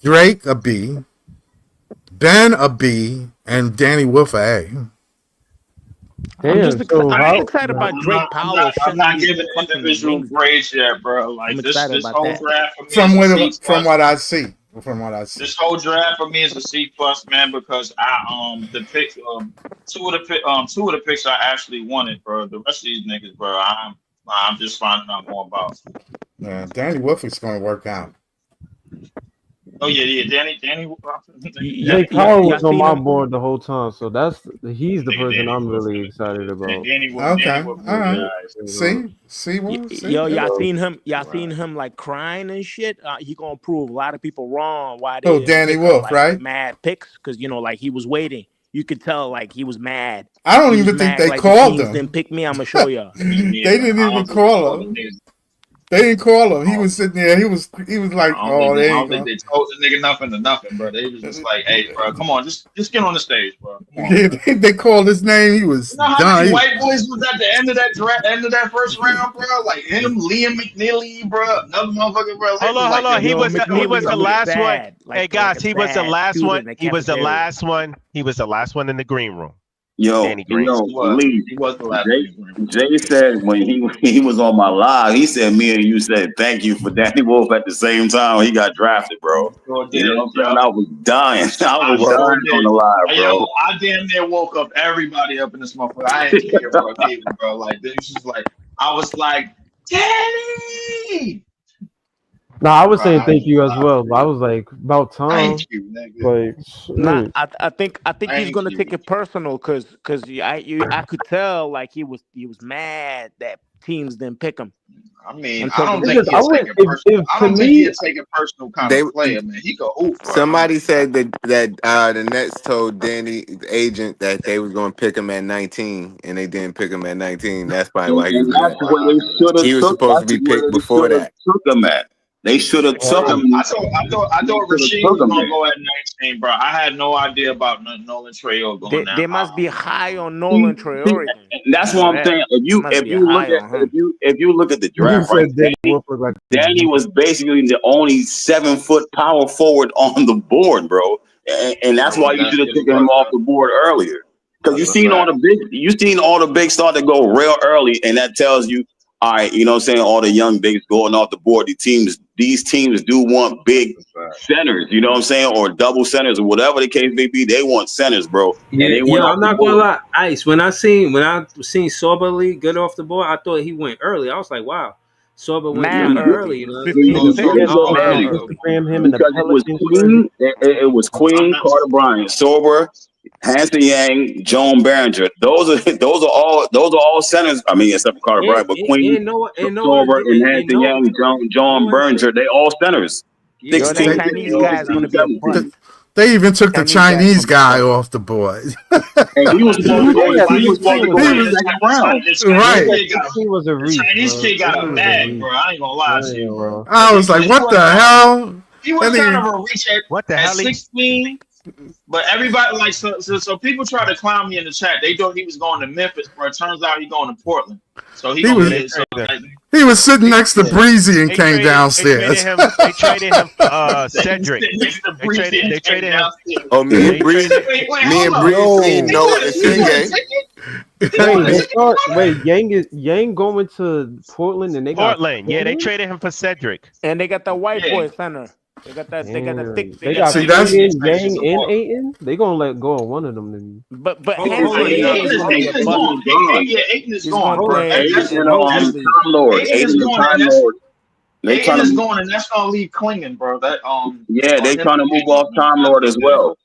Drake a B, Ben a B, and Danny Wolf a A. I'm excited about Drake Powell. I'm not giving individual grades yet, bro. Like this whole draft for me. From what I see. This whole draft for me is a C+, man, because the pick two of the picks I actually wanted, bro. The rest of these niggas, bro, I'm just finding out more about. Yeah, Danny Wolf is going to work out. Oh yeah, Danny. Jake Powell was on my board the whole time, so he's the person I'm really excited about. Okay, all right. See what? Y'all seen him? Seen him like crying and shit? He gonna prove a lot of people wrong. Why? They Danny Wolf, right? Mad picks because like he was waiting. You could tell like he was mad. I don't even think they called him. Didn't pick me. I'm gonna show y'all. They didn't even call him. They didn't call him. He was sitting there. He was like, I don't think they told the nigga nothing, bro. They was just like, hey, bro, come on, just get on the stage, bro. Yeah, they called his name. He was how done. many white boys was at the end of that first round, bro? Like him, Liam McNeely, bro, another motherfucker, bro. Hold on. He was the last one. Hey guys, he was the last one. He was the last one. He was the last one in the green room. Lee, he was the last. Jay said when he was on my live, he said me and you said thank you for Danny Wolf at the same time he got drafted, bro. You know what I'm saying? I was dying. I was dying on the live, bro. Yo, I damn near woke up everybody up in this motherfucker. I had to hear bro. Like this was just like I was like, Danny. No, I was saying thank you as well, but I was like about time. Thank you, nigga. I think he's gonna take it personal because I could tell like he was mad that teams didn't pick him. I mean, I don't think he'll take it personal. I don't think he'll take it personal kind of player, man. He go hoop. Somebody said that the Nets told Danny's agent that they was going to pick him at 19, and they didn't pick him at 19. That's probably why he was supposed to be picked before that. Took him at. They should have took him. I thought Rasheed was gonna go at 19, bro. I had no idea about Nolan Traore going down. They must be high on Nolan Traore. That's what I'm saying. If you look at the draft, right, Danny was basically the only 7-foot power forward on the board, bro. And that's why you should have taken him off the board earlier. Because you seen all the big start to go real early, and that tells you, all right, you know what I'm saying, all the young bigs going off the board. These teams do want big centers, you know what I'm saying, or double centers or whatever the case may be. They want centers, bro. I'm not gonna lie, Ice. When I seen Sorba get off the board, I thought he went early. I was like, wow, Sorba went kind of early. You know? It was Queen, Carter Bryant, Sorba, Hanson Yang, Joan Behringer. Those are all centers. I mean, except for Carter Bryant, but Queen, Sorba, and Hanson Yang, Joan Behringer, they all centers. 16 Chinese guys gonna be a bust. They even took the Chinese guy off the board. And he was right. He was a reach. Chinese kid got a bag, bro. I ain't gonna lie to you, bro. I was like, what the hell? He was kind of a reach at 16. But everybody like so people try to clown me in the chat. They thought he was going to Memphis, but it turns out he's going to Portland. So he was sitting next to Breezy and came downstairs. They traded him Cedric. They traded him. Oh, me and Breezy know it's Yang going to Portland and they Portland. got Yeah, they traded him for Cedric. And they got that white boy center. They got that. They got the thick. They got See, that's Yang and Ayton. They gonna let go of one of them. Then. But Ayton is going. Ayton is going. Ayton Time Lord. Ayton is going, and that's gonna leave Klingon, bro. That Yeah, they trying to move off Time Lord as well.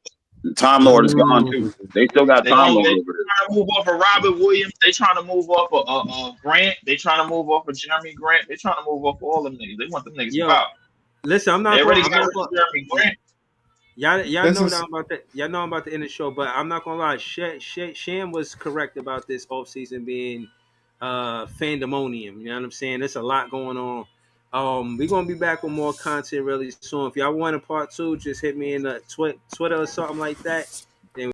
Time Lord is gone too. They still got Time Lord over there. Trying to move off of Robert Williams. They trying to move off of Grant. They trying to move off of Jeremy Grant. They trying to move off of all them niggas. They want them niggas out. Listen, I'm not. They already got Jeremy Grant. Y'all know now about that. Y'all know I'm about to end the show, but I'm not gonna lie. Sham was correct about this offseason being fandemonium. You know what I'm saying? There's a lot going on. We're gonna be back with more content really soon. If y'all want a part 2, just hit me in the Twitter or something like that.